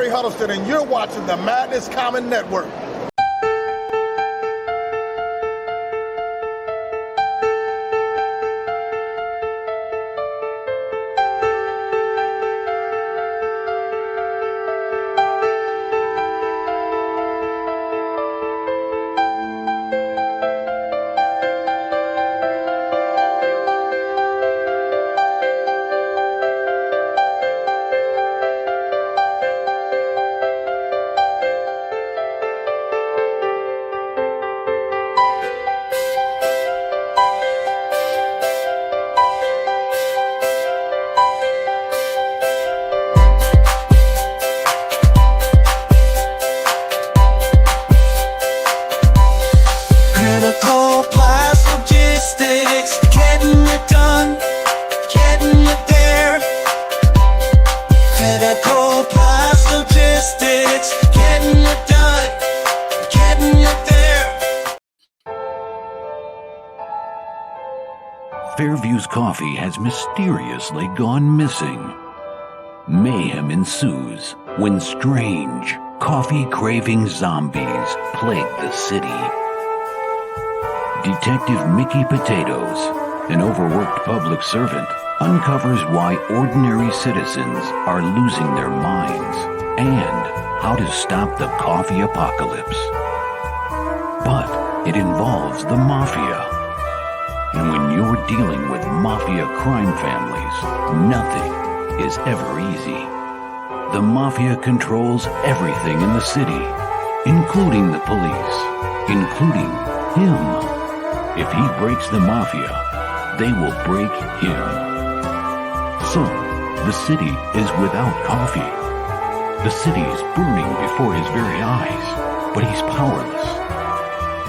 Larry Huddleston, and you're watching the Madness Common Network. Fairview's coffee has mysteriously gone missing. Mayhem ensues when strange, coffee-craving zombies plague the city. Detective Mickey Potatoes, an overworked public servant, uncovers why ordinary citizens are losing their minds and how to stop the coffee apocalypse. But it involves the mafia. And when you're dealing with mafia crime families, nothing is ever easy. The mafia controls everything in the city, including the police, including him. If he breaks the mafia, they will break him. So, the city is without coffee. The city is burning before his very eyes, but he's powerless.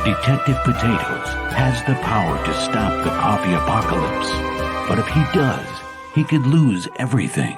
Detective Potatoes has the power to stop the coffee apocalypse, but if he does, he could lose everything.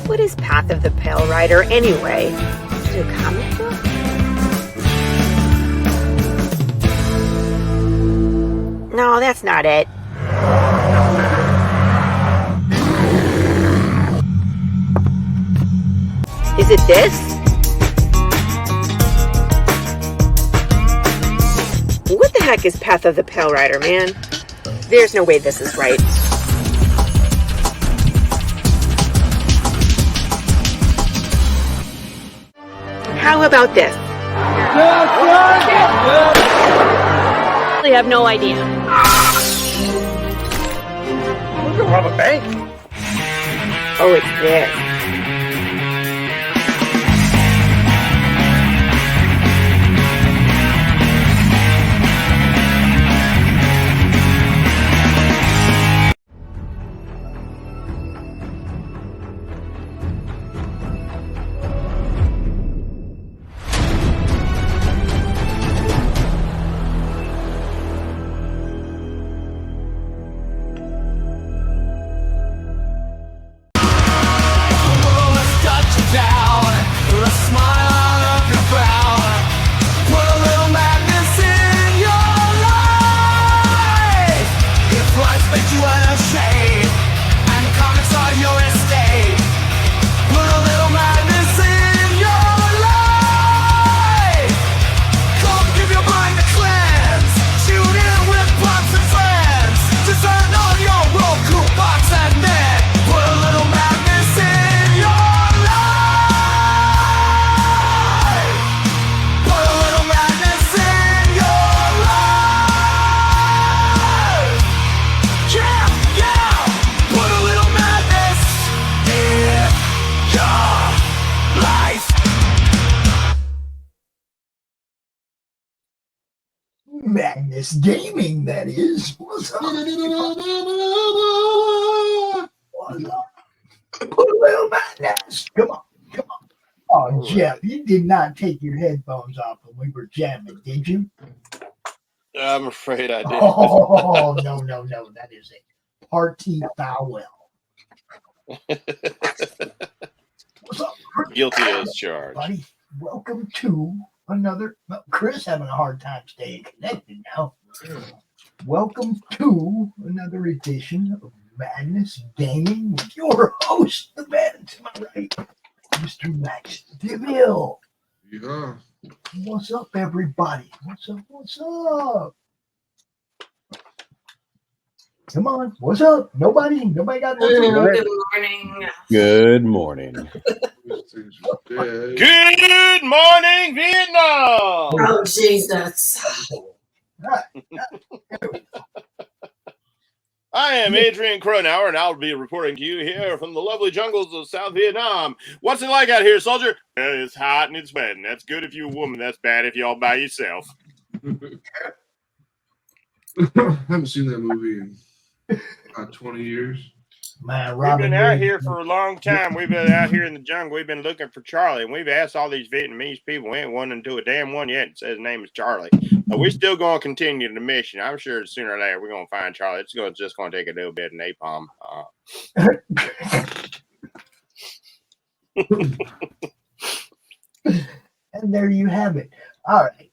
What is Path of the Pale Rider anyway? Is it a comic book? No, that's not it. Is it this? What the heck is Path of the Pale Rider, man? There's no way this is right. How about this? I have no idea. We can rob a bank. Oh, it's this. Put a little madness in your Madness Gaming, that is. What's up? What's up? Put a little madness. Come on. Oh, Jeff, you did not take your headphones off when we were jamming, did you? I'm afraid I did. Oh, no. That is a party foul. What's up, Chris? Guilty as charged. Buddy, welcome to another. Chris having a hard time staying connected now. Welcome to another edition of Madness Gaming with your host, the man to my right, Mr. Max Devill. Yeah. What's up, everybody? What's up? Come on, what's up? Nobody got nothing. Good morning. Good morning. Good morning, Vietnam! Oh, Jesus. I am Adrian Cronauer, and I'll be reporting to you here from the lovely jungles of South Vietnam. What's it like out here, soldier? It's hot and it's wet, and that's good if you're a woman. That's bad if you're all by yourself. I haven't seen that movie in about 20 years. Man, We've been out here for a long time. We've been out here in the jungle. We've been looking for Charlie, and we've asked all these Vietnamese people. We ain't one into a damn one yet that says his name is Charlie. But we're still going to continue the mission. I'm sure sooner or later we're going to find Charlie. It's just going to take a little bit of napalm. And there you have it. All right.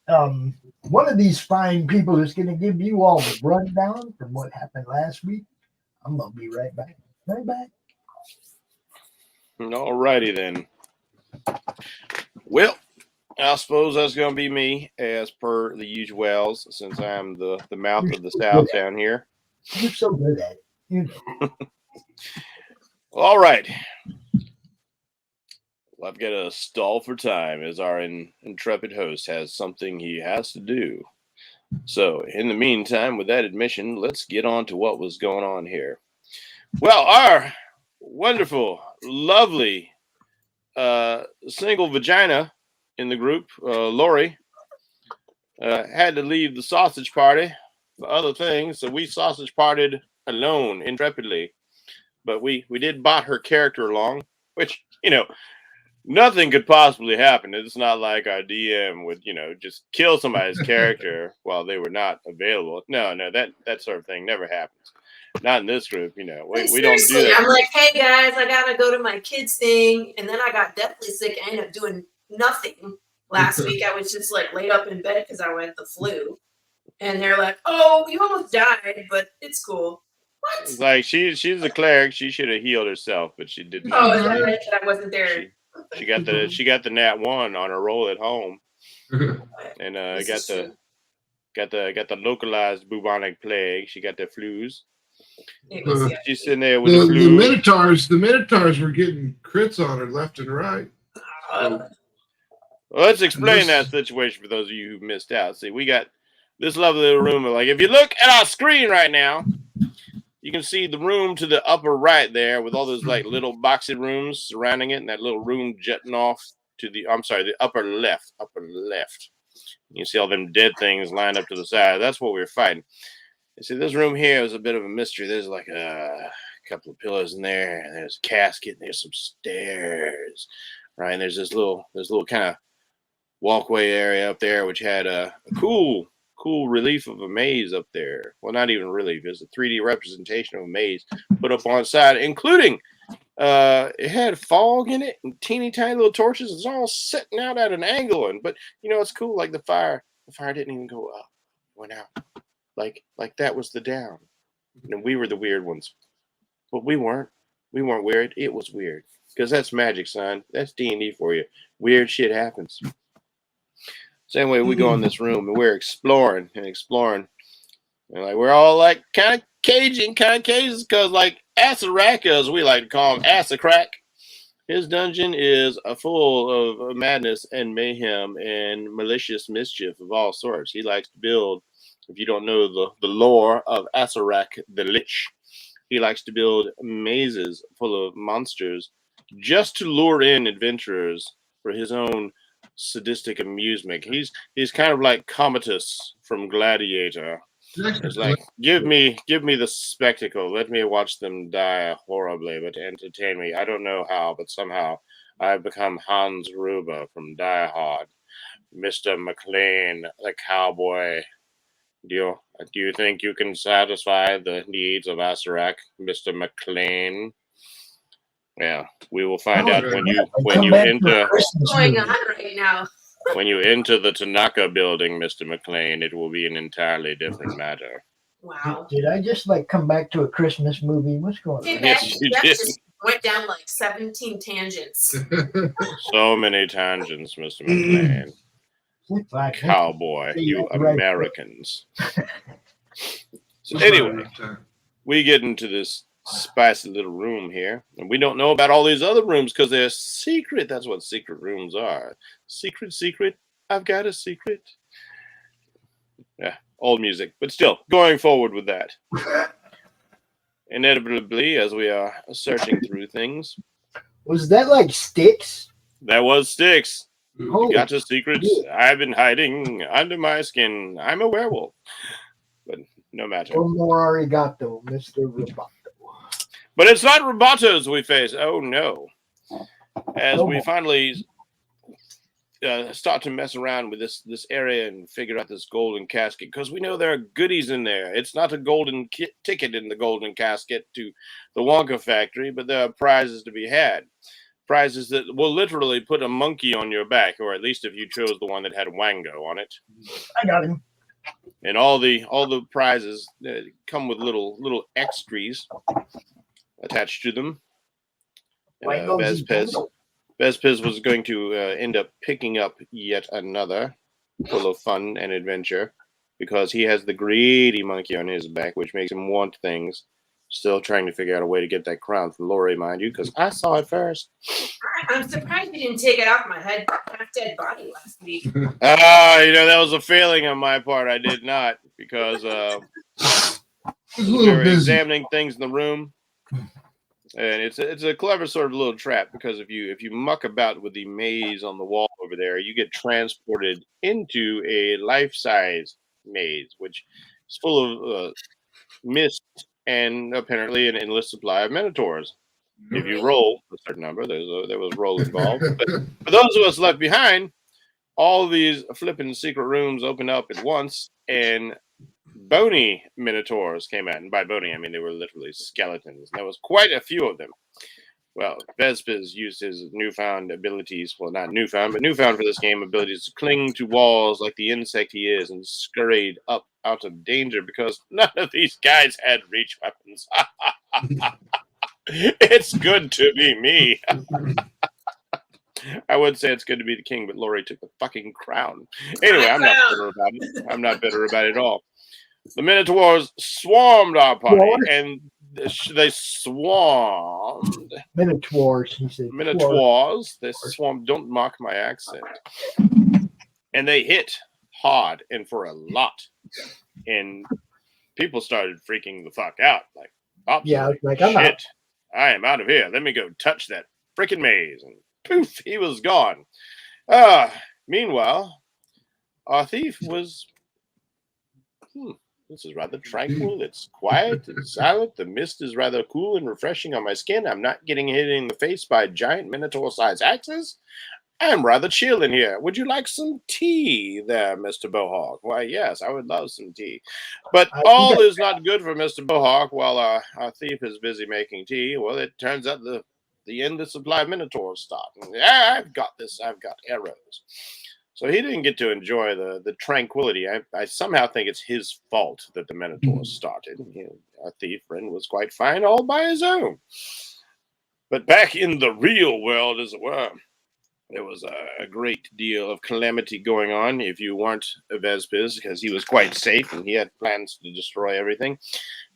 One of these fine people is going to give you all the rundown from what happened last week. I'm going to be right back. Right back. All righty then. Well, I suppose that's going to be me as per the usuals, since I'm the mouth of the South down here. You're so good at it. You know. All right. Well, I've got to stall for time as our intrepid host has something he has to do. So, in the meantime, with that admission, let's get on to what was going on here. Well, our wonderful, lovely single vagina in the group, Laurie, had to leave the sausage party for other things, so we sausage partied alone, intrepidly. But we did bot her character along, which, nothing could possibly happen. It's not like our DM would, just kill somebody's character while they were not available. No, that sort of thing never happens. Not in this group, we don't do that. I'm like, hey guys, I gotta go to my kids' thing, and then I got deathly sick. I ended up doing nothing last week. I was just like laid up in bed because I went the flu, and they're like, "Oh, you almost died, but it's cool." What? It's like she's a cleric. She should have healed herself, but she didn't. Oh, is that right? I wasn't there. She got the nat 1 on her roll at home, and got the localized bubonic plague. She got the flus. She's sitting there with the flu. The Minotaurs were getting crits on her left and right. Well, let's explain that situation for those of you who missed out. See, we got this lovely little room. Like, if you look at our screen right now, you can see the room to the upper right there with all those like little boxy rooms surrounding it, and that little room jutting off to the upper left. You can see all them dead things lined up to the side. That's what we're fighting. You see, this room here is a bit of a mystery. There's like a couple of pillows in there, and there's a casket, and there's some stairs, right? And there's this little kind of walkway area up there, which had a cool relief of a maze up there. Well, not even relief. It's a 3D representation of a maze put up on the side, including it had fog in it and teeny tiny little torches. It's all sitting out at an angle, but it's cool. Like the fire didn't even go up, it went out. Like that was the down. And we were the weird ones. But we weren't. We weren't weird. It was weird. Because that's magic, son. That's D&D for you. Weird shit happens. So anyway, we go in this room and we're exploring. And like we're all like kind of Cajun, because like Asarack, as we like to call him, Asacrack. His dungeon is full of madness and mayhem and malicious mischief of all sorts. He likes to build. If you don't know the lore of Asarack the Lich, he likes to build mazes full of monsters just to lure in adventurers for his own sadistic amusement. He's kind of like Commodus from Gladiator. It's like, give me the spectacle. Let me watch them die horribly, but entertain me. I don't know how, but somehow I've become Hans Gruber from Die Hard, Mr. McLean, the cowboy. Do you think you can satisfy the needs of Asarak, Mr. McLean? Yeah, we will find out when you enter. What's going on right now? When you enter the Tanaka building, Mr. McLean, it will be an entirely different matter. Wow. Did I just like come back to a Christmas movie? What's going on? Yes, you that did. just went down like 17 tangents. So many tangents, Mr. McLean. Cowboy, you Americans. So anyway, we get into this spicy little room here, and we don't know about all these other rooms because they're secret. That's what secret rooms are. Secret. I've got a secret. Yeah, old music, but still going forward with that. Inevitably, as we are searching through things, was that like Sticks? That was Sticks. Oh, You got your secrets. I've been hiding under my skin. I'm a werewolf. But no matter. One more arigato, Mr. Roboto. But it's not robotos we face. Oh, no. As we finally start to mess around with this area and figure out this golden casket, because we know there are goodies in there. It's not a golden ticket in the golden casket to the Wonka factory, but there are prizes to be had. Prizes that will literally put a monkey on your back, or at least if you chose the one that had Wango on it. I got him. And all the prizes come with little extras attached to them. Vespes was going to end up picking up yet another full of fun and adventure because he has the greedy monkey on his back, which makes him want things. Still trying to figure out a way to get that crown from Laurie, mind you, because I saw it first. I'm surprised you didn't take it off my head, half-dead body last week. That was a failing on my part. I did not, because we were examining things in the room. And it's a clever sort of little trap, because if you muck about with the maze on the wall over there, you get transported into a life-size maze, which is full of mist and apparently an endless supply of minotaurs. If you roll a certain number, there was roll involved. But for those of us left behind, all these flipping secret rooms opened up at once, and bony minotaurs came out. And by bony, I mean they were literally skeletons. There was quite a few of them. Well, Vespes used his newfound abilities, well, not newfound, but newfound for this game, abilities to cling to walls like the insect he is, and scurried up out of danger because none of these guys had reach weapons. It's good to be me. I would say it's good to be the king, but Laurie took the fucking crown. Anyway, I'm not bitter about it. I'm not bitter about it at all. The Minotaurs swarmed our party, and they swarmed. Minotaurs, he said. Minotaurs. They swarmed. Don't mock my accent. And they hit hard and for a lot. And people started freaking the fuck out. Like, oh, yeah, like, shit, I'm out. I am out of here. Let me go touch that freaking maze. And poof, he was gone. Meanwhile, our thief was... This is rather tranquil. It's quiet and silent. The mist is rather cool and refreshing on my skin. I'm not getting hit in the face by giant minotaur-sized axes. I'm rather chill in here. Would you like some tea there, Mr. Bohawk? Why, yes, I would love some tea. But all is not good for Mr. Bohawk while our thief is busy making tea. Well, it turns out the endless supply of minotaurs start. Yeah, I've got this. I've got arrows. So he didn't get to enjoy the tranquility. I somehow think it's his fault that the Minotaurs started. Our thief friend was quite fine all by his own. But back in the real world, as it were, there was a great deal of calamity going on if you weren't a Vespes, because he was quite safe and he had plans to destroy everything.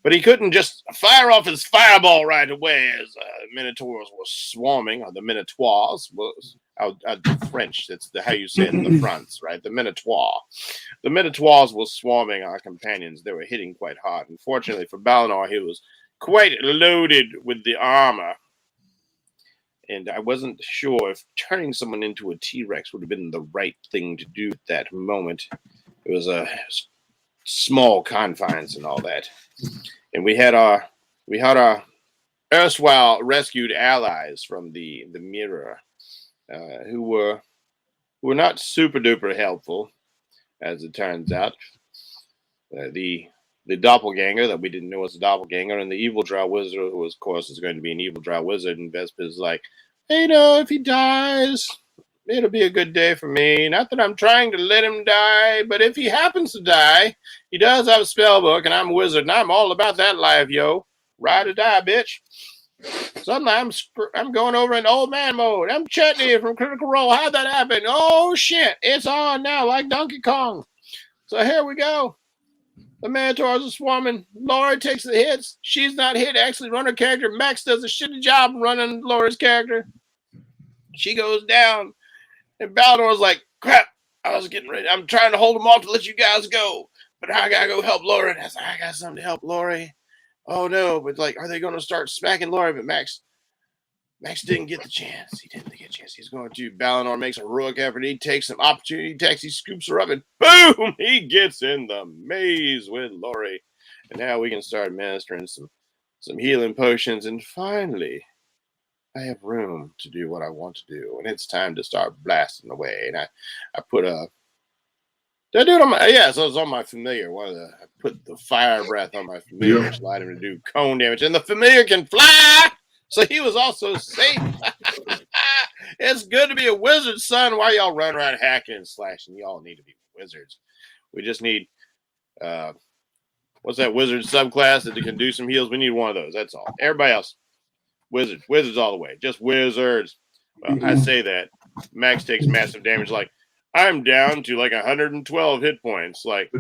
But he couldn't just fire off his fireball right away as Minotaurs were swarming, or the Minotaurs was... I'll do French. That's how you say it in the France, right? The Minotaur. The Minotaurs were swarming our companions. They were hitting quite hard. Unfortunately for Balnor, he was quite loaded with the armor. And I wasn't sure if turning someone into a T-Rex would have been the right thing to do at that moment. It was a small confines and all that. And we had our erstwhile rescued allies from the mirror, who were not super duper helpful, as it turns out. The doppelganger that we didn't know was a doppelganger, and the evil drow wizard, who of course is going to be an evil drow wizard, and Vespa's like, hey, if he dies, it'll be a good day for me. Not that I'm trying to let him die, but if he happens to die, he does have a spell book, and I'm a wizard, and I'm all about that life, yo. Ride or die, bitch. Suddenly, I'm going over in old man mode. I'm Chutney from Critical Role. How'd that happen? Oh, shit. It's on now, like Donkey Kong. So here we go. The Mantors are swarming. Laurie takes the hits. She's not hit. Actually, run her character. Max does a shitty job running Laurie's character. She goes down. And Ballador's like, crap. I was getting ready. I'm trying to hold them off to let you guys go. But I got to go help Laurie. And I was like, I got something to help Laurie. Oh, no. But, like, are they going to start smacking Laurie? But Max didn't get the chance. He didn't get a chance. He's going to. Ballador makes a heroic effort. He takes some opportunity attacks. He scoops her up, and boom! He gets in the maze with Laurie. And now we can start administering some healing potions. And finally, I have room to do what I want to do. And it's time to start blasting away. And I put a... Did I do it on my... Yeah, so it's on my familiar. I put the fire breath on my familiar, which allowed him to do cone damage. And the familiar can fly! So he was also safe. It's good to be a wizard, son. Why y'all run around hacking and slashing? Y'all need to be wizards. We just need, what's that wizard subclass that can do some heals? We need one of those. That's all. Everybody else, wizards all the way. Just wizards. Well, I say that. Max takes massive damage. Like, I'm down to like 112 hit points. Like,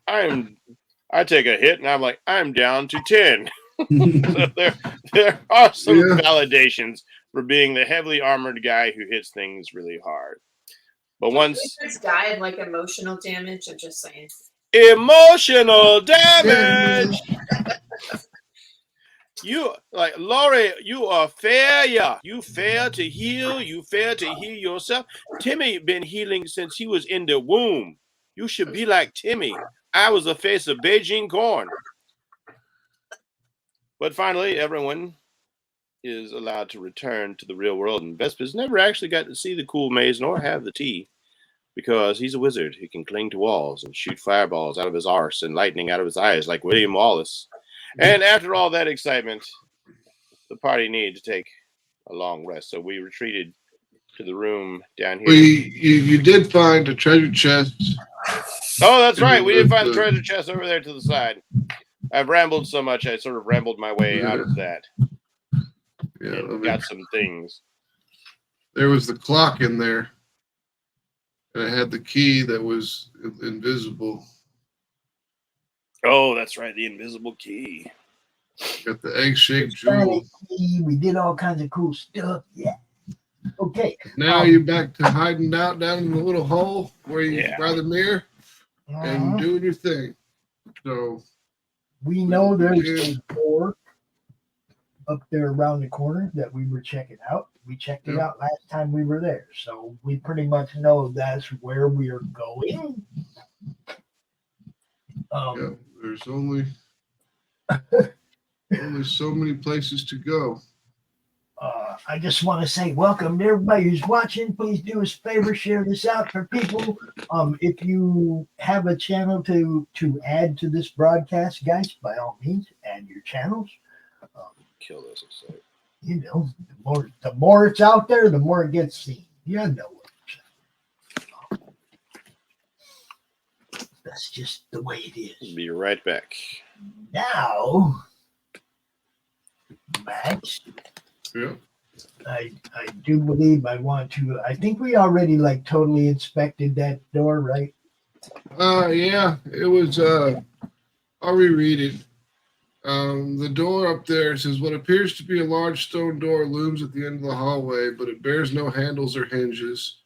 I take a hit and I'm like, I'm down to 10. So there are some validations for being the heavily armored guy who hits things really hard. But once this guy had like emotional damage, I'm just saying. Emotional damage. You like Laurie, you are failure. You fail to heal. You fail to heal yourself. Timmy been healing since he was in the womb. You should be like Timmy. I was the face of Beijing corn. But finally, everyone is allowed to return to the real world. And Vespa's never actually got to see the cool maze nor have the tea because he's a wizard. He can cling to walls and shoot fireballs out of his arse and lightning out of his eyes like William Wallace. And after all that excitement, the party needed to take a long rest. So we retreated to the room down here. You did find a treasure chest. Oh, that's right. We did find the treasure chest over there to the side. I've rambled so much, I sort of rambled my way out of that. Yeah, got some things. There was the clock in there, and it had the key that was invisible. Oh, that's right, the invisible key. Got the egg-shaped jewel. We did all kinds of cool stuff. Yeah. Okay. Now you're back to hiding out down in the little hole where you by the mirror and doing your thing. So we know there's a door up there around the corner that we were checking out. We checked it out last time we were there. So we pretty much know that's where we are going. There's only so many places to go. I just want to say welcome to everybody who's watching. Please do us a favor, share this out for people. If you have a channel to add to this broadcast, guys, by all means, add your channels. Kill this. You know, the more it's out there, the more it gets seen. You know what I'm saying. That's just the way it is. Be right back. Now, Max. Yeah. I do believe I want to. I think we already like totally inspected that door, right? Yeah. It was. I'll reread it. The door up there says, what appears to be a large stone door looms at the end of the hallway, but it bears no handles or hinges.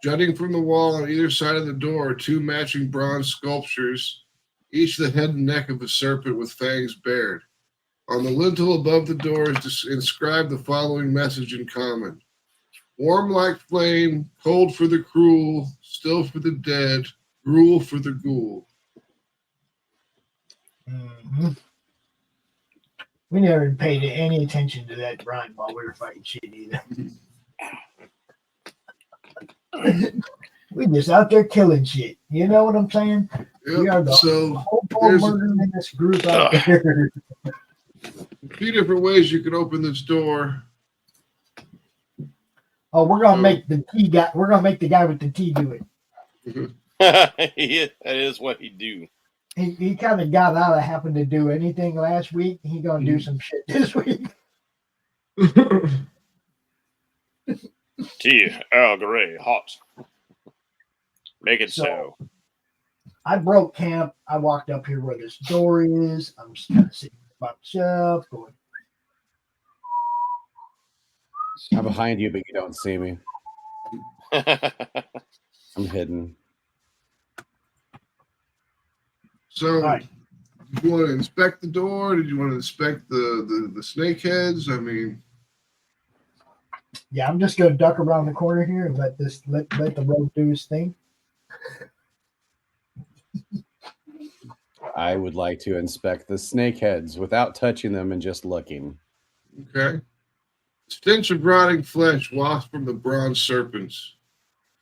Jutting from the wall on either side of the door are two matching bronze sculptures, each the head and neck of a serpent with fangs bared. On the lintel above the door is inscribed the following message in common. Warm like flame, cold for the cruel, still for the dead, gruel for the ghoul. Mm-hmm. We never paid any attention to that rhyme while we were fighting shit either. We just out there killing shit. You know what I'm saying? We are Yep. the So whole there's murdering this group out there. a few different ways you can open this door. Oh, we're gonna make the tea guy. We're gonna make the guy with the tea do it. Yeah, that is what he do. He kind of got out of having to do anything last week. He gonna do some shit this week. Tea, Earl Grey, hot. Make it so. I broke camp. I walked up here where this door is. I'm just kind of sitting by myself, going. I'm behind you, but you don't see me. I'm hidden. So, Right. did you want to inspect the door? Did you want to inspect the snake heads? I mean, Yeah, I'm just gonna duck around the corner here and let the rogue do his thing. I would like to inspect the snake heads without touching them and just looking. okay. Stench of rotting flesh wafts from the bronze serpents.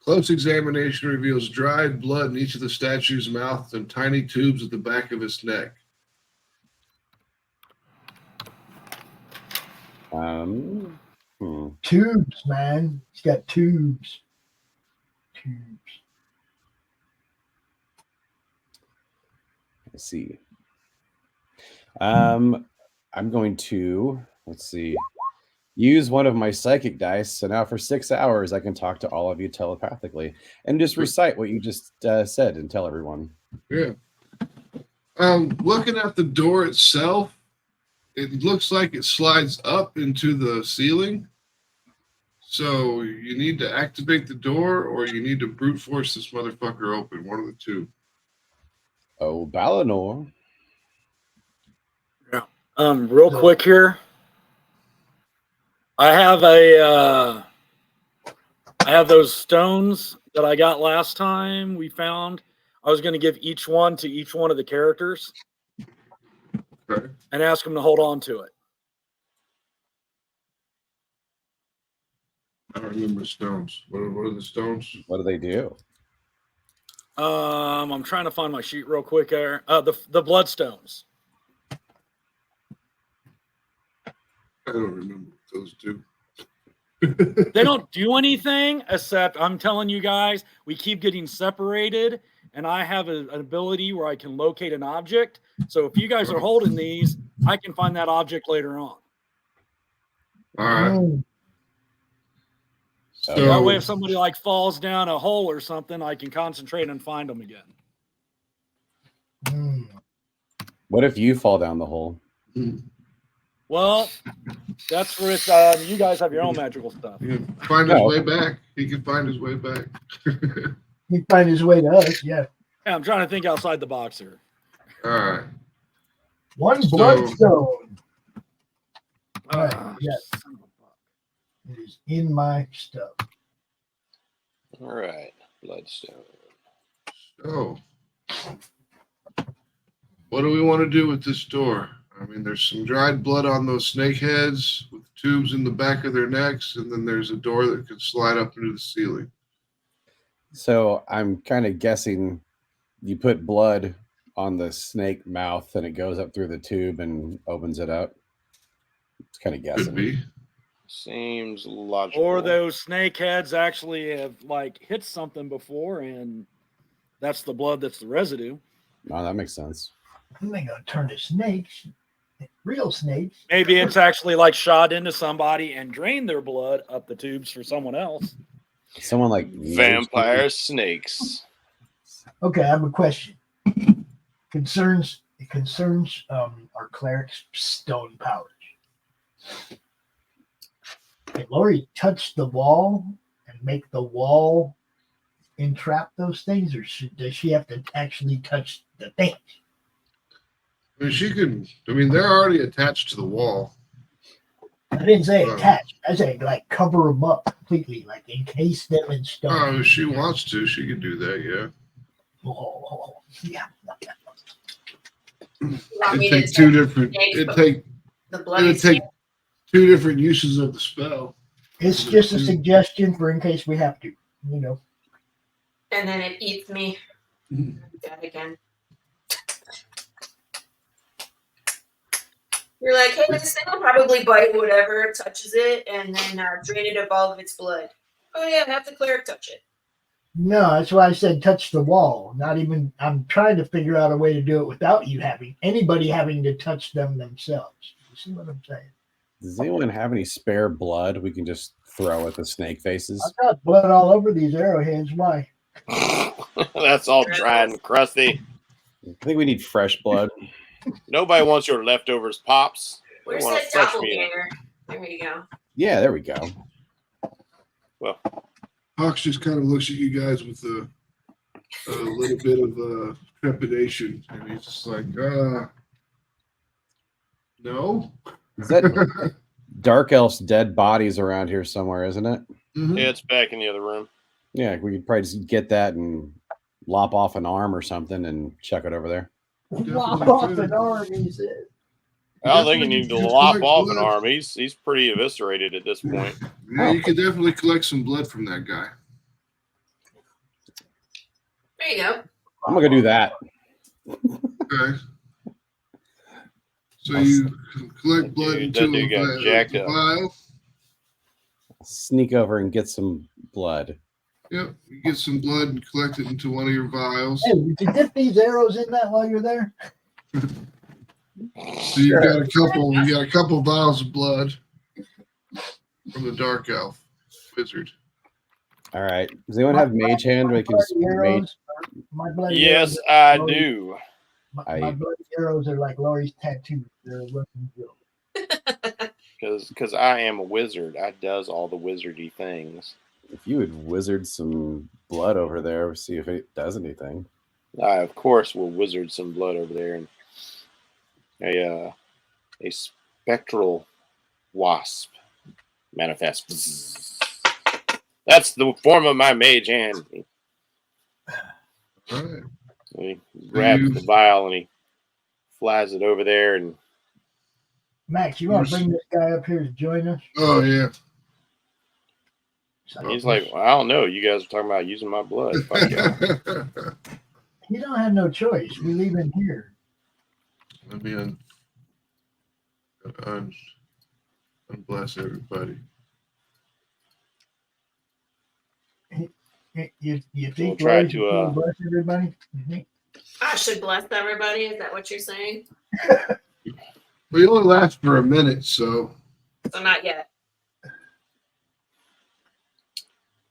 Close examination reveals dried blood in each of the statue's mouths and tiny tubes at the back of its neck. Tubes, man. He's got tubes. Tubes. Let's see. I'm going to, let's see, use one of my psychic dice. So now for 6 hours, I can talk to all of you telepathically and just recite what you just said and tell everyone. Yeah. Looking at the door itself, it looks like it slides up into the ceiling. So you need to activate the door or you need to brute force this motherfucker open. One of the two. Oh, Balinor. Yeah. Real quick here. I have those stones that I got last time we found. I was going to give each one to each one of the characters. Okay. And ask them to hold on to it. I don't remember stones. What are the stones? What do they do? I'm trying to find my sheet real quick there. The bloodstones. I don't remember what those do. They don't do anything except I'm telling you guys, we keep getting separated, and I have an ability where I can locate an object. So if you guys are holding these, I can find that object later on. All right. Oh, So That way, if somebody like falls down a hole or something, I can concentrate and find them again. mm. What if you fall down the hole? Well, that's where it's, you guys have your own magical stuff. he can find his way back. He can find his way back. He'd find his way to us, yeah. Yeah, I'm trying to think outside the box here. All right. One So- bloodstone. All right, Ah, yeah. son of a buck. It is in my stuff. All right, bloodstone. So, what do we want to do with this door? I mean, there's some dried blood on those snake heads with tubes in the back of their necks, and then there's a door that could slide up into the ceiling. So I'm kind of guessing you put blood on the snake mouth and it goes up through the tube and opens it up. It's kind of Could guessing. be. Seems logical. Or those snake heads actually have like hit something before, and that's the blood that's the residue. Oh, that makes sense. I'm ain't gonna turn to snakes. Real snakes. Maybe it's actually like shot into somebody and drained their blood up the tubes for someone else. Someone like vampire snakes. Okay, I have a question. It concerns our cleric's stone powers. Can Laurie touch the wall and make the wall entrap those things, or does she have to actually touch the things? I mean, she can. I mean, they're already attached to the wall. I didn't say attach. I said like cover them up completely, like encase them in stone. Oh, if she wants to, she can do that. Yeah. Oh, yeah. Want me It'd to take two take different. snakes, It'd but take. the bloody It'd take snake? 2 different uses of the spell. It's just a suggestion for in case we have to, you know. And then it eats me. That again. You're like, hey, this thing will probably bite whatever touches it and then drain it of all of its blood. Oh, yeah, have the cleric touch it. No, that's why I said touch the wall. Not even, I'm trying to figure out a way to do it without you anybody having to touch them themselves. You see what I'm saying? Does anyone have any spare blood we can just throw at the snake faces? I've got blood all over these arrowheads. Why? That's all dry and crusty. I think we need fresh blood. Nobody wants your leftovers, Pops. They Where's want a that fresh meal. doppelganger? There you go. Yeah, there we go. Well, Hawks just kind of looks at you guys with a little bit of trepidation, and he's just like, no. Is that Dark Elf's dead bodies around here somewhere, isn't it? Mhm. yeah, it's back in the other room. Yeah, we could probably just get that and lop off an arm or something and chuck it over there. Lop off an arm, he said. I don't think you need to Definitely lop collect off an blood. arm. He's pretty eviscerated at this point. Yeah, you could definitely collect some blood from that guy. There you go. I'm gonna do that. Okay. So you collect blood Dude, into that dude got jacked up. vial. Sneak over and get some blood. Yep. You get some blood and collect it into one of your vials. Hey, would you dip these arrows in that while you're there? So you got a couple vials of blood from the Dark Elf wizard. All right. Does anyone have mage hand where they can just Bloody mage? arrows, my bloody Yes, arrows, I do. My bloody arrows are like Laurie's tattoos. They're a looking good. Because I am a wizard. I does all the wizardy things. If you would wizard some blood over there, see if it does anything. I, of course, will wizard some blood over there. And a spectral wasp manifests. That's the form of my mage hand. All right. He grabs the vial and he flies it over there. And Max, you want to bring this guy up here to join us? Oh yeah. he's like, well, I don't know. You guys are talking about using my blood. Fuck yeah. You don't have no choice. We leave him here. Let me unbless everybody. You think We'll try Laurie to, should bless everybody? You think? I should bless everybody. Is that what you're saying? We only last for a minute, so. So not yet.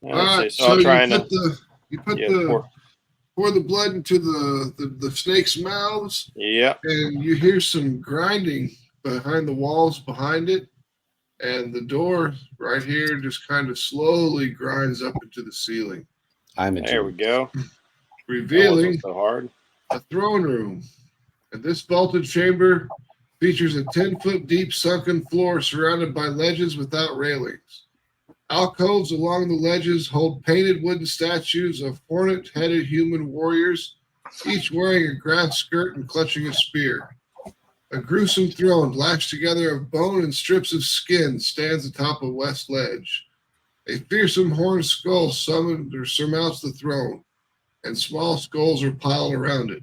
Yeah, All let's right. see. So I'm trying you put yeah, the pour the blood into the snake's mouths, Yep. and you hear some grinding behind the walls behind it, and the door right here just kind of slowly grinds up into the ceiling, I'm There we go. That revealing wasn't so hard. a throne room. And this vaulted chamber features a 10-foot deep sunken floor surrounded by ledges without railings. Alcoves along the ledges hold painted wooden statues of hornet-headed human warriors, each wearing a grass skirt and clutching a spear. A gruesome throne lashed together of bone and strips of skin stands atop a west ledge. A fearsome horned skull surmounts the throne, and small skulls are piled around it.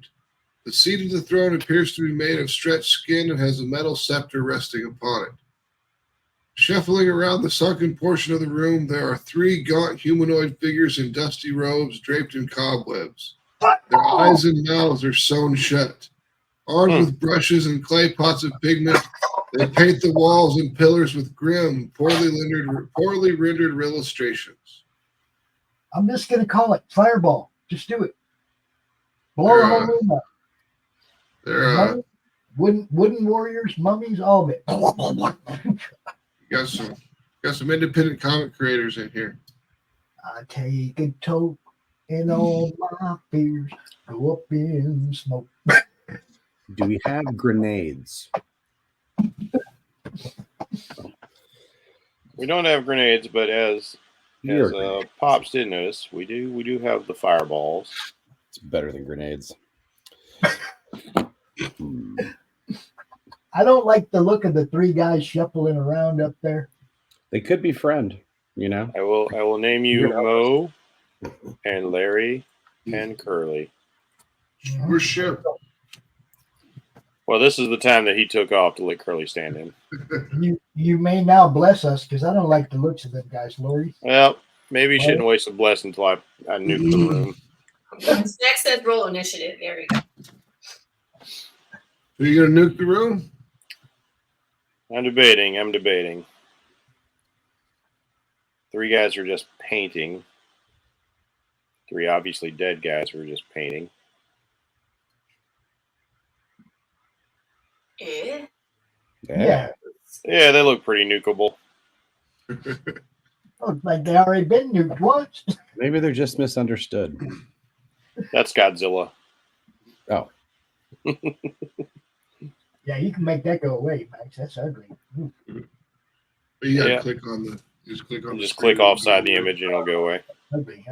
The seat of the throne appears to be made of stretched skin and has a metal scepter resting upon it. Shuffling around the sunken portion of the room, there are 3 gaunt humanoid figures in dusty robes draped in cobwebs. Their eyes and mouths are sewn shut. Armed with brushes and clay pots of pigment, they paint the walls and pillars with grim, poorly rendered illustrations. I'm just going to call it Fireball. Just do it. Blow the whole room up. They're Wooden warriors, mummies, all of it. got some independent comic creators in here. I take a toke and all my fears go up in smoke. Do we have grenades? We don't have grenades, but as You're Pops did notice, we do have the fireballs. It's better than grenades. I don't like the look of the three guys shuffling around up there. They could be friend, you know. I will name you Mo and Larry and Curly. We're ship. Well, this is the time that he took off to let Curly stand in. You may now bless us because I don't like the looks of them guys, Laurie. Well, maybe you shouldn't waste a blessing until I nuke the room. Next says roll initiative. There we go. Are you gonna nuke the room? I'm debating. 3 guys are just painting. 3 obviously dead guys were just painting. Eh? Yeah. Yeah, they look pretty nukeable. Looks like they already been nuked once. Maybe they're just misunderstood. That's Godzilla. Oh, Yeah, you can make that go away, Max. That's ugly. Ooh, You gotta Yeah. click on the. Just click on. Just the click screen. offside the image and it'll go away. ugly.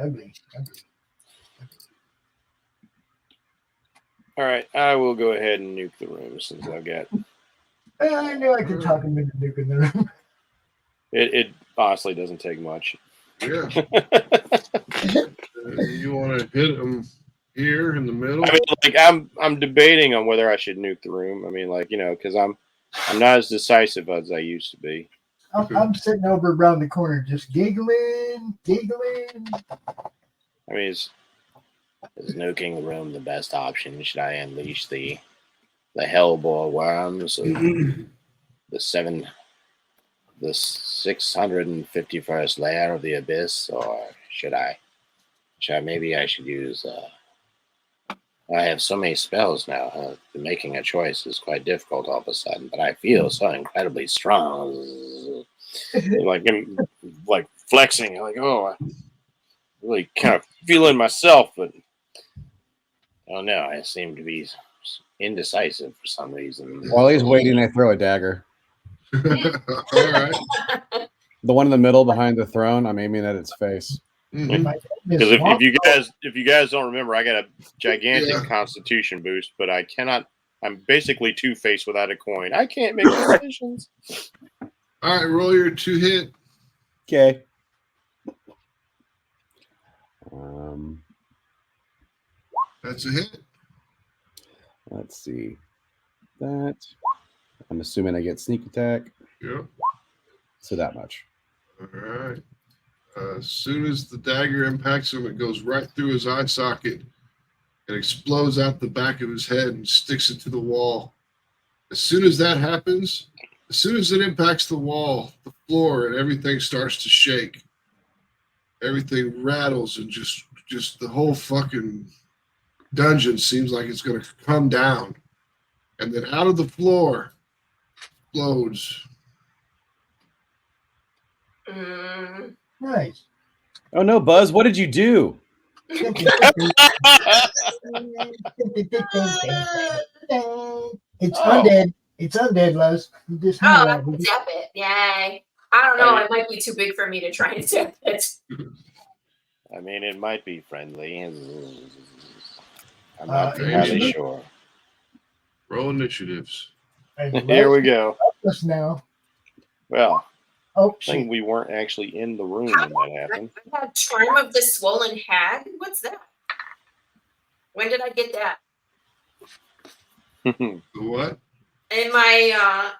All right, I will go ahead and nuke the room since I've got I knew I could talk him into nuking the room. it. Honestly, doesn't take much. Yeah. You want to hit them here in the middle? I mean, like I'm debating on whether I should nuke the room. I mean, like, you know, because I'm not as decisive as I used to be. I'm sitting over around the corner just giggling. I mean, is nuking the room the best option? Should I unleash the Hellboy worms of the 651st layer of the abyss, or should I maybe I should use I have so many spells now. Making a choice is quite difficult all of a sudden, but I feel so incredibly strong. like flexing, like, oh, I really kind of feeling myself, but I don't know. I seem to be indecisive for some reason. while he's waiting, I throw a dagger. All right. The one in the middle behind the throne, I'm aiming at its face. Mhm. Because if you guys don't remember, I got a gigantic Constitution boost, but I cannot. I'm basically Two-Face without a coin. I can't make decisions. All right, roll your 2-hit. Okay. That's a hit. Let's see. That. I'm assuming I get sneak attack. Yep. So that much. All right. As soon as the dagger impacts him, it goes right through his eye socket and explodes out the back of his head and sticks it to the wall. As soon as that happens, as soon as it impacts the wall, the floor, and everything starts to shake. Everything rattles and just the whole fucking dungeon seems like it's going to come down. And then out of the floor explodes. Nice. Oh no, Buzz! What did you do? It's undead. It's undead, Luz. You just know Oh, I that. can zap it. Yay. I don't know. It might be too big for me to try and zap it. I mean, it might be friendly. I'm not entirely initiative? sure. Roll initiatives. Here we go. Us now. Well, Oh, I think shit. we weren't actually in the room when that happened. I had Charm of the Swollen Hag. What's that? When did I get that? The what? In my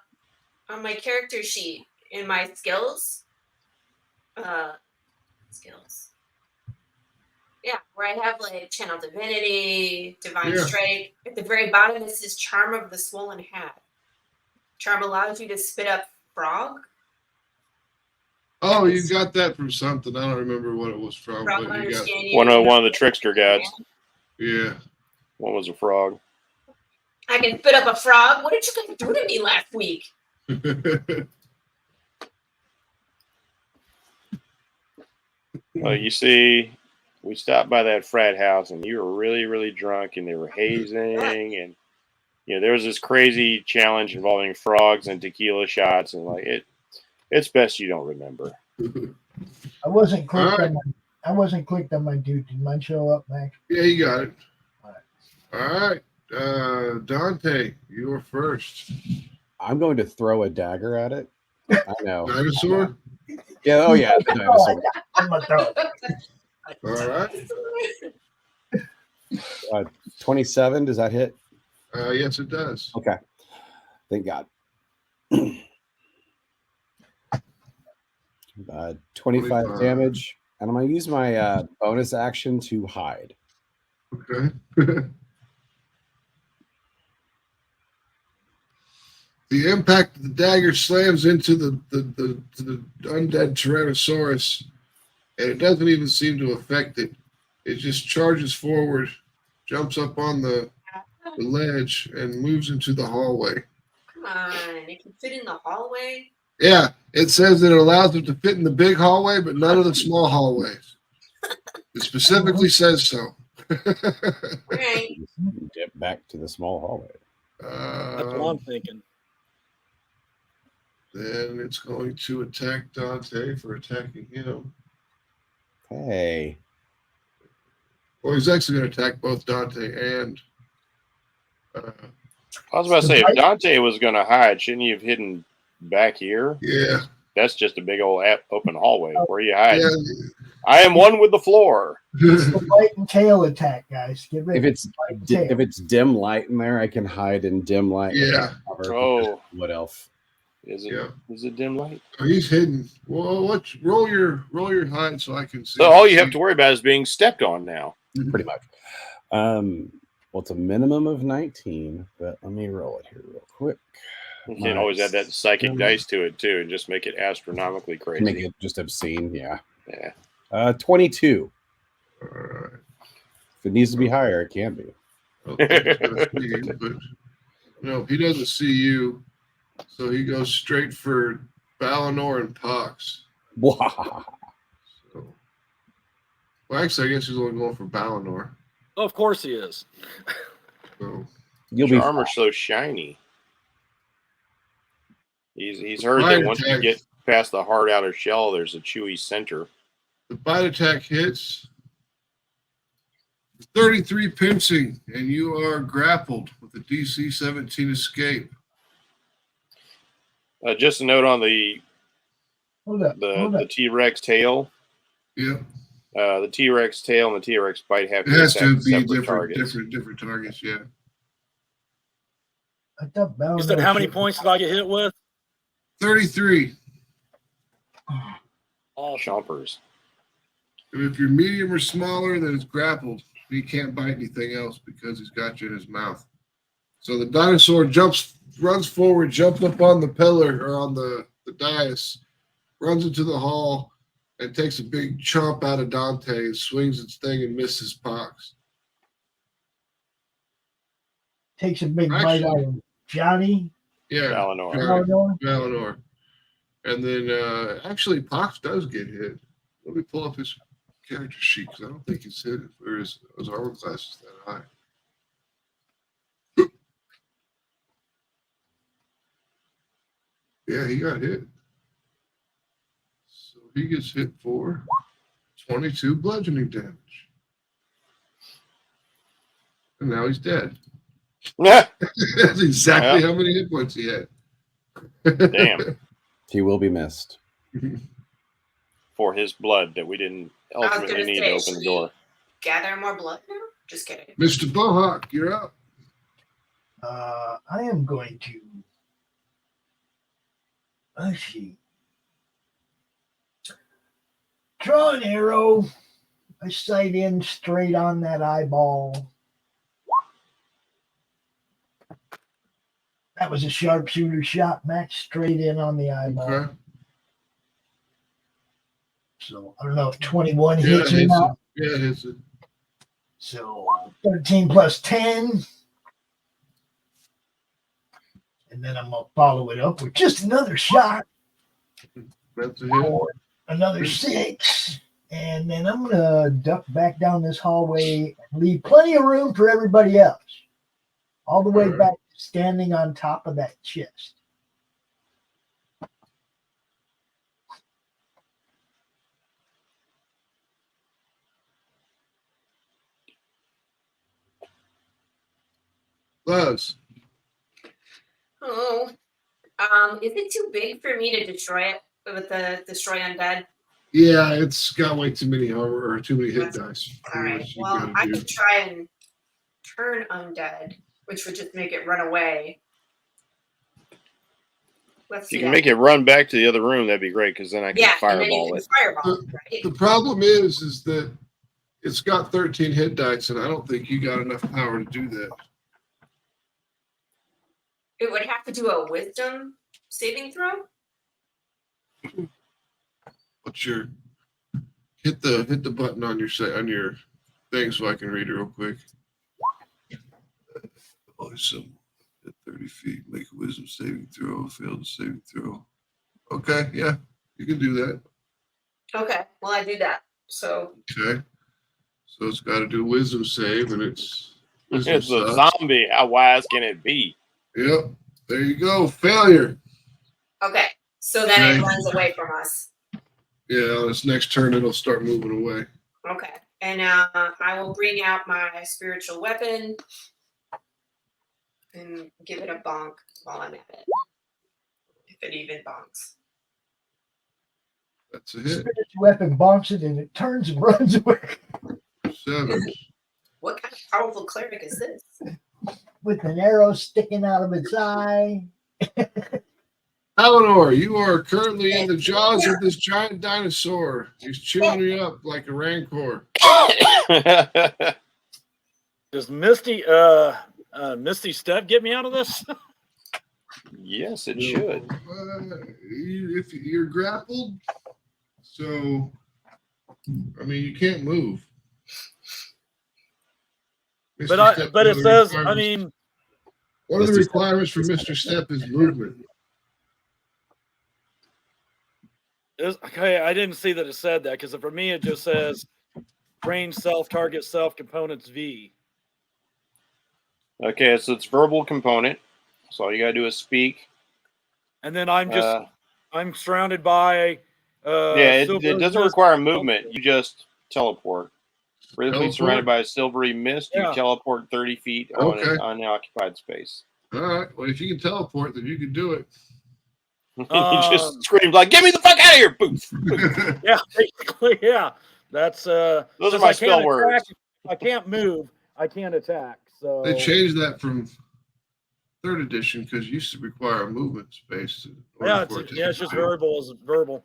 on my character sheet, in my skills. Skills. Yeah, where I have like Channel Divinity, Divine Yeah. Strike. At the very bottom, this is Charm of the Swollen Hag. Charm allows you to spit up frog. Oh, you got that from something. I don't remember what it was from. Frog But you got, understand you. one of the trickster guides. yeah. One was a frog. I can spit up a frog. What did you guys do to me last week? Well, you see, we stopped by that frat house, and you were really, really drunk, and they were hazing, and there was this crazy challenge involving frogs and tequila shots, and like it's best you don't remember. I wasn't clicked on my dude. Did mine show up, Max? Yeah, you got it. All right. Dante, you are first. I'm going to throw a dagger at it. I know. Dinosaur? Yeah, oh yeah, the dinosaur. I'm gonna throw it. All right. 27, does that hit? Yes, it does. Okay. Thank God. 25 damage. And I'm going to use my bonus action to hide. Okay. The impact of the dagger slams into the undead Tyrannosaurus, and it doesn't even seem to affect it. It just charges forward, jumps up on the ledge, and moves into the hallway. Come on, it can fit in the hallway. Yeah, it says that it allows it to fit in the big hallway, but none of the small hallways. It specifically says so. Right. Get back to the small hallway. That's what I'm thinking. Then it's going to attack Dante for attacking him. Hey. Well, he's actually going to attack both Dante and. I was about to say, if Dante was going to hide, shouldn't he have hidden back here? Yeah. That's just a big old open hallway. Where you hide? Yeah. I am one with the floor. It's the light and tail attack, guys. Get ready. If it's dim light in there, I can hide in dim light. Yeah. Oh. What else? Is it? Yeah. Is it dim light? Oh, he's hidden. Well, roll your hide so I can see. So all you have to worry about is being stepped on now. Pretty much. Well, it's a minimum of 19, but let me roll it here real quick. You can always add that psychic dice to it too, and just make it astronomically crazy. Make it just obscene, yeah. Yeah. 22. All right. If it needs to be higher, it can be. But no, he doesn't see you, so he goes straight for Balinor and Pox. Wow. So, well, actually, I guess he's only going for Balinor. Oh, of course he is. So Your armor's so shiny. He's heard that once you get past the hard outer shell, there's a chewy center. the bite attack hits. 33 pincing, and you are grappled with a DC 17 escape. Just a note on the Hold up. the T-Rex tail. Yep. The T-Rex tail and the T-Rex bite have It has to be separate targets. different targets, yeah. I thought You said how many points did I get hit with? 33. All Chompers. If you're medium or smaller, then it's grappled. He can't bite anything else because he's got you in his mouth. So the dinosaur runs forward, jumps up on the pillar or on the dais, runs into the hall, and takes a big chomp out of Dante and swings its thing and misses Pox. Takes a big bite out of Johnny. Yeah. Valinor. And then actually Pox does get hit. Let me pull up his character sheet because I don't think he's hit it for his armor class is that high. Yeah, he got hit. So he gets hit for 22 bludgeoning damage. And now he's dead. That's exactly how many hit points he had. Damn. He will be missed. For his blood that we didn't ultimately need to open the door. Gather more blood now? Just kidding. Mr. Bohawk, you're up. I am going to. Let's see. Draw an arrow. I sight in straight on that eyeball. That was a sharpshooter shot, Max, straight in on the eyeball. Okay. So I don't know if 21 hits or not. Yeah, it hits it. So 13 plus 10. And then I'm going to follow it up with just another shot. That's a hit. For another 6. And then I'm going to duck back down this hallway and leave plenty of room for everybody else. All the way back to standing on top of that chest. Buzz. Oh, is it too big for me to destroy it with the destroy undead? Yeah, it's got way too many armor or too many hit That's- dice. All right. What you Well, gotta I do. could try and turn undead, which would just make it run away. Let's If you do can that. make it run back to the other room, that'd be great, because then I can Yeah, and then you fireball can it. fireball it, right? The problem is that it's got 13 hit dice, and I don't think you got enough power to do that. It would have to do a wisdom saving throw. What's your hit the button on your thing so I can read it real quick. Awesome. At 30 feet, make a wisdom saving throw. Failed saving throw. Okay, yeah, you can do that. Okay, well I do that. So Okay. So it's got to do wisdom save, and it's wisdom It's a sucks. zombie. How wise can it be? Yep. There you go. Failure. okay, so then it Okay. runs away from us. Yeah, on its next turn, it'll start moving away. Okay, and I will bring out my spiritual weapon and give it a bonk while I'm at it. If it even bonks. That's a hit. Spiritual weapon bonks it and it turns and runs away 7. What kind of powerful cleric is this? with an arrow sticking out of its eye. Eleanor, you are currently in the jaws of this giant dinosaur. He's chewing you up like a rancor. Does Misty Step get me out of this? Yes, it should. If you're grappled, so I mean you can't move. But Step, but one it of the says, I requirements- mean, one of the Mr. Step. requirements for Mr. Step is movement. okay, I didn't see that it said that because for me it just says range self, target self, components V. Okay, so it's verbal component. So all you gotta do is speak. And then I'm surrounded by Yeah, silver it doesn't mist. require movement. You just teleport. Rhythmically Teleport? surrounded by a silvery mist, you Yeah. teleport 30 feet on Okay. an unoccupied space. All right. Well, if you can teleport, then you can do it. You just scream like, "Get me the fuck out of here!" Boof. Yeah, basically, yeah. That's Those are since my I can't spell attack, words. I can't move. I can't attack. So They changed that from 3rd edition because it used to require a movement space. In order yeah, for it to it's just activate. verbal as verbal.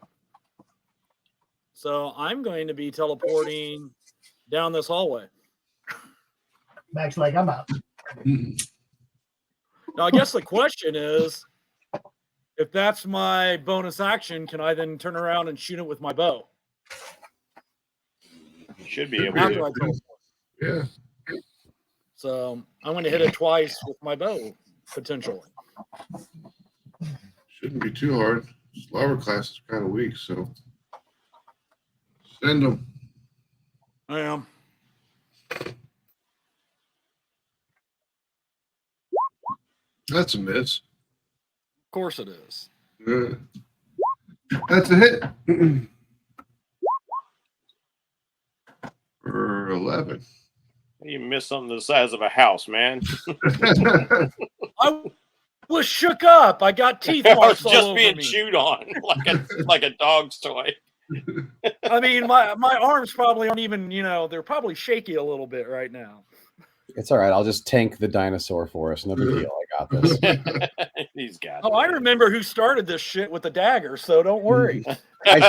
So I'm going to be teleporting down this hallway. Max like I'm out. Now I guess the question is, if that's my bonus action, can I then turn around and shoot it with my bow? You should be able After to. I teleport. Yeah. So I'm going to hit it twice with my bow, potentially. Shouldn't be too hard. Slower class is kind of weak, so send them. I am. That's a miss. Of course it is. Yeah. That's a hit. For 11. You missed something the size of a house, man. I was shook up. I got teeth I was marks all just over being me. chewed on like a dog's toy. I mean, my arms probably aren't even, they're probably shaky a little bit right now. It's all right. I'll just tank the dinosaur for us. No big deal. I got this. He's got. Oh, I remember who started this shit with the dagger, so don't worry. I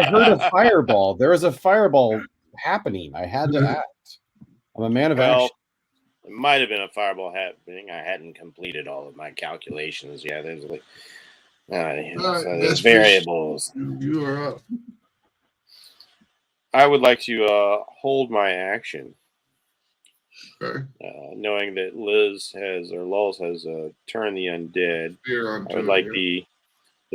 heard a fireball. There was a fireball happening. I had to act. I'm a man of action. It might have been a fireball happening. I hadn't completed all of my calculations. Yeah, there's like so there's variables. You are up. I would like to hold my action, Okay. knowing that Lulz has turned the undead. Fear on I would like the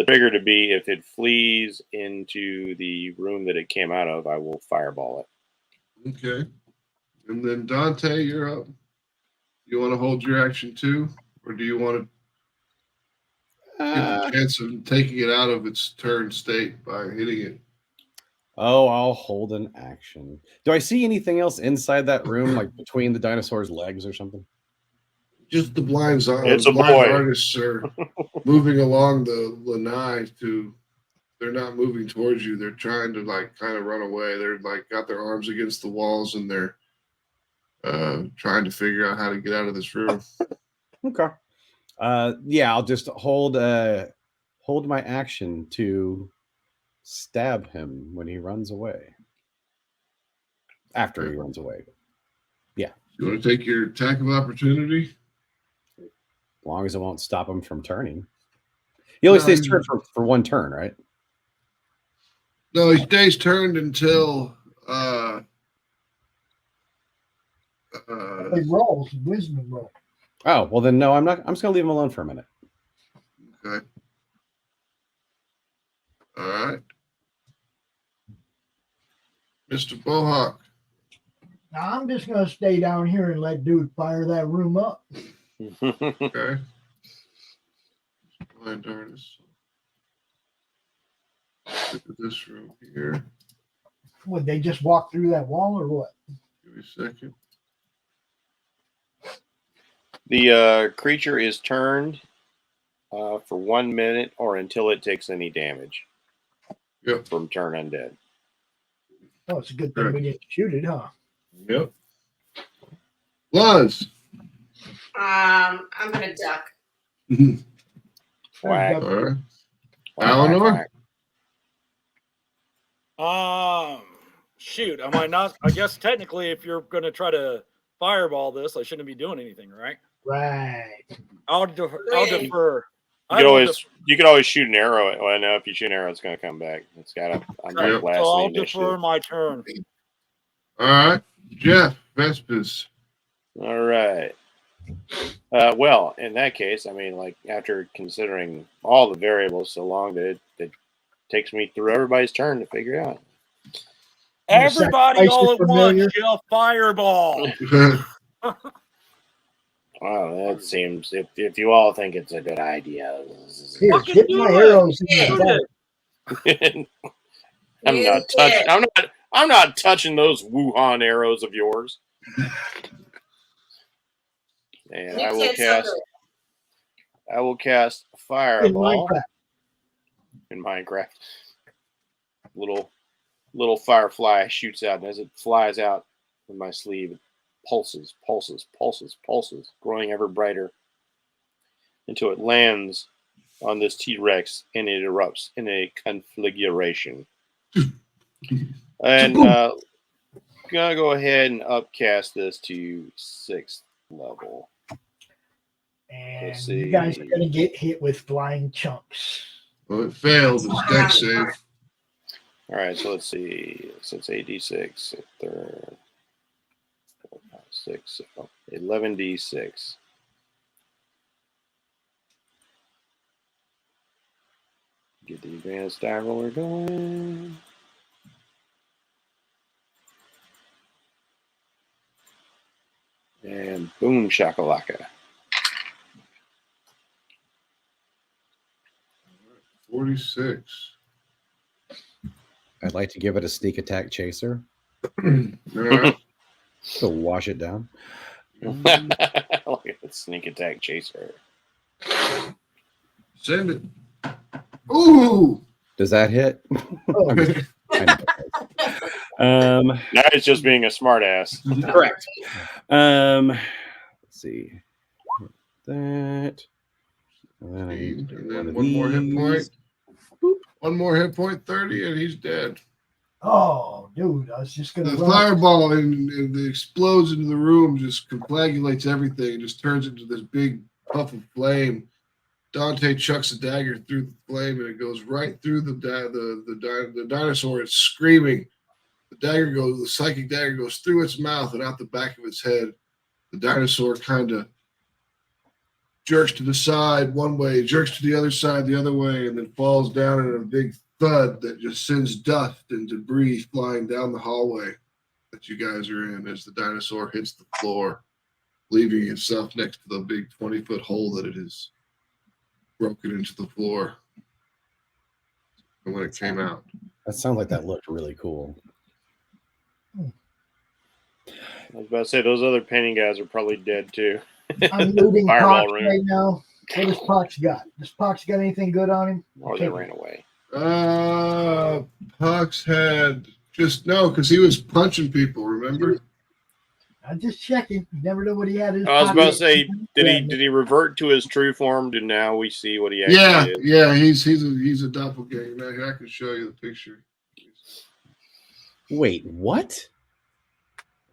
trigger to be if it flees into the room that it came out of, I will fireball it. Okay. And then Dante, you're up. You want to hold your action too, or do you want to get the chance of taking it out of its turn state by hitting it? Oh, I'll hold an action. Do I see anything else inside that room, like between the dinosaur's legs or something? Just the blinds on. It's a blind boy. artists are moving along the lanai to. They're not moving towards you. They're trying to like kind of run away. They're like got their arms against the walls and they're trying to figure out how to get out of this room. Okay. Yeah, I'll just hold my action to stab him when he runs away. After he runs away. Yeah. You want to take your attack of opportunity? As long as it won't stop him from turning. He only stays turned for one turn, right? No, he stays turned until He rolls, wisdom roll. Oh, well then no, I'm just gonna leave him alone for a minute. Okay. All right. Mr. Bohawk. Now I'm just gonna stay down here and let dude fire that room up. Okay. Blind artist. Look at this room here. Would they just walk through that wall or what? Give me a second. The creature is turned for 1 minute or until it takes any damage. Yep. From turn undead. Oh, it's a good thing we didn't shoot it, huh? Yep. Luz. I'm gonna duck. Whack. All right. Eleanor. Shoot, am I not? I guess technically, if you're going to try to fireball this, I shouldn't be doing anything, right? Right. I'll defer. You could always shoot an arrow. Well, no, if you shoot an arrow, it's going to come back. It's got a. I'm going to blast So the I'll initiative. defer my turn. All right. Jeff Vespers. All right. Well, in that case, I mean, like after considering all the variables so long that it takes me through everybody's turn to figure out. Everybody all at once, Jeff, fireball. Well, that seems if you all think it's a good idea. Here, hit my arrows in the back. I'm not touching those Wuhan arrows of yours. And I will cast Fireball in Minecraft. Little firefly shoots out, and as it flies out from my sleeve, it pulses, growing ever brighter until it lands on this T-Rex and it erupts in a conflagration. And gonna go ahead and upcast this to 6th level. And you guys are gonna get hit with flying chunks. Well, it failed. It's deck save. All right, so let's see. So it's 8d6, 4, 5, 6, 11d6. Get the advanced die roller going. And boom shakalaka. 46. I'd like to give it a sneak attack chaser. Right. To wash it down. Look at the sneak attack chaser. Send it. Ooh. Does that hit? Now it's just being a smartass. Correct. Let's see. That. And then I need to do one more hit point. One more hit point, 30, and he's dead. Oh, dude, I was just gonna. The fireball and it explodes into the room, just conflagulates everything, just turns into this big puff of flame. Dante chucks a dagger through the flame, and it goes right through the dinosaur. It's screaming. The psychic dagger goes through its mouth and out the back of its head. The dinosaur kind of jerks to the side one way, jerks to the other side the other way, and then falls down in a big thud that just sends dust and debris flying down the hallway that you guys are in as the dinosaur hits the floor, leaving itself next to the big 20-foot hole that it is broken into the floor. And when it came out. That sounds like that looked really cool. I was about to say, those other painting guys are probably dead too. I'm looting Fireball Pox room. right now. What does Pox got? Does Pox got anything good on him? Or they ran away. Pucks had just no, because he was punching people, remember? I'm just checking. You never know what he had in his I was about to pocket. say, did he revert to his true form? Do now we see what he actually is? Yeah, he's a doppelganger. I can show you the picture. Wait, what?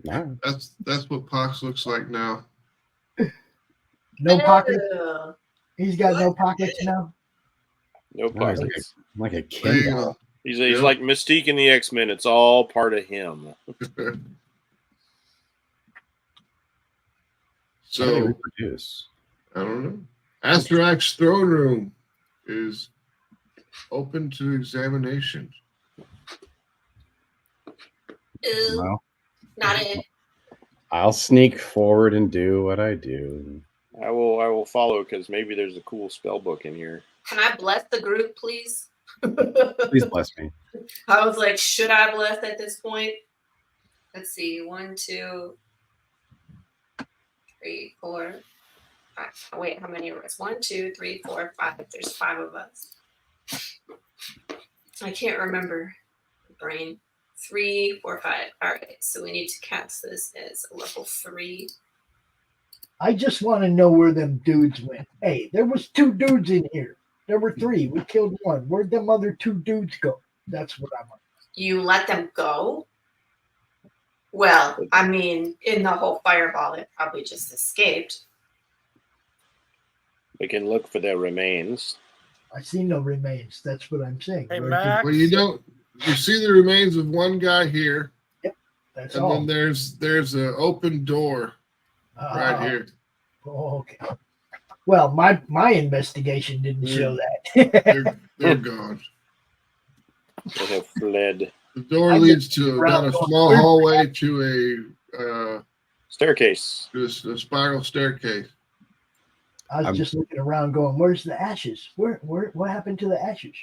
No. That's what Pox looks like now. No pockets. Ew. He's got no pockets now. No No, he's pockets. like a There kid. you go. He's Yeah. like Mystique in the X-Men. It's all part of him. How do they So reproduce? I don't know. Asterak's throne room is open to examination. Ew. Well, Not it. I'll sneak forward and do what I do. I will follow because maybe there's a cool spell book in here. Can I bless the group, please? Please bless me. I was like, should I bless at this point? Let's see. 1, 2, 3, 4, 5. Oh, wait, how many of us? 1, 2, 3, 4, 5. There's 5 of us. I can't remember. Brain. 3, 4, 5. All right. So we need to cast this as a level 3. I just want to know where them dudes went. Hey, there was 2 dudes in here. There were 3. We killed 1. Where'd them other 2 dudes go? That's what I want. You let them go? Well, I mean, in the whole fireball, it probably just escaped. We can look for their remains. I see no remains. That's what I'm saying. Hey, Where Max. Well, you see the remains of one guy here, That's and all. then there's an open door right here. Okay. Well, my investigation didn't show that. They're gone. They have fled. The door I leads just- to down a small hallway to Staircase. a spiral staircase. I was just looking around, going, "Where's the ashes? What happened to the ashes?"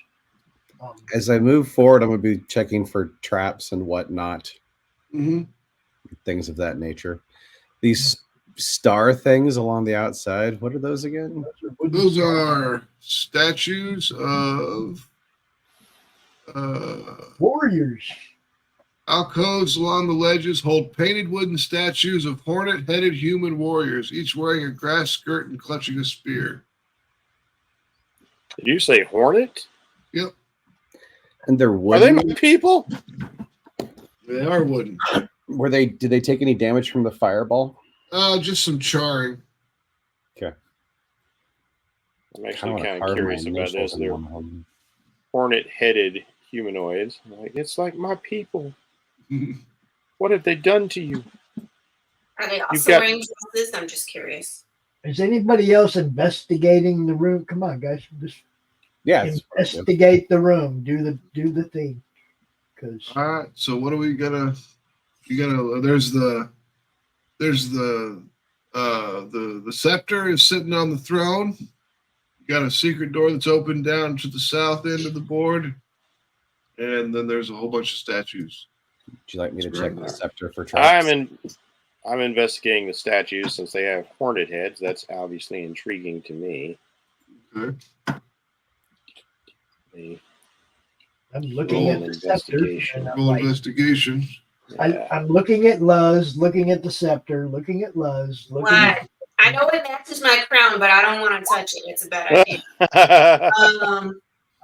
As I move forward, I'm going to be checking for traps and whatnot, Mm-hmm. things of that nature. These star things along the outside, what are those again? Those are statues of warriors. alcoves along the ledges hold painted wooden statues of hornet-headed human warriors, each wearing a grass skirt and clutching a spear. Did you say hornet? Yep, And they're Are they wooden. my people? they are wooden. Did they take any damage from the fireball? Just some charring. I'm actually kind of curious about this. They're One. hornet-headed humanoids. Like, it's like my people. What have they done to you? Are they You've also got- wearing dresses? I'm just curious. Is anybody else investigating the room? Come on, guys, just Yeah. it's- investigate the room. Do the thing. Because All right, so what are we gonna? There's the scepter is sitting on the throne. You got a secret door that's open down to the south end of the board, and then there's a whole bunch of statues. Would you like me to check the scepter for traps? I'm investigating the statues since they have hornet heads. That's obviously intriguing to me. Okay. I'm looking Roll at the scepter. investigation. And I'm, Full like, investigation. I'm looking at Luz, looking at the scepter, looking at Luz. Looking Why? at, I know it matches my crown, but I don't want to touch it. It's a bad idea.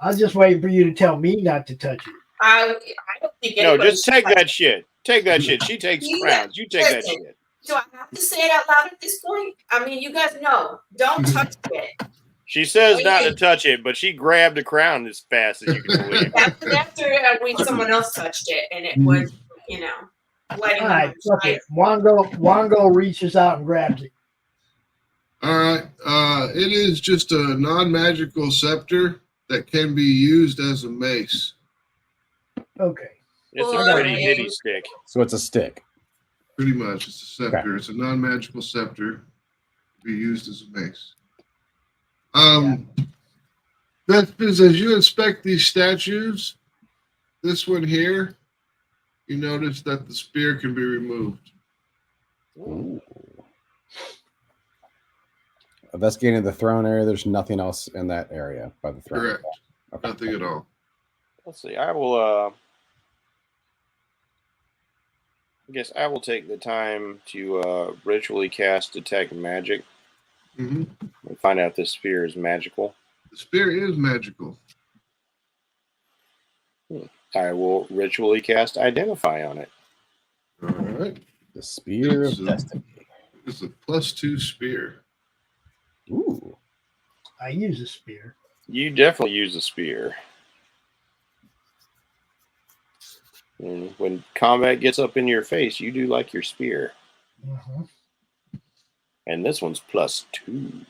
I'll just wait for you to tell me not to touch it. I don't think No, anybody just take should that shit. Take that shit. She takes You crowns. You take that listen. shit. Do I have to say it out loud at this point? I mean, you guys know. Don't touch it. She says not to touch it, but she grabbed the crown as fast as you can believe. After someone else touched it, and it was, lighting All on right, fuck fire. it. Wango reaches out and grabs it. All right. It is just a non-magical scepter that can be used as a mace. Okay. It's Well, a pretty okay. nitty stick. So it's a stick. Pretty much. It's a scepter. It's a non-magical scepter. Be used as a mace. As you inspect these statues, this one here, you notice that the spear can be removed. Ooh. Investigating the throne area, there's nothing else in that area by the throne. Correct. Okay. Nothing at all. Let's see. I will. I guess I will take the time to ritually cast Detect Magic and find out if this spear is magical. The spear is magical. I will ritually cast Identify on it. All right. The Spear of Destiny. It's a +2 spear. Ooh. I use a spear. You definitely use a spear. And when combat gets up in your face, you do like your spear. And this one's +2.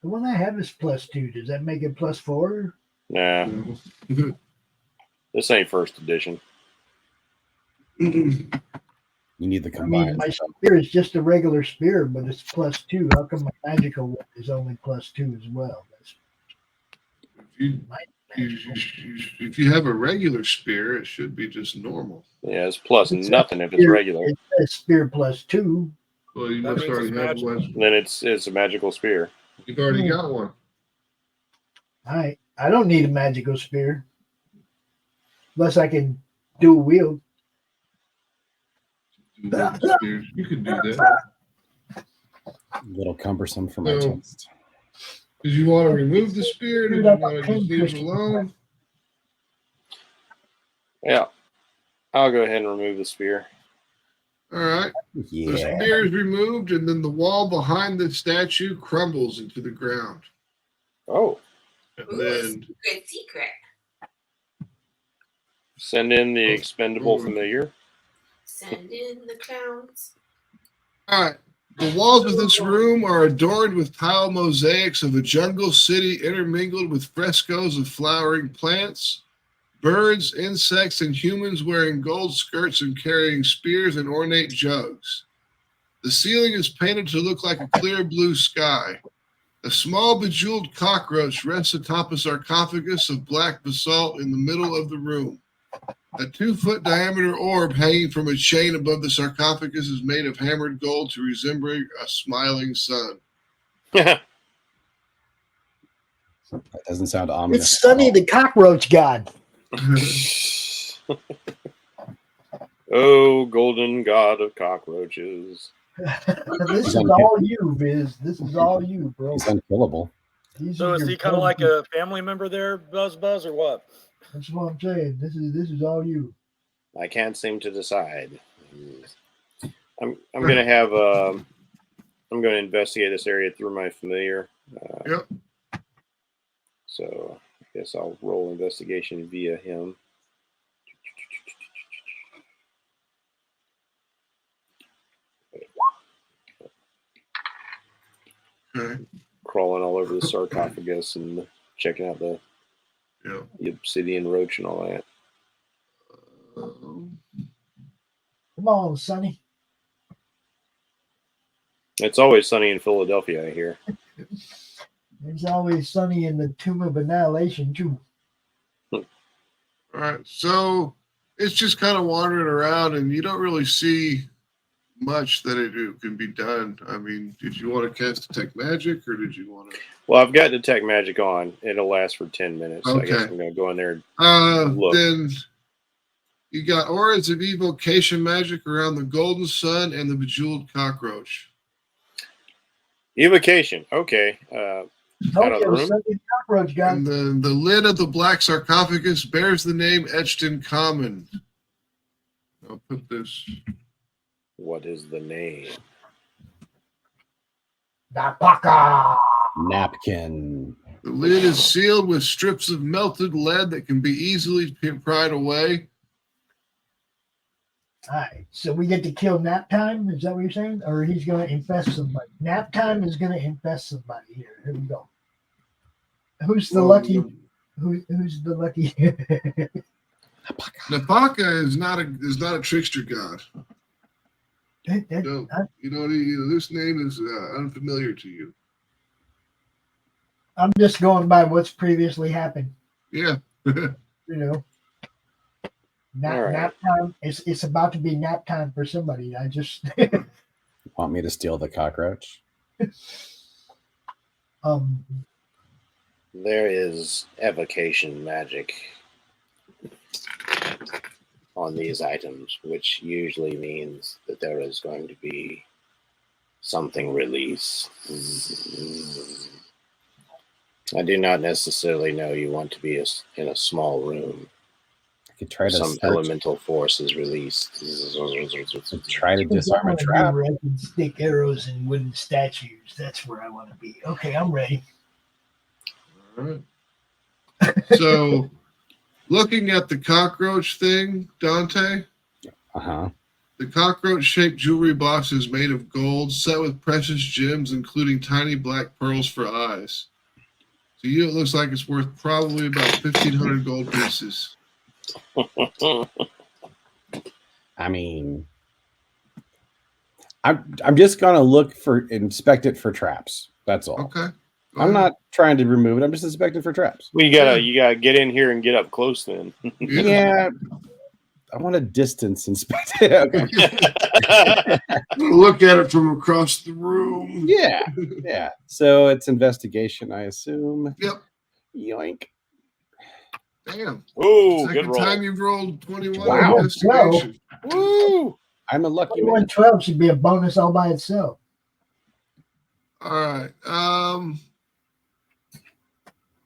The one I have is +2. Does that make it +4? Nah, this ain't first edition. You need the I mean, combined. my spear is just a regular spear, but it's +2. How come my magical one is only +2 as well? That's If you have a regular spear, it should be just normal. Yeah, it's plus nothing if it's regular. It says spear +2. Well, you That must means already it's have magical. one. Then it's a magical spear. You've already got one. I don't need a magical spear. Unless I can dual wield. You can do that. A little cumbersome for my No. taste. Did you want to remove the spear? Did you want to just leave it alone? Yeah, I'll go ahead and remove the spear. All right. The Yeah. spear is removed, and then the wall behind the statue crumbles into the ground. Oh, And then Good secret. send in the expendable familiar. Send in the clowns. all right. The walls of this room are adorned with tile mosaics of a jungle city intermingled with frescoes of flowering plants, birds, insects, and humans wearing gold skirts and carrying spears and ornate jugs. The ceiling is painted to look like a clear blue sky. A small bejeweled cockroach rests atop a sarcophagus of black basalt in the middle of the room. A 2-foot diameter orb hanging from a chain above the sarcophagus is made of hammered gold to resemble a smiling sun. That doesn't sound ominous. It's Sunny the cockroach god. Oh, golden god of cockroaches. This is all you, Viz. This is all you, bro. He's unkillable. These So are is your he kind of like buddies. a family member there, Buzz, or what? That's what I'm saying. This is all you. I can't seem to decide. I'm gonna have I'm gonna investigate this area through my familiar. Yep. So I guess I'll roll investigation via him. Okay. Crawling all over the sarcophagus and checking out the obsidian roach and all that. Come on, Sonny. It's always sunny in Philadelphia, I hear. It's always sunny in the Tomb of Annihilation, too. All right. So it's just kind of wandering around, and you don't really see much that it can be done. I mean, did you want to cast Detect Magic, or did you want to? Well, I've got Detect Magic on. It'll last for 10 minutes. So I guess Okay. I'm going to go in there and look. Then you got auras of evocation magic around the golden sun and the bejeweled cockroach. Evocation. Okay. Told Out of the you, room? Sunny the cockroach god. And the lid of the black sarcophagus bears the name etched in common. I'll put this. What is the name? Napaka. Napkin. The lid is sealed with strips of melted lead that can be easily pried away. All right, so we get to kill Nap Time. Is that what you're saying? Or he's going to infest somebody? Nap Time is going to infest somebody. Here we go. Who's the lucky? Who's the lucky? Napaka is not a trickster god. No, you know, this name is unfamiliar to you. I'm just going by what's previously happened. Yeah. You know, nap time. It's about to be nap time for somebody. I just Want me to steal the cockroach? There is evocation magic on these items, which usually means that there is going to be something released. I do not necessarily know you want to be in a small room. I could try to Some search, elemental force is released. try to disarm a trap. Where I can stick arrows in wooden statues. That's where I want to be. Okay, I'm ready. All right. So, looking at the cockroach thing, Dante, Uh-huh. the cockroach-shaped jewelry box is made of gold, set with precious gems, including tiny black pearls for eyes. To you, it looks like it's worth probably about 1,500 gold pieces. I mean, I'm just gonna inspect it for traps. That's all. Okay. I'm not trying to remove it. I'm just inspecting for traps. Well, you gotta get in here and get up close then. Yeah. I want to distance inspect it. Okay. Look at it from across the room. Yeah. Yeah. So it's investigation, I assume. Yep. Yoink. Damn. Oh, good Second roll. time you've rolled 21 Wow. investigation. Woo! I'm a lucky man. 112 should be a bonus all by itself. All right.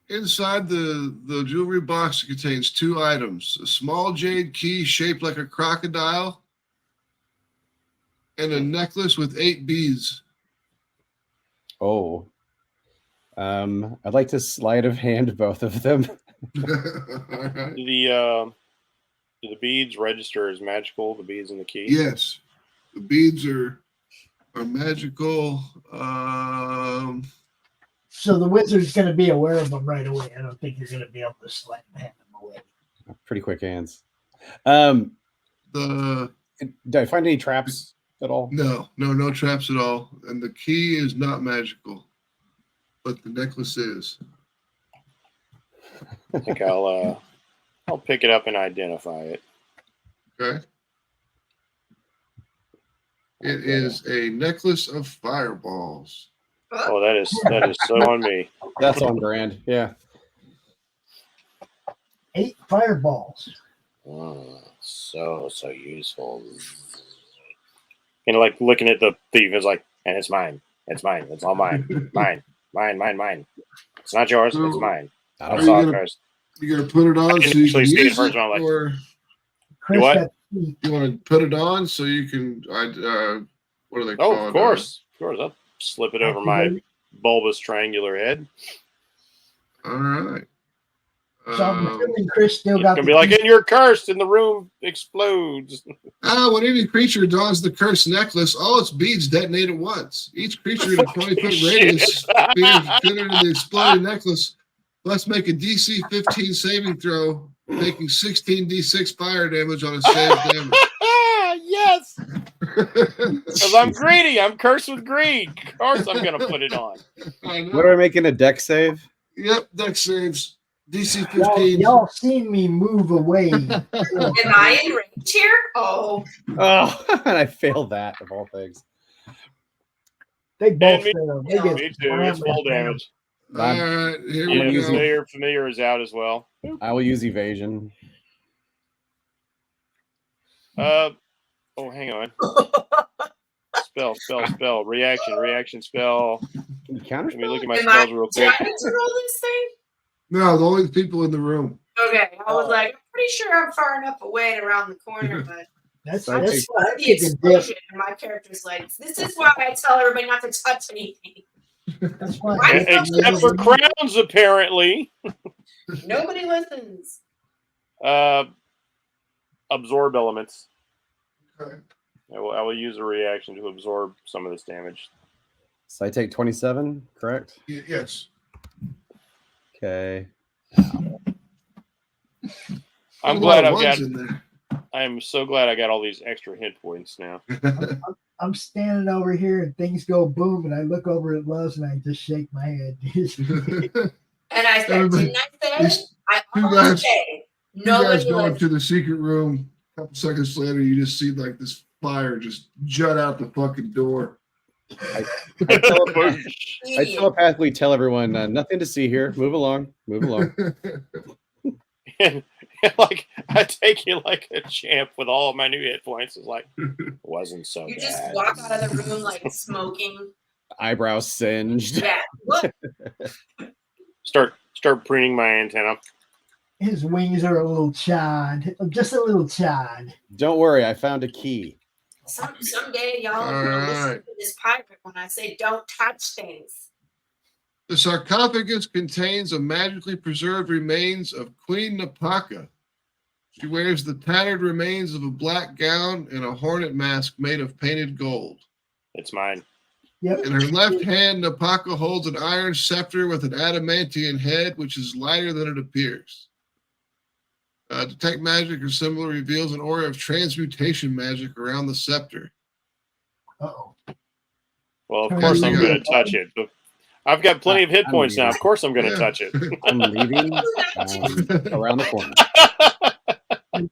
Inside the jewelry box contains 2 items: a small jade key shaped like a crocodile and a necklace with 8 beads. Oh. I'd like to sleight of hand both of them. All right. Do the beads register as magical? The beads and the key. Yes, the beads are magical. So the wizard's going to be aware of them right away. I don't think you're going to be able to sleight and hand them away. Pretty quick hands. The Did I find any traps at all? no traps at all, and the key is not magical, but the necklace is. I think I'll pick it up and identify it. Okay. It is a necklace of fireballs. Oh, that is so on me. That's on brand. Yeah. 8 fireballs. Oh, so useful. And like looking at the thief is like, and it's mine. It's mine. It's all mine. Mine. It's not yours. It's mine. I saw it first. You gonna put it on so you can use it, or Chris, what? you want to put it on so you can? What do they call it? Oh, of course. I'll slip it over my bulbous triangular head. All right. So I'm assuming Chris still got It's gonna be like, and you're cursed, and the room explodes. When any creature dons the cursed necklace, all its beads detonate at once. Each creature in a 20-foot radius being fitted in the exploding necklace must make a DC 15 saving throw, making 16 D6 fire damage on a save damage. Yes, because I'm greedy. I'm cursed with greed. Of course, I'm gonna put it on. What are I making a deck save? Yep, deck saves. DC 15. Y'all seen me move away. Am I in range here? Oh, And I failed that of all things. They both Me failed. They get too. It's full damage. All right, here Yeah, we go. familiar is out as well. I will use evasion. Oh, hang on. Spell. Reaction spell. Can you counter Let me look at my am I spells real quick. trying to roll this thing? No, the only people in the room. Okay, I was like, I'm pretty sure I'm far enough away and around the corner, but That's I just why the explosion, and my character's like, this is why I tell everybody not to touch anything. That's why. Right. Except for crowns, apparently. Nobody listens. Absorb elements. Okay. I will use a reaction to absorb some of this damage. So I take 27, correct? Yes. Okay. I'm glad I've got. I am so glad I got all these extra hit points now. I'm standing over here and things go boom, and I look over at Loves and I just shake my head. And I said, Everybody- didn't I these say? I two always guys- say. You guys Nobody go listens. into the secret room. A couple seconds later, you just see like this fire just jut out the fucking door. I telepathically tell everyone, nothing to see here. Move along. Move along. And like I take you like a champ with all of my new hit points. It's like wasn't so You bad. just walk out of the room like smoking. Eyebrows singed. Yeah. Look, Start preening my antenna. His wings are a little charred, just a little charred. Don't worry, I found a key. someday y'all All will listen right. to this pirate when I say don't touch things. The sarcophagus contains the magically preserved remains of Queen Napaka. She wears the tattered remains of a black gown and a hornet mask made of painted gold. It's mine. Yep. In her left hand, Napaka holds an iron scepter with an adamantine head, which is lighter than it appears. Detect magic or similar reveals an aura of transmutation magic around the scepter. Uh-oh. Well, of course I'm going to touch it. But I've got plenty of hit points now. Of course I'm going to touch it. I'm leaving around the corner.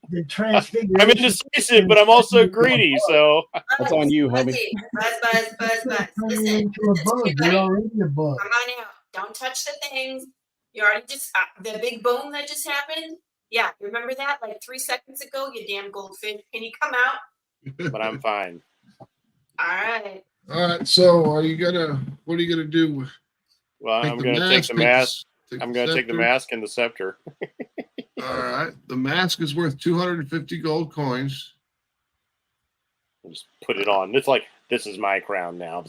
The transfiguration. I'm indecisive, but I'm also greedy. So That's on you, homie. Buzz. Turn you Listen, into a bug. You're everybody. already a bug. Come on out. Don't touch the things. You already just the big boom that just happened. Yeah, remember that? Like 3 seconds ago, you damn goldfish. Can you come out? but I'm fine. All right. All right, so what are you gonna do? Well, Take I'm the going to take the mask. take I'm the going to take the scepter? mask and the scepter. All right, the mask is worth 250 gold coins. Just put it on. It's like this is my crown now.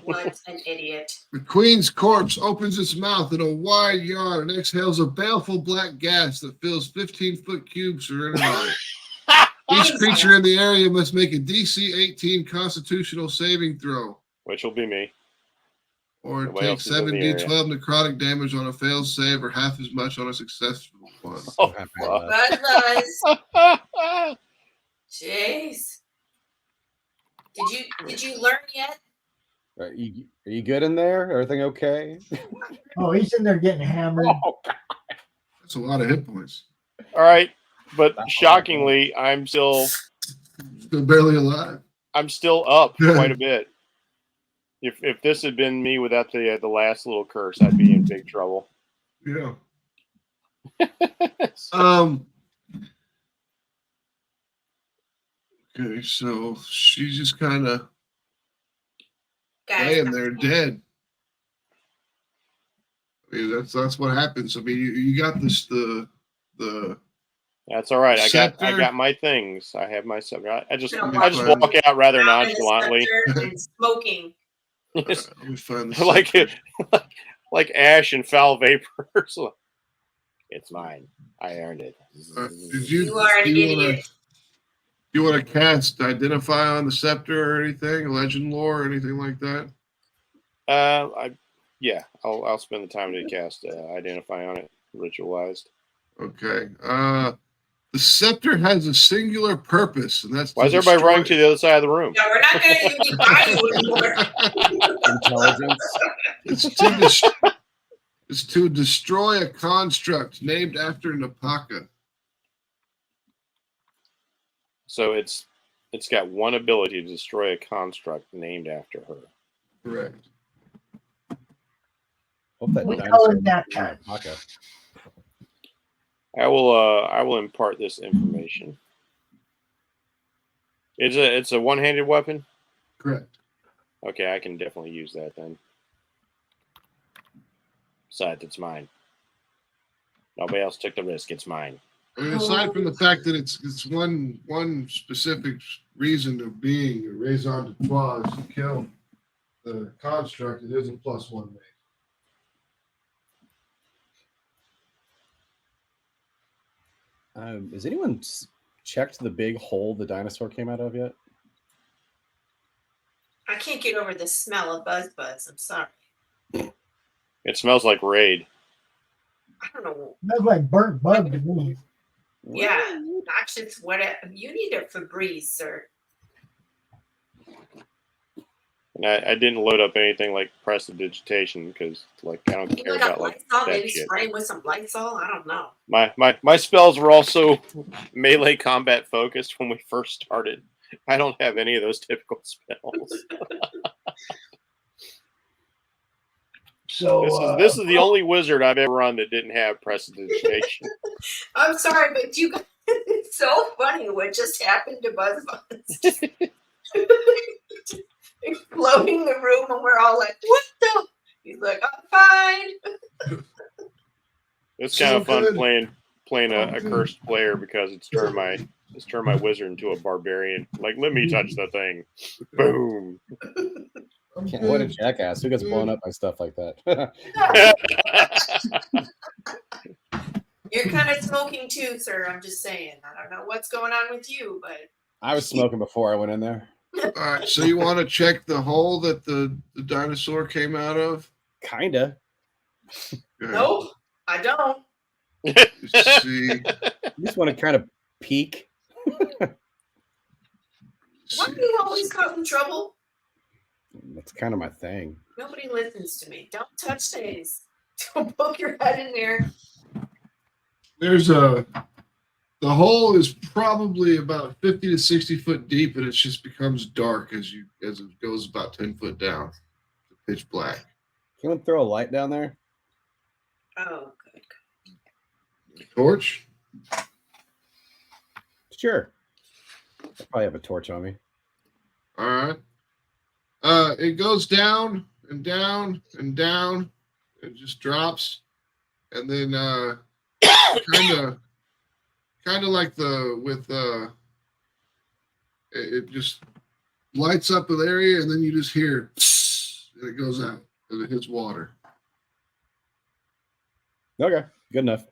What an idiot. The queen's corpse opens its mouth in a wide yawn and exhales a baleful black gas that fills 15-foot cubes surrounding it. Each creature in the area must make a DC 18 Constitutional saving throw, Which will be me. or Nobody take else is in the area. 7d12 necrotic damage on a failed save, or half as much on a successful one. Oh, Happy fuck. Buzz. Jeez. Did you learn yet? Are you good in there? Everything okay? Oh, he's in there getting hammered. That's a lot of hit points. All right, but shockingly, I'm still Barely alive. up quite a bit. If this had been me without the last little curse, I'd be in big trouble. Yeah. Okay, so she's just kind of laying there dead. I mean, that's what happens. I mean, you got this the That's all right. I scepter. got my things. I have my scepter. I just No, walk out rather Around in the nonchalantly, scepter and smoking. Let me find the like scepter. like ash and foul vapors. It's mine. I earned it. Did you? You are an do you wanna- idiot. Do you want to cast identify on the scepter or anything, legend lore or anything like that? I'll spend the time to cast identify on it, ritualized. Okay. The scepter has a singular purpose, and that's Why is everybody running to the other side of the room? No, we're not going to even be buying you anymore. Intelligence. It's to destroy a construct named after Napaka. So it's got one ability to destroy a construct named after her. Correct. Hope that We dinosaur call it that kind. Paca. I will impart this information. It's a one-handed weapon? Correct. Okay, I can definitely use that then. Besides, it's mine. Nobody else took the risk. It's mine. I mean, aside from the fact that it's one specific reason of being a raison d'etre is to kill the construct, it is a +1 mate. Has anyone checked the big hole the dinosaur came out of yet? I can't get over the smell of Buzz. I'm sorry. It smells like Raid. I don't know. Smells like burnt bug to me. Yeah, noxious. What? You need a Febreze, sir. And I didn't load up anything like prestidigitation because like I don't care about like Lysol, that maybe shit. spraying with some Lysol. I don't know. My spells were also melee combat focused when we first started. I don't have any of those typical spells. So this is the only wizard I've ever run that didn't have prestidigitation. I'm sorry, but you guys, it's so funny what just happened to BuzzBuzz. Exploding the room, and we're all like, "What the?" He's like, "I'm fine." It's kind of fun good. playing a cursed player because it's turned my wizard into a barbarian. Like, let me touch the thing. Boom. What a jackass. Who gets blown up by stuff like that? You're kind of smoking too, sir. I'm just saying. I don't know what's going on with you, but I was smoking before I went in there. All right, so you want to check the hole that the dinosaur came out of? Kinda. Okay. no, I don't. Let's see. You just want to kind of peek. Why do you always causing trouble? That's kind of my thing. Nobody listens to me. Don't touch things. Don't poke your head in there. There's the hole is probably about 50 to 60 foot deep, and it just becomes dark as it goes about 10 foot down. Pitch black. Can you throw a light down there? Oh, good. Torch? Sure. I probably have a torch on me. All right. It goes down and down and down. It just drops, and then kind of like it just lights up an area, and then you just hear, and it goes out, and it hits water. Okay, good enough.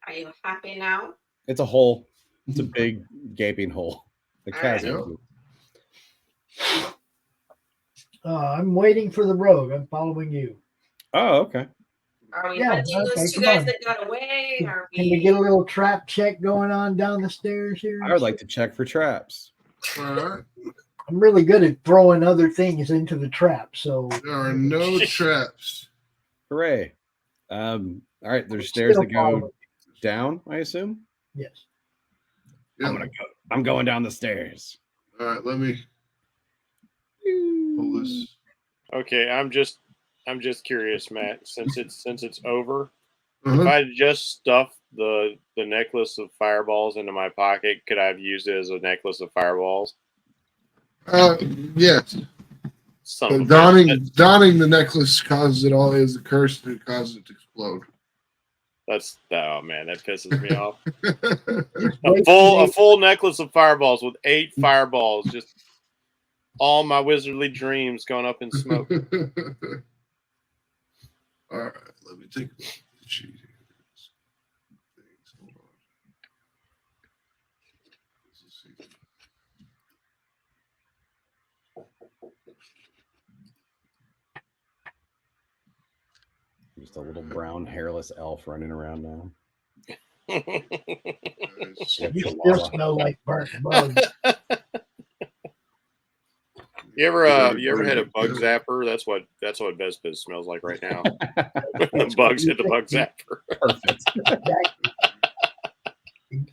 Are you happy now? It's a hole. It's a big gaping hole. The cat's right. empty. I'm waiting for the rogue. I'm following you. Oh, okay. Are we Yeah, hunting okay, those two come guys on. that got away? Are Can we get a little trap check going on down the stairs here? I would like to check for traps. All right. I'm really good at throwing other things into the trap, so There are no traps. Hooray. All right, there's stairs Still that go following. down, I assume. Yes. Yeah. I'm going down the stairs. All right. Let me pull this. Okay, I'm just curious, Matt. Since it's over, Uh-huh. if I just stuffed the necklace of fireballs into my pocket, could I have used it as a necklace of fireballs? Yes. Something. Donning the necklace causes it all is the curse that causes it to explode. That's oh man, that pisses me off. Wait, A full necklace of fireballs with 8 fireballs, just all my wizardly dreams going up in smoke. All right, let me take a look at the sheet here. Hold on. Let's see. Just a little brown hairless elf running around now. Guys, Yep, You chihuahua. still smell like burnt bugs. You ever had a bug zapper? That's what Vespa smells like right now. The bugs hit the bug zapper. Perfect.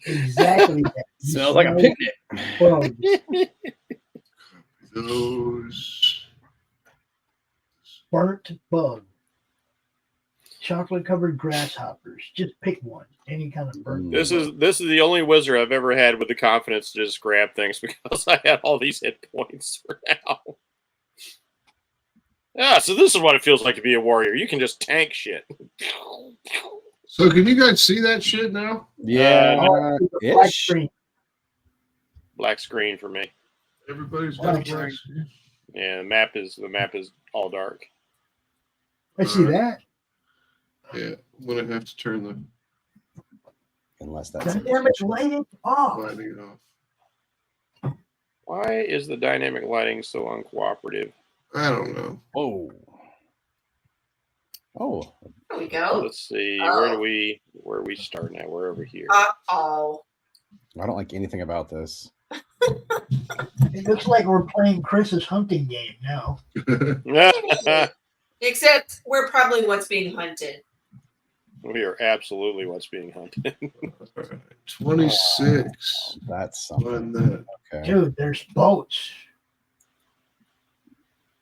Exactly that. You Smells like a smell picnic. bugs. those. Burnt bug. Chocolate covered grasshoppers. Just pick one. Any kind of burnt. This is the only wizard I've ever had with the confidence to just grab things because I had all these hit points for now. Yeah, so this is what it feels like to be a warrior. You can just tank shit. So can you guys see that shit now? Yeah. Black ish. screen. Black screen for me. Everybody's Black got black screen. screen. Yeah, the map is all dark. I see that. Yeah, I'm gonna have to turn the Unless that's Dynamic lighting off. lighting off. Why is the dynamic lighting so uncooperative? I don't know. Oh, There we go. Let's see. Oh. Where we start now? We're over here. Oh. I don't like anything about this. It looks like we're playing Chris's hunting game now. Except we're probably what's being hunted. We are absolutely what's being hunted. 26. That's On something. that. Okay. Dude, there's boats.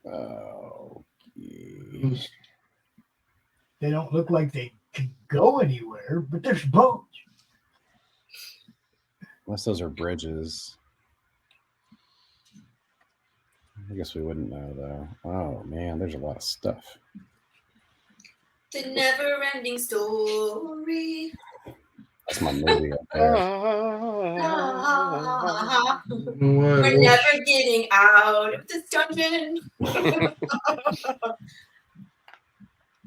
Oh. They don't look like they can go anywhere, but there's boats. Unless those are bridges. I guess we wouldn't know though. Oh man, there's a lot of stuff. The never-ending story. That's my movie up there. We're never getting out of this dungeon.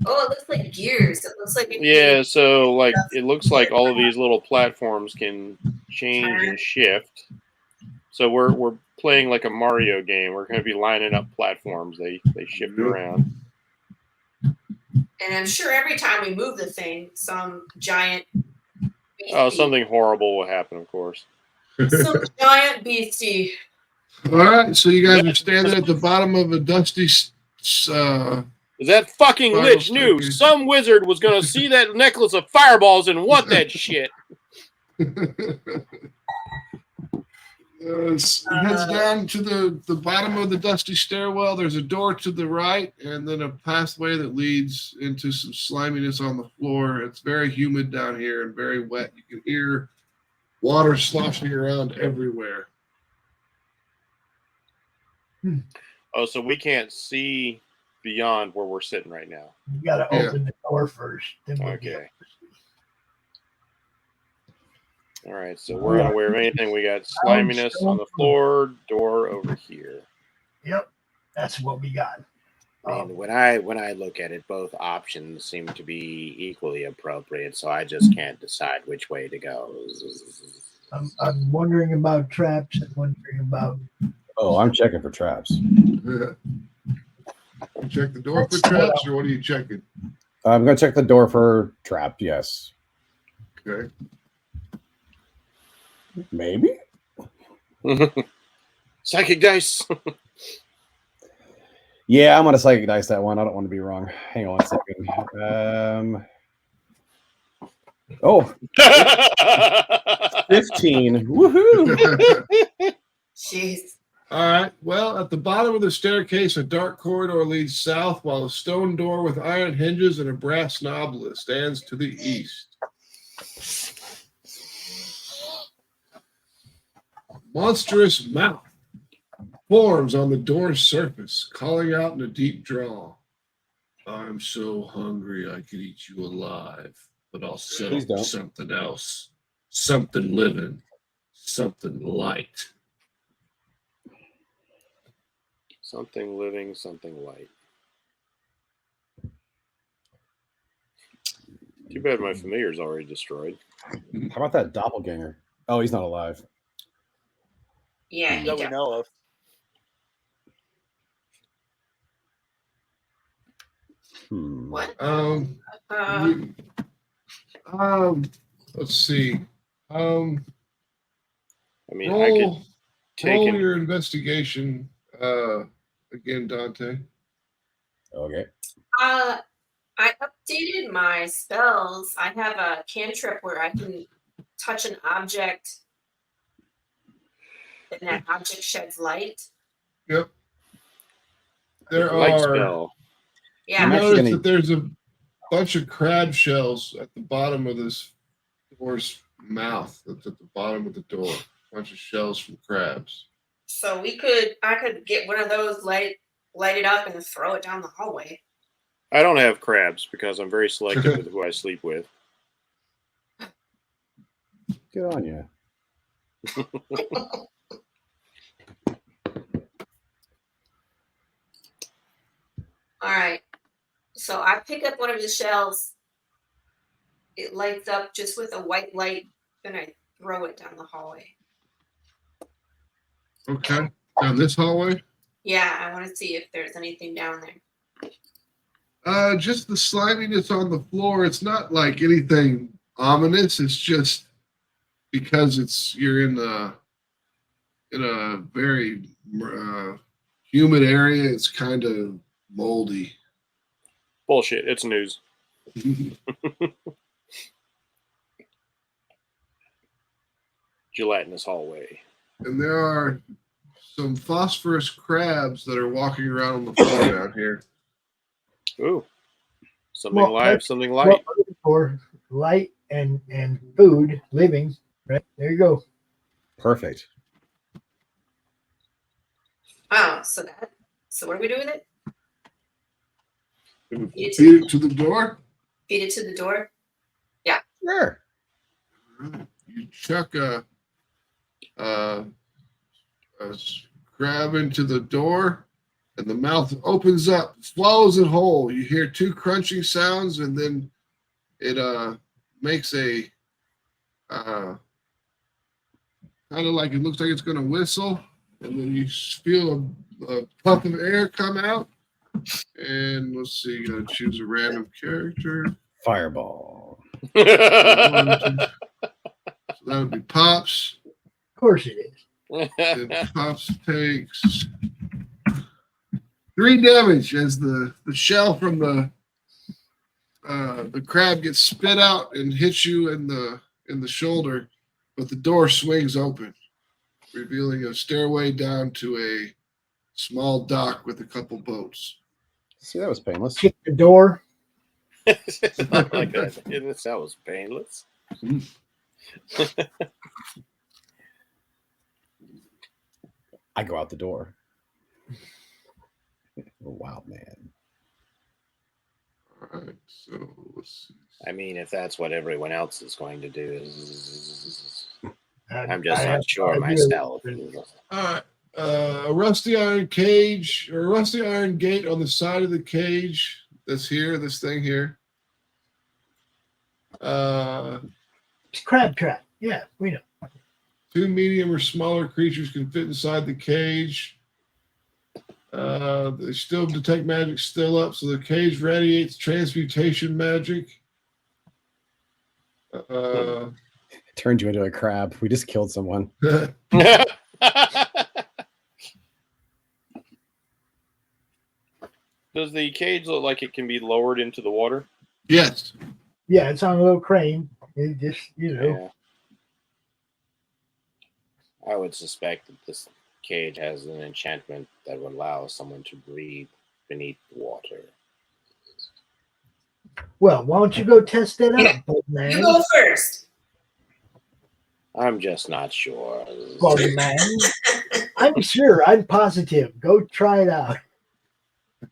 Oh, it looks like gears. It looks like Yeah, so like it looks like all of these little platforms can change and shift. So we're playing like a Mario game. We're going to be lining up platforms. They shift around. And I'm sure every time we move the thing, some giant beastie, Oh, something horrible will happen, of course. some giant beastie. All right, so you guys are standing at the bottom of a dusty. That fucking Final lich knew staircase. some wizard was going to see that necklace of fireballs and want that shit. Heads down to the bottom of the dusty stairwell. There's a door to the right, and then a pathway that leads into some sliminess on the floor. It's very humid down here and very wet. You can hear water sloshing around everywhere. Oh, so we can't see beyond where we're sitting right now. You got to Yeah. open the door first. Then we'll be Okay. able to see. All right, so we're unaware of anything. We got sliminess on the floor, door over here. Yep, that's what we got. And when I look at it, both options seem to be equally appropriate, so I just can't decide which way to go. I'm wondering about traps and wondering about. Oh, I'm checking for traps. You check the door for traps, or what are you checking? I'm gonna check the door for trap. Yes. Okay. Maybe. Psychic dice. Yeah, I'm gonna psychic dice that one. I don't want to be wrong. Hang on a second. Oh, 15. Woohoo! Jeez. All right. Well, at the bottom of the staircase, a dark corridor leads south, while a stone door with iron hinges and a brass knob stands to the east. Monstrous mouth forms on the door's surface, calling out in a deep drawl. I'm so hungry I could eat you alive, but I'll settle Please for don't. something else. Something living, something light. Something living, something light. Too bad my familiar's already destroyed. How about that doppelganger? Oh, he's not alive. Yeah, he that we does. know of. What? Let's see. I mean, I Roll, could take roll him. your investigation again, Dante. Okay. I updated my spells. I have a cantrip where I can touch an object and that object sheds light. Yep. There Light are. spell. Yeah. I'm You actually notice gonna- that there's a bunch of crab shells at the bottom of this door's mouth. That's at the bottom of the door. A bunch of shells from crabs. So I could get one of those light it up and throw it down the hallway. I don't have crabs because I'm very selective with who I sleep with. Good on you. All right. So I pick up one of the shells. It lights up just with a white light, then I throw it down the hallway. Okay. Down this hallway? Yeah, I want to see if there's anything down there. Just the sliminess on the floor. It's not like anything ominous. It's just because you're in in a very humid area. It's kind of moldy. Bullshit. It's news. Gelatinous hallway. And there are some phosphorus crabs that are walking around on the floor down here. Ooh. Something Well, live, something light. Well, for light and food, living. Right there you go. Perfect. Oh, so what do we do with it? Feed it to the door. Feed it to the door. Sure. You chuck a crab into the door, and the mouth opens up, swallows it whole. You hear two crunching sounds, and then it makes a kind of like it looks like it's going to whistle, and then you feel a puff of air come out. And let's see, you gotta choose a random character. Fireball. So that would be Pops. Of course it is. And Pops takes 3 damage as the shell from the crab gets spit out and hits you in the shoulder, but the door swings open, revealing a stairway down to a small dock with a couple boats. See, that was painless. Kick the door. Not like that. That was painless. I go out the door. Wow, man. All right, so let's see. I mean, if that's what everyone else is going to do, I'm just not sure myself. All right. A rusty iron cage or a rusty iron gate on the side of the cage that's here, this thing here. It's crab trap. Yeah, we know. 2 medium or smaller creatures can fit inside the cage. They still detect magic still up, so the cage radiates transmutation magic. Turned you into a crab. We just killed someone. Does the cage look like it can be lowered into the water? Yes. Yeah, it's on a little crane. It just, Yeah. I would suspect that this cage has an enchantment that would allow someone to breathe beneath the water. Well, why don't you go test that out, old man? You go first. I'm just not sure. Old man. I'm sure. I'm positive. Go try it out.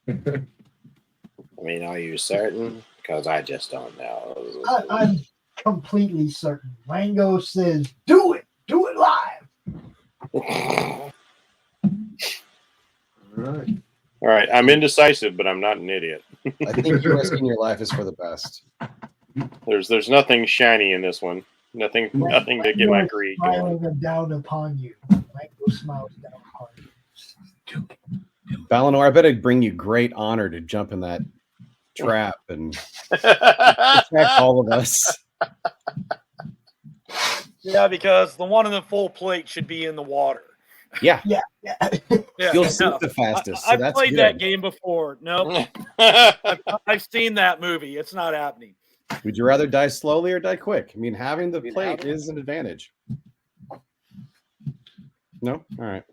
I mean, are you certain? Because I just don't know. I'm completely certain. Mango says, do it. Do it live. All right. All right. I'm indecisive, but I'm not an idiot. I think you risking your life is for the best. There's nothing shiny in this one. Nothing to get my greed going. Smiling down upon you. Mango smiles down upon you. Stupid. Balinor, I bet it'd bring you great honor to jump in that trap and attack all of us. Yeah, because the one in the full plate should be in the water. Yeah. Yeah. Yeah, You'll sink the fastest. So I've that's played good. that game before. Nope. I've seen that movie. It's not happening. Would you rather die slowly or die quick? I mean, having the plate is an advantage. No? All right.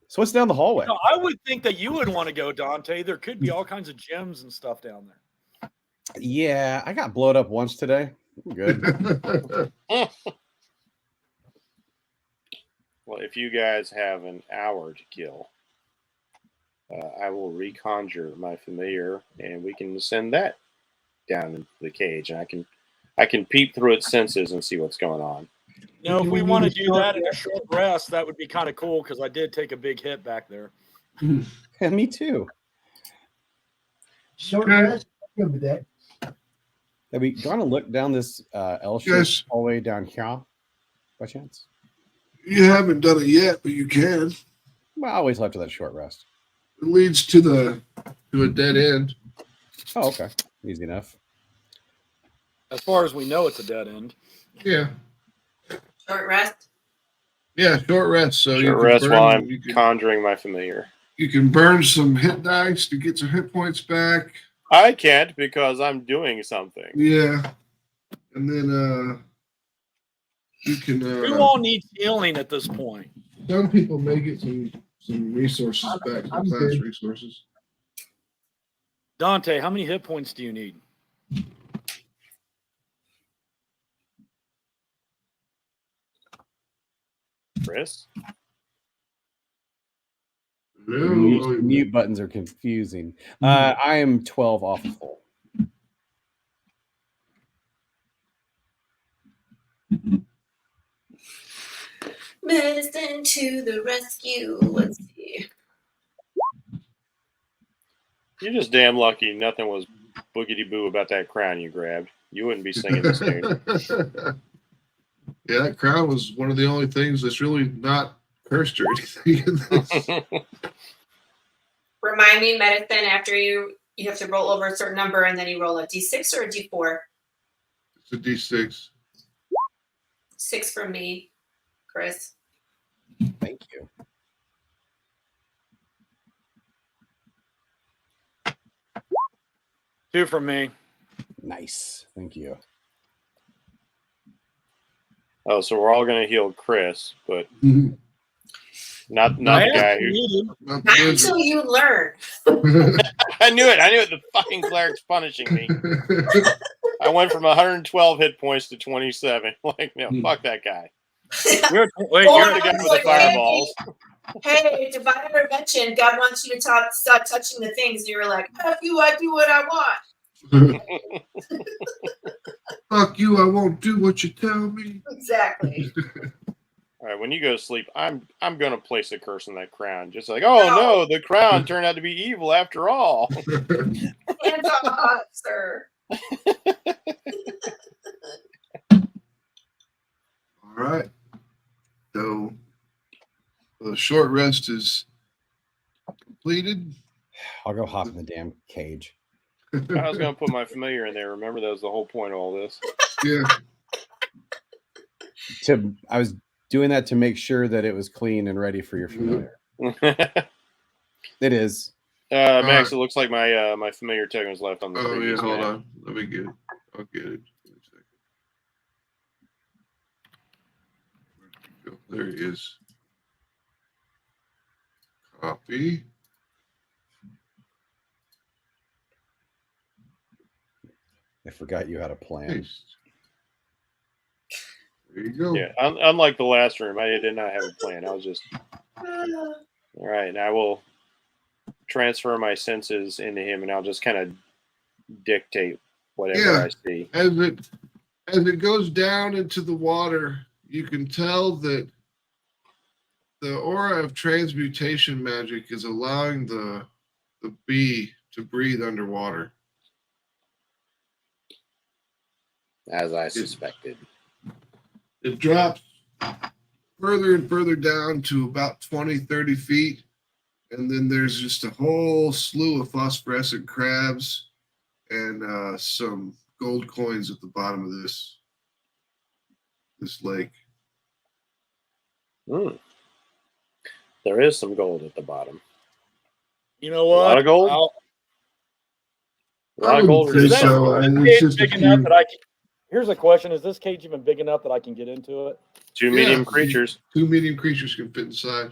So what's down the hallway? No, I would think that you would want to go, Dante. There could be all kinds of gems and stuff down there. Yeah, I got blowed up once today. I'm good. Well, if you guys have an hour to kill, I will reconjure my familiar, and we can send that down into the cage, and I can peep through its senses and see what's going on. You know, if we want to do that in a short rest, that would be kind of cool because I did take a big hit back there. Me too. Short rest. Good with that. Have we gone to look down this L-shaped hallway down here by chance? You haven't done it yet, but you can. Well, I'll wait till after that short rest. It leads to a dead end. Oh, okay. Easy enough. As far as we know, it's a dead end. Yeah. Short rest. Yeah, short rest. So you Short can rest burn, while I'm you can, conjuring my familiar. you can burn some hit dice to get some hit points back. I can't because I'm doing something. Yeah. And then you can Who all needs healing at this point? some people may get some resources back, some I'm class good. resources. Dante, how many hit points do you need? Chris? Mute buttons are confusing. I am 12 off of full. Medicine to the rescue. Let's see. You're just damn lucky nothing was boogity boo about that crown you grabbed. You wouldn't be singing this tune. Yeah, that crown was one of the only things that's really not cursed or anything in this. Remind me, medicine, after you have to roll over a certain number and then you roll a d6 or a d4? It's a D6. 6 from me, Chris. Thank you. Two from me. Nice. Thank you. Oh, so we're all gonna heal Chris, but Mhm. not I the guy asked who. you. Not Not the until you learn. I knew it. The fucking cleric's punishing me. wizard. I went from 112 hit points to 27. Like, no, fuck that guy. Wait, Oh, you're The guy I with was the like, fireballs. Hey, divine intervention. God wants you to stop touching the things. And you were like, F you, I do what I want. Fuck you, I won't do what you tell me. Exactly. All right, when you go to sleep, I'm gonna place a curse on that crown. Just like, oh no, the crown turned out to be evil after all. Hands off, sir. All right. So the short rest is completed. I'll go hop in the damn cage. I was gonna put my familiar in there. Remember, that was the whole point of all this. Yeah. I was doing that to make sure that it was clean and ready for your familiar. It is. Max, it looks like my my familiar token was left on the Oh, yeah, previous hold guy. on. Let me get it. I'll get it. Wait a second. There it is. Copy. I forgot you had a plan. Paste. There you go. Yeah, unlike the last room, I did not have a plan. I was just all right. And I will transfer my senses into him, and I'll just kind of dictate whatever I see. As it goes down into the water, you can tell that the aura of transmutation magic is allowing the bee to breathe underwater. As I suspected. It drops further and further down to about 20, 30 feet. And then there's just a whole slew of phosphorescent crabs and some gold coins at the bottom of this lake. There is some gold at the bottom. You know what? A lot of gold. A lot of gold. Think so. And it's just a Big enough few. that I can. Here's a question: is this cage even big enough that I can get into it? Two medium creatures. 2 medium creatures can fit inside.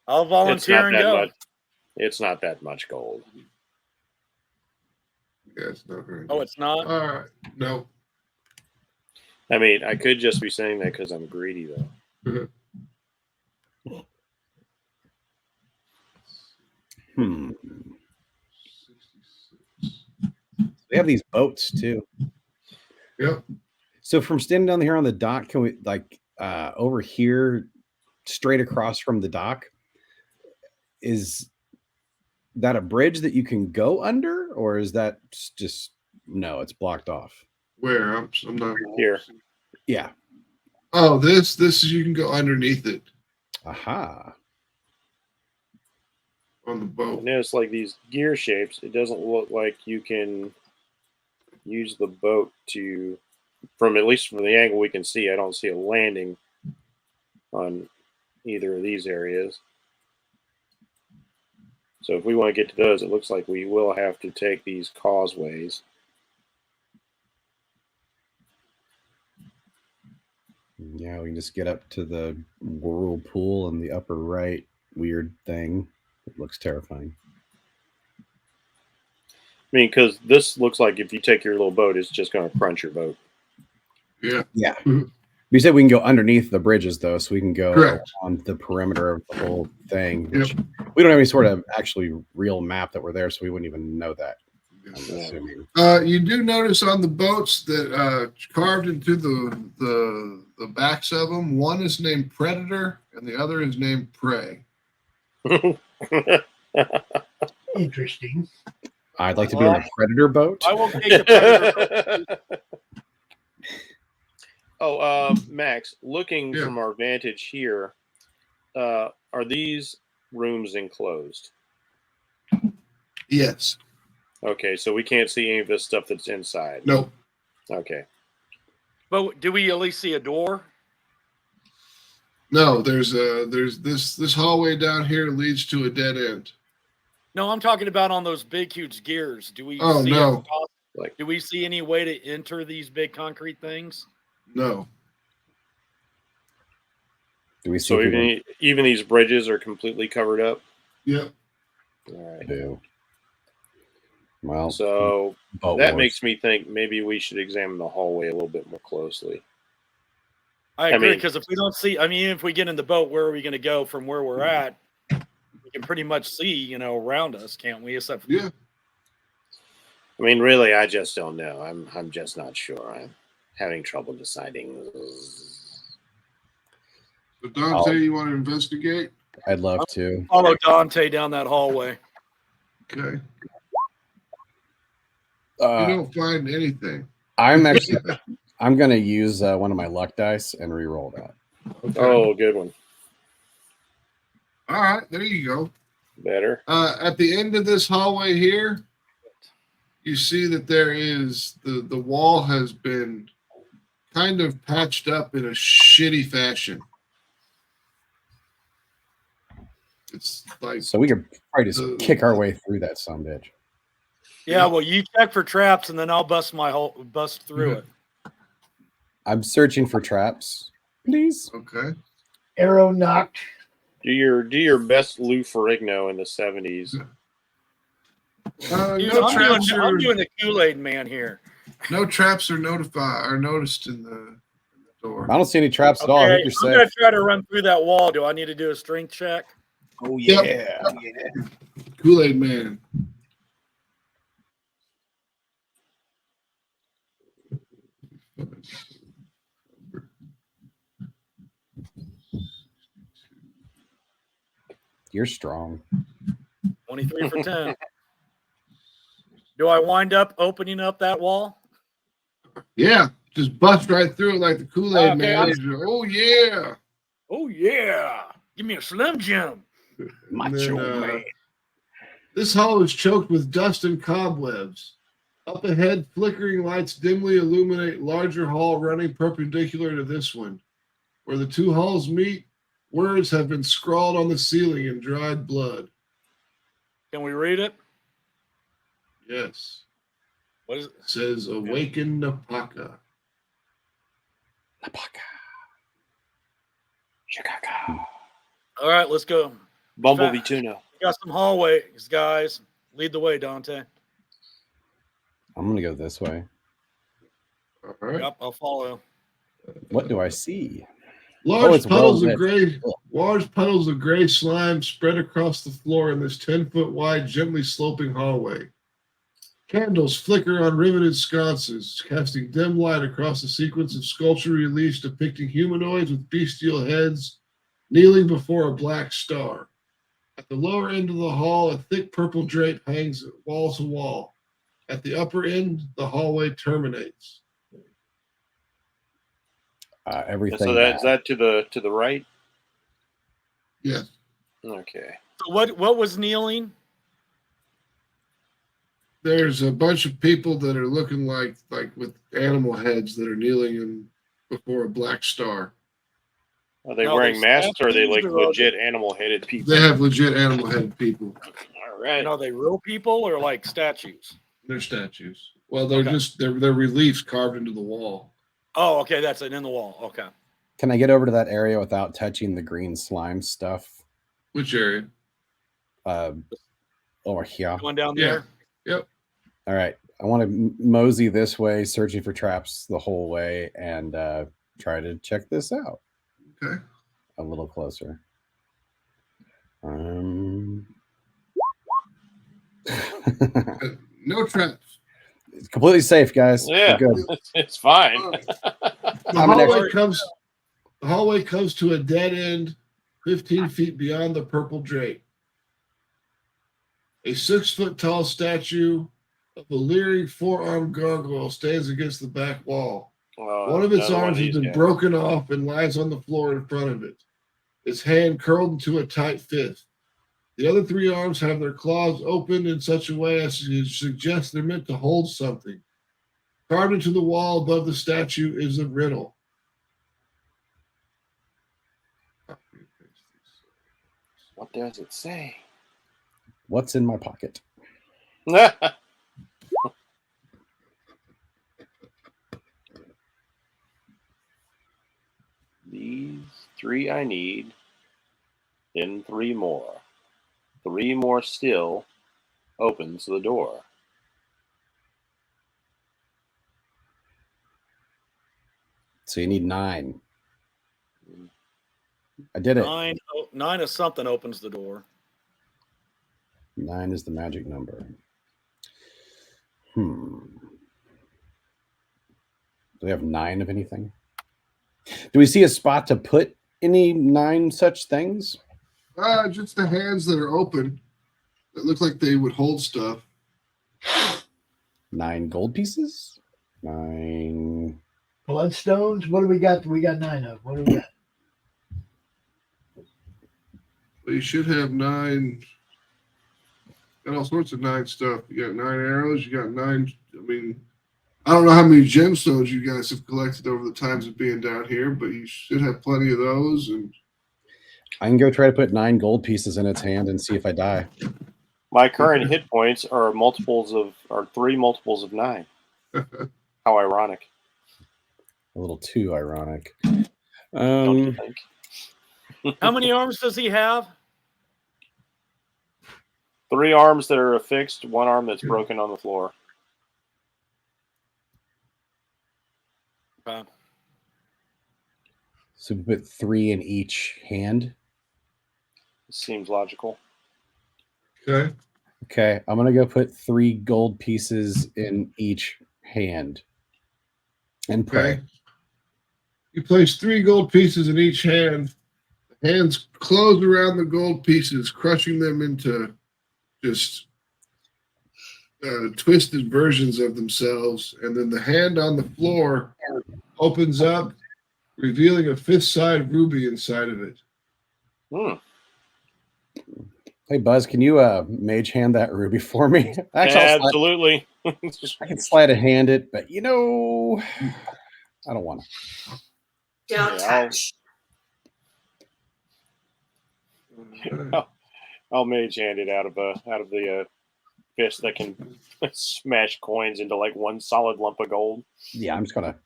I'll It's volunteer not and that go. much. It's not that much gold. Yeah, it's not very Oh, good. it's not. All right. No. I mean, I could just be saying that because I'm greedy, though. We have these boats too. Yep. So from standing down here on the dock, can we over here, straight across from the dock? Is that a bridge that you can go under, or is that just no? It's blocked off. Where? I'm not Here. Yeah. Oh, this you can go underneath it Aha. on the boat. And it's like these gear shapes. It doesn't look like you can use the boat to at least from the angle we can see, I don't see a landing on either of these areas. So if we want to get to those, it looks like we will have to take these causeways. Yeah, we can just get up to the whirlpool in the upper right weird thing. It looks terrifying. I mean, because this looks like if you take your little boat, it's just going to crunch your boat. Yeah. Yeah. Mhm. We said we can go underneath the bridges, though, so we can go Correct. on the perimeter of the whole thing. Yep. Which we don't have any sort of actually real map that we're there, so we wouldn't even know that. I'm assuming. You do notice on the boats that carved into the backs of them, one is named Predator and the other is named Prey. Interesting. I'd like to be on a Predator boat. I will take the Predator boat. Max, looking from our vantage here, are these rooms enclosed? Yes. Okay, so we can't see any of this stuff that's inside. Nope. Okay. But do we at least see a door? No, there's this hallway down here leads to a dead end. No, I'm talking about on those big, huge gears. Do we? Oh, see no. Do we see any way to enter these big concrete things? No. Do we see So even these bridges are completely covered up? Yep. All right. do? Well, So boat that wars. makes me think maybe we should examine the hallway a little bit more closely. I agree, mean- because if we don't see, I mean, if we get in the boat, where are we going to go from where we're at? We can pretty much see, around us, can't we? Except for, Yeah. I mean, really, I just don't know. I'm just not sure. I'm having trouble deciding. So Dante, you want to investigate? I'd love to. follow Dante down that hallway. Okay. You don't find anything. I'm going to use one of my luck dice and re-roll that. Okay. Oh, good one. All right, there you go. Better. At the end of this hallway here, you see that there is the wall has been kind of patched up in a shitty fashion. It's like So we could probably just kick our way through that sumbitch. Yeah, well, you check for traps, and then I'll bust through it. I'm searching for traps, please. okay. Arrow knocked. Do your best Lou Ferrigno in the 70s. Dude, No traps I'm doing the Kool-Aid man here. no traps are noticed in the door. I don't see any traps at all. I Okay, think I'm you're going safe. to try to run through that wall. Do I need to do a strength check? Oh Yep. Kool-Aid Man. You're strong. 23 for 10. Do I wind up opening up that wall? Yeah, just bust right through it like the Kool-Aid Okay, Man. Oh yeah. Oh, yeah. Give me a Slim Jim. And then, this hall is choked with dust and cobwebs. Up ahead, flickering lights dimly illuminate larger hall running perpendicular to this one. Where the two halls meet, words have been scrawled on the ceiling in dried blood. Can we read it? Yes. What is it? It says, Awaken Napaka. All right, let's go. Bumblebee tuna. We got some hallways, guys. Lead the way, Dante. I'm going to go this way. All right. Yep, I'll follow. What do I see? Large it's puddles well of gray slime spread across the floor in this 10-foot wide, gently sloping hallway. Candles flicker on riveted sconces, casting dim light across a sequence of sculpture reliefs depicting humanoids with bestial heads kneeling before a black star. At the lower end of the hall, a thick purple drape hangs wall to wall. At the upper end, the hallway terminates. Everything. So is that to the right? Yes. Okay. So what was kneeling? there's a bunch of people that are looking like with animal heads that are kneeling before a black star. Are they No, wearing they masks or are they like statues or are legit animal-headed people? They have legit animal headed people. All right. And are they real people or like statues? They're statues. Well, they're Okay. just they're reliefs carved into the wall. Oh, okay. That's it in the wall. Okay. Can I get over to that area without touching the green slime stuff? Which area? Over here. Going down Yeah. there. Yep. All right. I want to mosey this way, searching for traps the whole way, and try to check this out. Okay. A little closer. No traps. It's completely safe, guys. Yeah, We're good. it's fine. The hallway comes to a dead end 15 feet beyond the purple drape. A 6-foot tall statue of a leering 4-armed gargoyle stands against the back wall. One of its Another arms has these been guys. broken off and lies on the floor in front of it. Its hand curled into a tight fist. The other 3 arms have their claws opened in such a way as to suggest they're meant to hold something. Carved into the wall above the statue is a riddle. What does it say? What's in my pocket? These 3 I need, then 3 more. 3 more still opens the door. So you need 9. I did it. 9 of something opens the door. 9 is the magic number. Do we have 9 of anything? Do we see a spot to put any 9 such things? Just the hands that are open. That look like they would hold stuff. 9 gold pieces? 9. Bloodstones? What do we got? We got 9 of. What do we got? Well, you should have 9. Got all sorts of 9 stuff. You got 9 arrows. You got 9. I mean, I don't know how many gemstones you guys have collected over the times of being down here, but you should have plenty of those. And I can go try to put 9 gold pieces in its hand and see if I die. My current hit points are 3 multiples of 9. How ironic. A little too ironic. Don't you think? How many arms does he have? 3 arms that are affixed, 1 arm that's broken on the floor. So we put 3 in each hand. Seems logical. okay, Okay, I'm gonna go put 3 gold pieces in each hand and pray. okay. You place 3 gold pieces in each hand. The hands close around the gold pieces, crushing them into just twisted versions of themselves. And then the hand on the floor opens up, revealing a 5th side ruby inside of it. Hey Buzz, can you mage hand that ruby for me? Actually, Absolutely. I can slide a hand it, but I don't want to. Don't touch. I'll mage hand it out of the fist that can smash coins into like one solid lump of gold. Yeah, I'm just gonna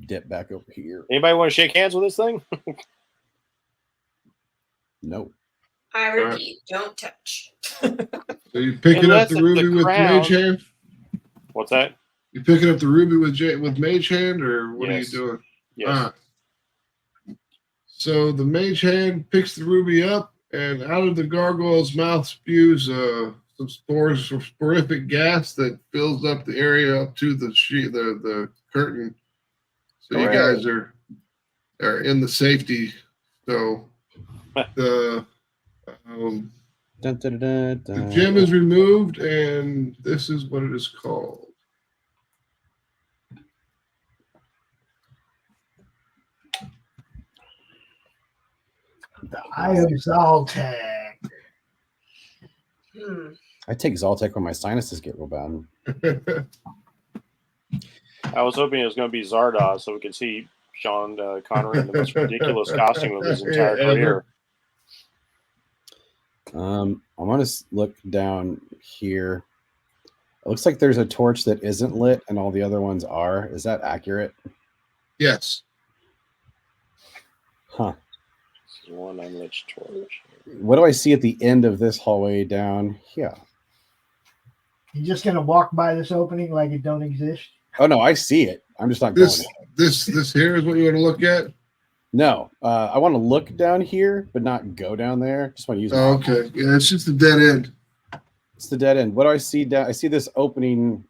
dip back over here. Anybody want to shake hands with this thing? No. I repeat, don't touch. So you picking up Unless the it's ruby the with crown. mage hand? What's that? You picking up the ruby with mage hand, or what Yes. are you doing? Yes. So the mage hand picks the ruby up, and out of the gargoyle's mouth spews some spores of sporific gas that fills up the area up to the sheet, the curtain. So you guys are in the safety. So the the gem is removed, and this is what it is called. The Eye of Zoltan. I take Zoltec when my sinuses get real bad. I was hoping it was going to be Zardoz so we could see Sean Connery in the most ridiculous costume of his entire career. I'm going to look down here. It looks like there's a torch that isn't lit and all the other ones are. Is that accurate? Yes. Huh. This is one unlit torch. What do I see at the end of this hallway down here? You just gonna walk by this opening like it don't exist? Oh no, I see it. I'm just not This going. this here is what you want to look at. No, I want to look down here, but not go down there. Just want to use. Oh, okay, yeah, it's just a dead end. It's the dead end. What do I see down? I see this opening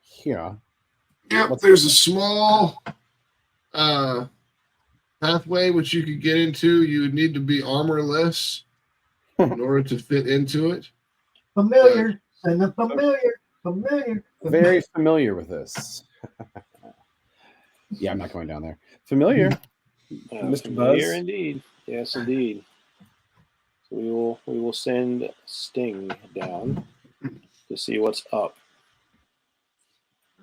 here. Yep, there's a small pathway which you could get into. You would need to be armorless in order to fit into it. Familiar. And the familiar. Very familiar with this. Yeah, I'm not going down there. Familiar. Mr. Familiar Buzz. indeed. Yes, indeed. So we will send Sting down to see what's up.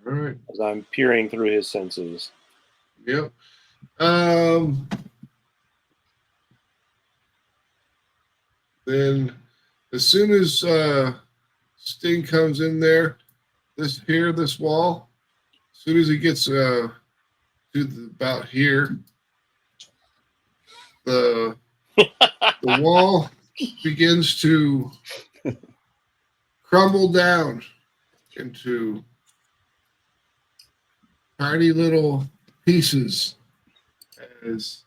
All right. As I'm peering through his senses. Yep. Then as soon as Sting comes in there, this wall, as soon as he gets to about here, the wall begins to crumble down into tiny little pieces as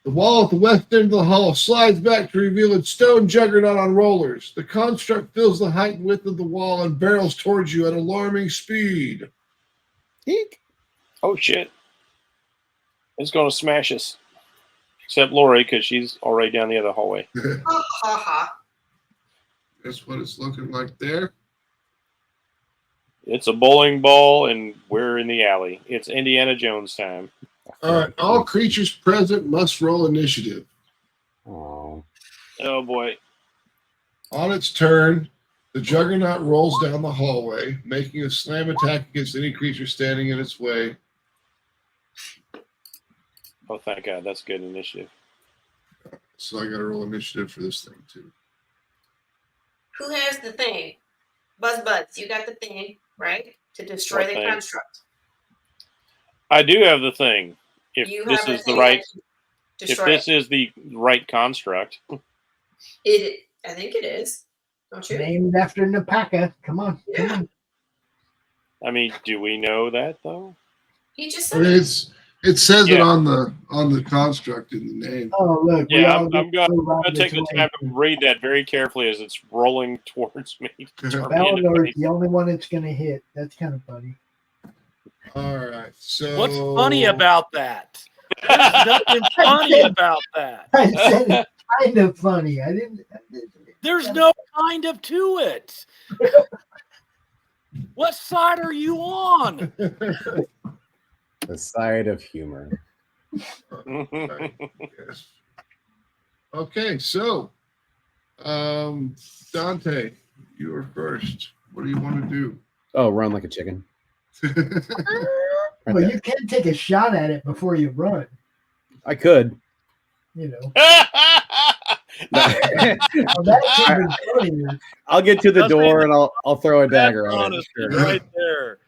the wall at the west end of the hall slides back to reveal its stone juggernaut on rollers. The construct fills the height and width of the wall and barrels towards you at alarming speed. Eek. Oh shit! It's going to smash us. Except Laurie, because she's already down the other hallway. Ha ha ha. That's what it's looking like there. It's a bowling ball, and we're in the alley. It's Indiana Jones time. All right, all creatures present must roll initiative. Oh. Oh boy. On its turn, the juggernaut rolls down the hallway, making a slam attack against any creature standing in its way. Oh, thank God. That's good initiative. So I got to roll initiative for this thing, too. Who has the thing? Buzz, you got the thing, right? To destroy What the thing? construct. I do have the thing. If You this have the is the thing right, that can if destroy this it. is the right construct, I think it is. Don't you? Named after Napaka. Come on. Come on. I mean, do we know that though? He just I said mean, it. it says it Yeah. on the construct in the name. Oh, look. we Yeah, all I'm get going so robbed to take the this time way. to read that very carefully as it's rolling towards me. to turn me into Balnor is face. the only one it's going to hit. That's kind of funny. All right, so What's funny about that? There's nothing funny about that. I said it's kind of funny. I didn't. There's no kind of to it. What side are you on? The side of humor. Yes. Okay, so Dante, you are first. What do you want to do? Oh, run like a chicken. Right Well, there. you can take a shot at it before you run. I could. You know. No. Oh, that's even funnier. I'll get to the That's door even- and I'll throw a dagger That's on it. honesty Sure. right there.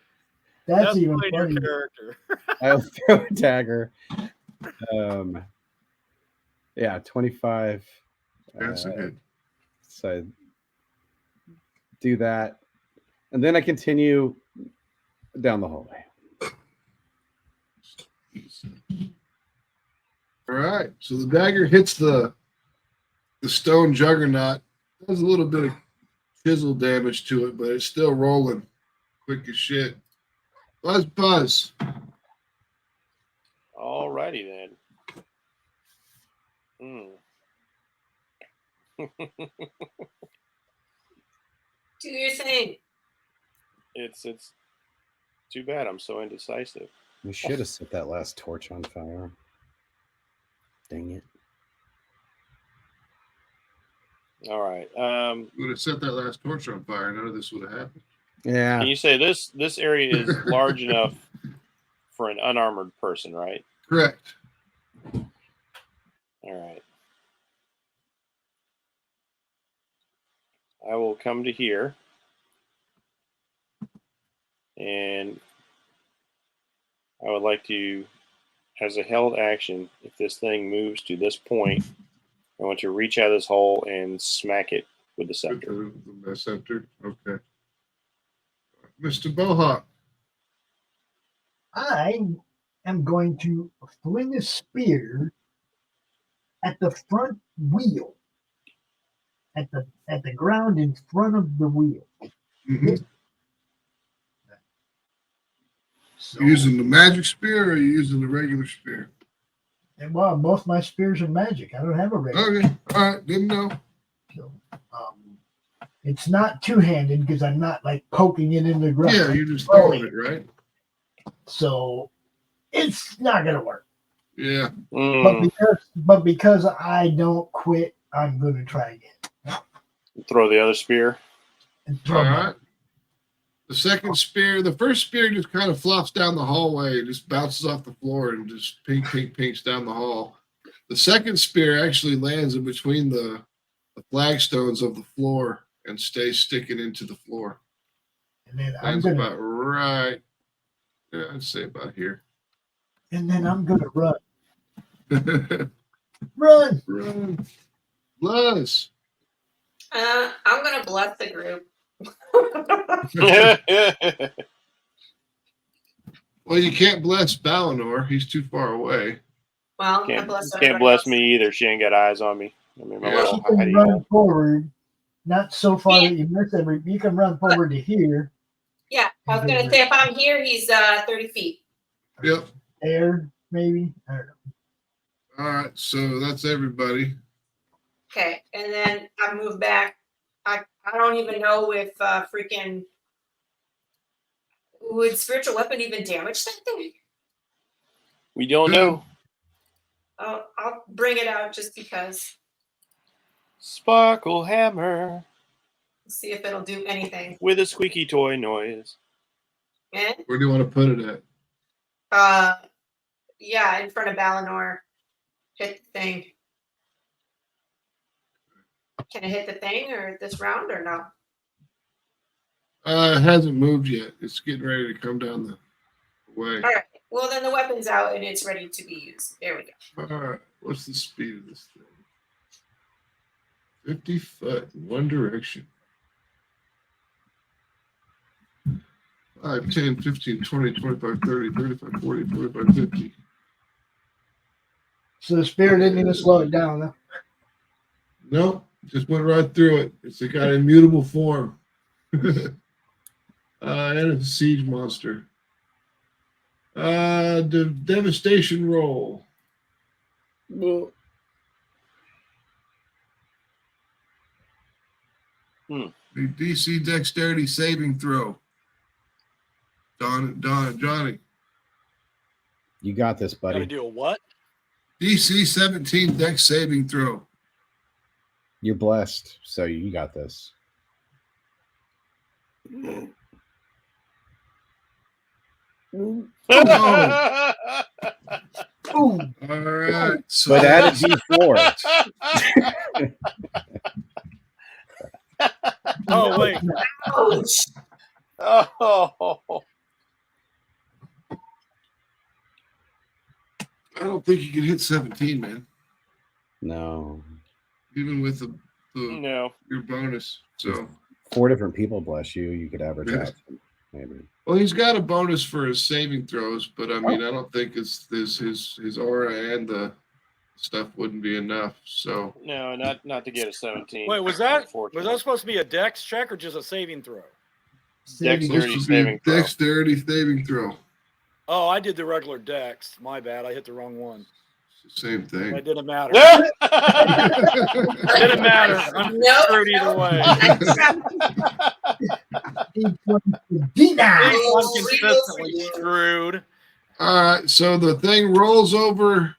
That's even playing your funnier. character. I'll throw a dagger. Yeah, 25. That's a hit. So I do that. And then I continue down the hallway. All right, so the dagger hits the stone juggernaut. Does a little bit of chisel damage to it, but it's still rolling quick as shit. Buzz. Alrighty then. Do your thing. It's too bad I'm so indecisive. We should have set that last torch on fire. Dang it. All right. Would have set that last torch on fire. None of this would have happened. Yeah. Can you say this area is large enough for an unarmored person, right? Correct. All right. I will come to here. And I would like to, as a held action, if this thing moves to this point, I want to reach out of this hole and smack it with the scepter. The scepter. Okay. Mr. Bohawk. I am going to fling a spear at the front wheel, at the ground in front of the wheel. Mm-hmm. So, You using the magic spear or you using the regular spear? and well, both my spears are magic. I don't have a regular. Okay. All right. Didn't know. So, it's not two-handed because I'm not like poking it in the ground. Yeah, you're just throwing it, right? So it's not gonna work. Yeah. But because I don't quit, I'm gonna try again. Throw the other spear. And All right. The second spear, the first spear just kind of flops down the hallway. It just bounces off the floor and just pinks down the hall. The second spear actually lands in between the flagstones of the floor and stays sticking into the floor. And then Lands about right. Yeah, I'd say about here. And then I'm gonna run. Run. Run. Bless. I'm gonna bless the group. Well, you can't bless Balinor. He's too far away. Well, I Can't bless bless else. me either. She ain't got eyes on me. I mean, my Yeah. little You can hidey run hole. forward, not so far that you miss every. You can run forward to here. Yeah, I was gonna say if I'm here, he's 30 feet. Yep. There, maybe. I don't know. All right. So that's everybody. Okay, and then I move back. I don't even know if freaking would spiritual weapon even damage that thing. We don't know. I'll bring it out just because. Sparkle hammer See if it'll do anything. with a squeaky toy noise. And Where do you want to put it at? yeah, in front of Balinor. Hit the thing. Can I hit the thing or this round or no? It hasn't moved yet. It's getting ready to come down the way. All right. Well, then the weapon's out and it's ready to be used. There we go. All right. What's the speed of this thing? 50 foot in one direction. 5, 10, 15, 20, 25, 30, 35, 40, 45, 50. So the spear didn't even slow it down. Huh? Nope. Just went right through it. It's got immutable form. And it's a siege monster. The devastation roll. Hmm. The DC dexterity saving throw. Johnny. You got this, Gotta buddy. do a what? DC 17 dex saving throw. You're blessed, so you got this. Ooh. All right. So But add a D4. Oh wait, Ouch. Oh. I don't think you can hit 17, man. No. Even with the No. your bonus. So 4 different people bless you. You could average Yeah. out, maybe. well, he's got a bonus for his saving throws, but I mean, I don't think it's his aura and the stuff wouldn't be enough. So No, not to get a 17. wait, was that Unfortunately. supposed to be a dex check or just a saving throw? Dexterity supposed to be saving throw. dexterity saving throw. Oh, I did the regular dex. My bad. I hit the wrong one. It's the same It thing. didn't matter. No! It didn't matter. I'm No, screwed either no. way. D9. I'm consistently screwed. All right, so the thing rolls over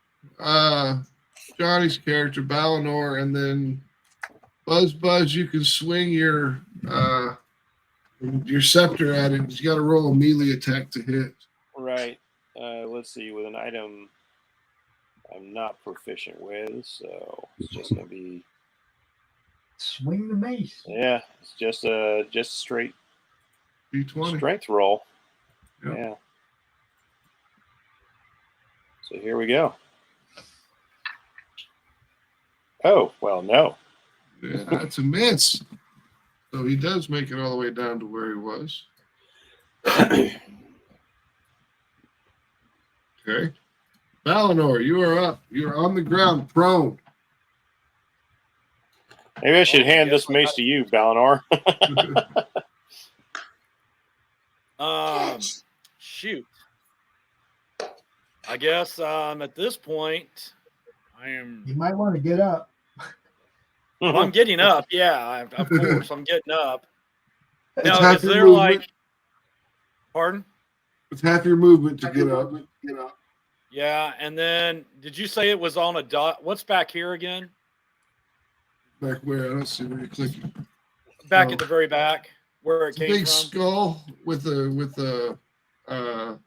Johnny's character, Balinor, and then Buzz, you can swing your scepter at it. You got to roll a melee attack to hit. Right. Let's see. With an item I'm not proficient with, so it's just gonna be Swing the mace. yeah. It's just a straight D20. strength roll. Yep. Yeah. So here we go. Oh well, no. Yeah, that's a miss. So he does make it all the way down to where he was. Okay. Balinor, you are up. You're on the ground, prone. Maybe I should hand this mace to you, Balinor. Shoot. I guess at this point, I am. You might want to get up. Well, I'm getting up. Yeah, of course, I'm getting up. It's Now, half is your there movement. like? Pardon? It's half your movement to get up. Yeah, and then did you say it was on a dot? What's back here again? Back where? I don't see where you're clicking. Back at the very back, where it It's a came big from. skull with an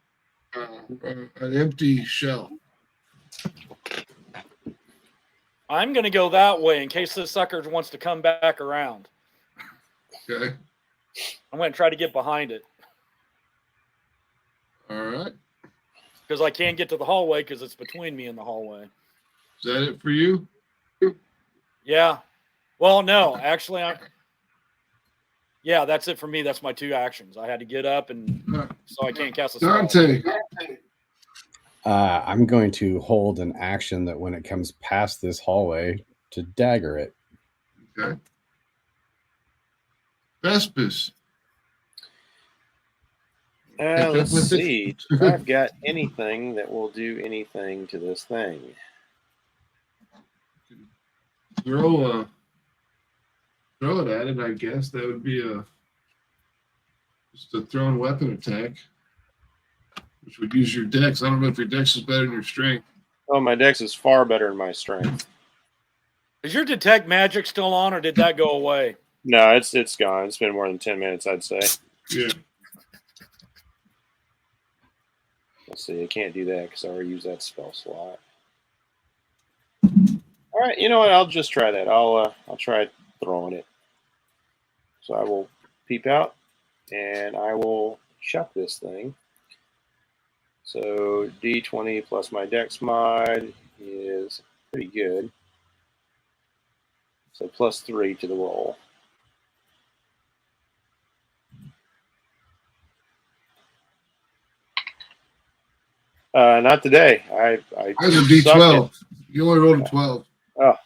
empty shell. I'm going to go that way in case this sucker wants to come back around. Okay. I'm going to try to get behind it All right. because I can't get to the hallway because it's between me and the hallway. Is that it for you? Yeah. Well, no, actually, yeah, that's it for me. That's my 2 actions. I had to get up, and so I can't cast a spell. Dante. I'm going to hold an action that when it comes past this hallway to dagger it. Okay. Vespis. Let's with it. see. If I've got anything that will do anything to this thing. Throw it at it, I guess. That would be just a thrown weapon attack, which would use your dex. I don't know if your dex is better than your strength. Oh, my dex is far better than my strength. Is your detect magic still on, or did that go away? No, it's gone. It's been more than 10 minutes, I'd say. Yeah. Let's see. I can't do that because I already used that spell slot. All right, you know what? I'll just try that. I'll try throwing it. So I will peep out, and I will chuck this thing. So D20 plus my dex mod is pretty good. So +3 to the roll. Not today. I That's a D12. You only rolled a 12. Oh,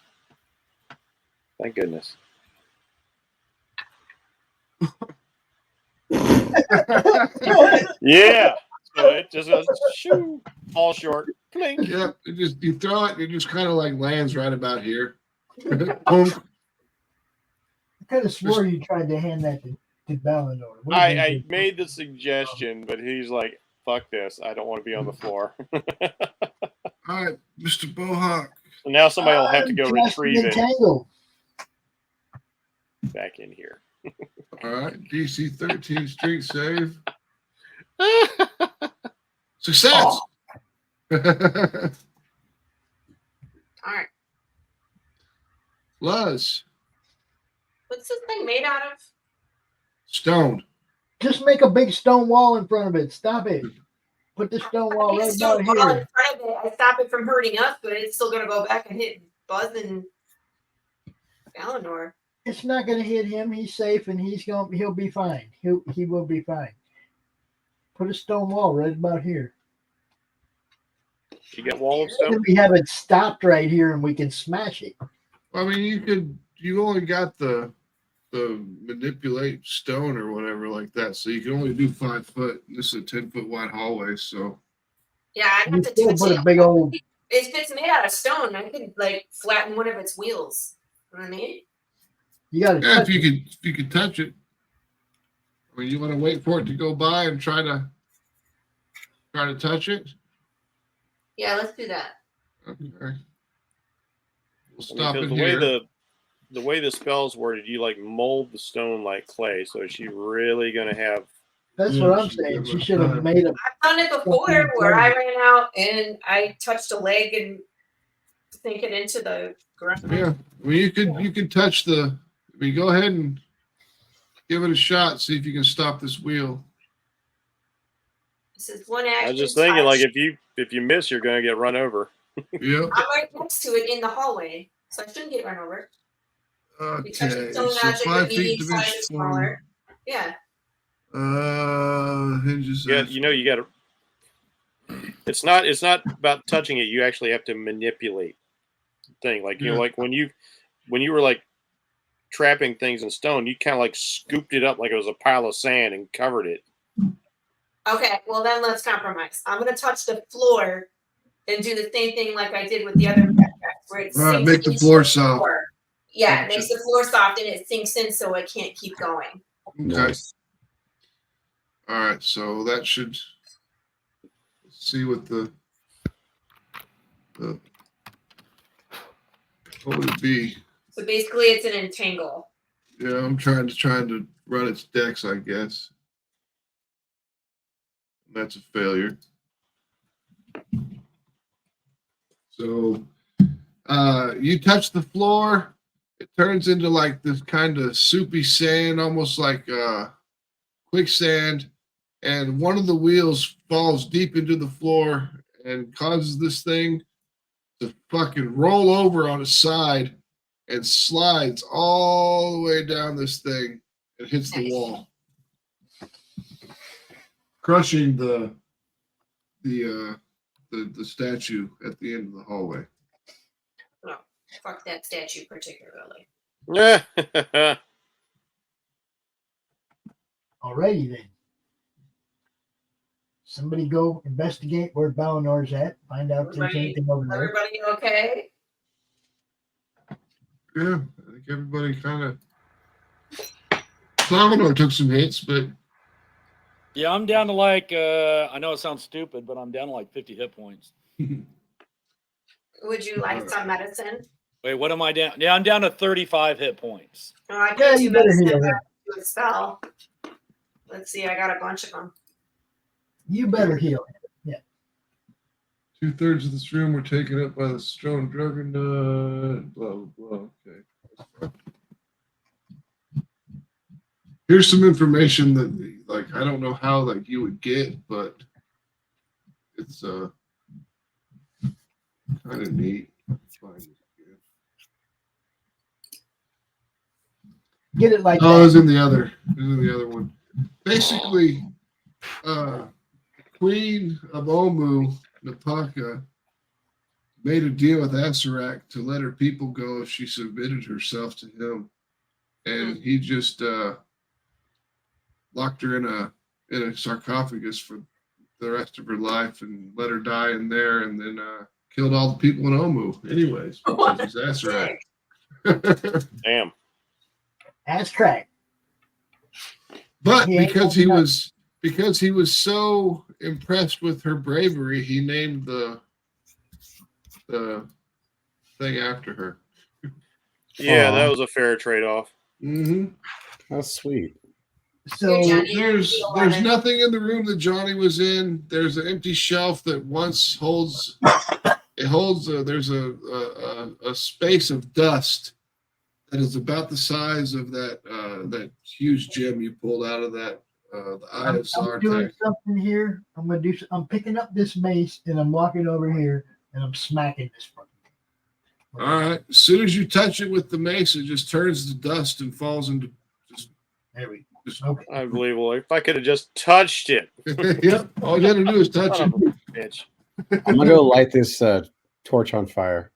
thank goodness. Yeah. So it just goes shoo, fall short. Plink. Yeah, you throw it, it just kind of like lands right about here. Boom. I could have swore you tried to hand that to Balinor. I made the suggestion, but he's like, fuck this. I don't want to be on the floor. All right, Mr. Bohawk. So now somebody will have to go retrieve it Tangle. back in here. All right, DC 13 strength save. Success. All right. Luz. What's this thing made out of? Stone. Just make a big stone wall in front of it. Stop it. Put the stone wall right Stone down wall in here. front of it. I stop it from hurting us, but it's still gonna go back and hit Buzz and Balinor. It's not going to hit him. He's safe, and he'll be fine. He will be fine. Put a stone wall right about here. You got wall of stone? We have it stopped right here, and we can smash it. I mean, you only got the manipulate stone or whatever like that, so you can only do 5 foot. This is a 10-foot wide hallway, so Yeah, I You have to still touch put it. a big old. If it's made out of stone, I could like flatten one of its wheels. You know what I mean? You got to. yeah, if you could touch it. I mean, you want to wait for it to go by and try to touch it. Yeah, let's do that. Okay. We'll I mean, stop 'cause in the here. way the way the spell's worded, you like mold the stone like clay. So is she really gonna have? That's Yeah, what I'm she saying. did She my should have time. made a. I've done it before where I ran out and I touched a leg and sink it into the ground. Yeah, I mean, you could touch the. I mean, go ahead and give it a shot. See if you can stop this wheel. This is one action. I was just thinking, like, touch. if you miss, you're gonna get run over. Yep. I'm right next to it in the hallway, so I shouldn't get run over. Okay. Because it's so So magic, 5 the feet medium size division is 4. smaller. Yeah. Hinges. Yeah, you know, you got to. It's not about touching it. You actually have to manipulate the thing. Like you know, Yeah. like when you were like trapping things in stone, you kind of like scooped it up like it was a pile of sand and covered it. Okay, well then let's compromise. I'm gonna touch the floor and do the same thing like I did with the other backpacks, where it All right, sinks make the into floor soft. floor. Yeah, it Gotcha. makes the floor soft and it sinks in so it can't keep going. Okay. All right, so that should. Let's see what the what would it be? So basically, it's an entangle. Yeah, I'm trying to run its decks, I guess. That's a failure. So you touch the floor, it turns into like this kind of soupy sand, almost like quicksand, and one of the wheels falls deep into the floor and causes this thing to fucking roll over on its side and slides all the way down this thing and hits the wall, crushing the statue at the end of the hallway. No, fuck that statue particularly. Alrighty then. Somebody go investigate where Ballinor's at. Find out if there's anything over there. Everybody okay? Yeah, I think everybody kind of. Ballinor took some hits, but Yeah, I'm down to like, I know it sounds stupid, but I'm down to like 50 hit points. Would you like some medicine? Wait, what am I down? Yeah, I'm down to 35 hit points. Oh, I Yeah, can't you do better medicine. heal I him. have to do a spell. Let's see, I got a bunch of them. You better heal him. Yeah. 2/3 of this room were taken up by the stone juggernaut. Blah blah blah. Okay. Here's some information that, like, I don't know how like you would get, but it's kind of neat. Find it again. Get it like Oh, it that. was in the other. It was in the other one. Basically, Queen of Omu, Napaka, made a deal with Asarak to let her people go if she submitted herself to him, and he just locked her in a sarcophagus for the rest of her life and let her die in there, and then killed all the people in Omu. Anyways, because he's Asarak. Damn. Ass crack. But He ain't because gonna he was so impressed with her bravery, he named the thing after her. Yeah, Aw. that was a fair trade-off. Mm-hmm. That's sweet. So Here, Johnny. There's nothing in the room that Johnny was in. There's an empty shelf that once holds. It holds. There's a space of dust that is about the size of that huge gem you pulled out of that the Eye I'm of doing Sartek. something here. I'm picking up this mace and I'm walking over here and I'm smacking this fucking thing. All right. As soon as you touch it with the mace, it just turns to dust and falls into just. There we just go. Okay. Unbelievable. If I could have just touched it. Yep. All you got to do is touch Son it. of a bitch. I'm gonna go light this torch on fire.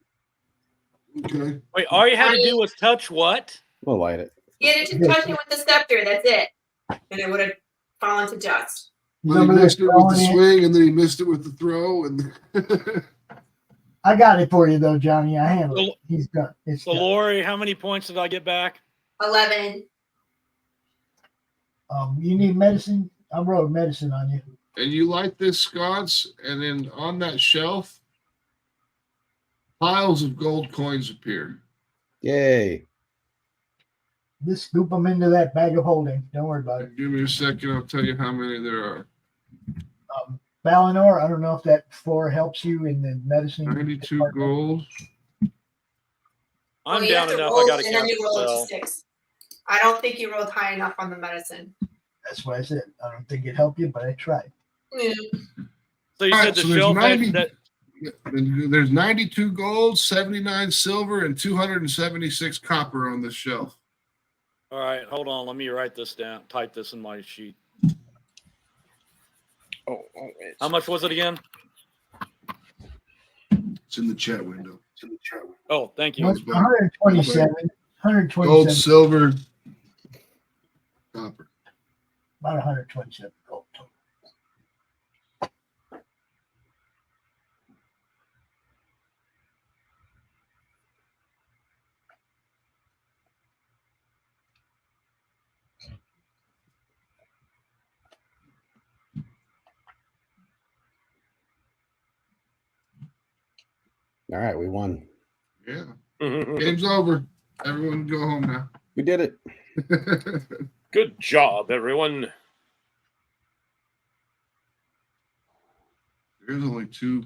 Okay. Wait, all you had to do was touch what? We'll light it. Get it to touch it with the scepter, that's it. And it would have fallen to dust. Well, he Remember missed this it with the throwing it? swing, and then he missed it with the throw, and I got it for you though, Johnny. I handled it. So- He's done. It's So, done. Lori, how many points did I get back? 11. You need medicine? I wrote medicine on you. and you light this sconce, and then on that shelf, piles of gold coins appear. Yay. Just scoop them into that bag of holding. Don't worry about it. Give me a second. I'll tell you how many there are. Valinor, I don't know if that 4 helps you in the medicine. 92 department. gold. I'm you have down to enough. roll, I got to and then cast you roll a up to spell. 6. I don't think you rolled high enough on the medicine. That's what I said. I don't think it'd help you, but I tried. Yeah. So you All said right, the so there's shelf 90 that There's 92 gold, 79 silver, and 276 copper on this shelf. All right, hold on. Let me write this down. Type this in my sheet. How much was it again? It's in the chat window. Oh, thank you. 127. 127. Gold, silver, copper. About 127 gold total. All right, we won. Yeah. Game's over. Everyone go home now. We did it. Good job, everyone. There's only two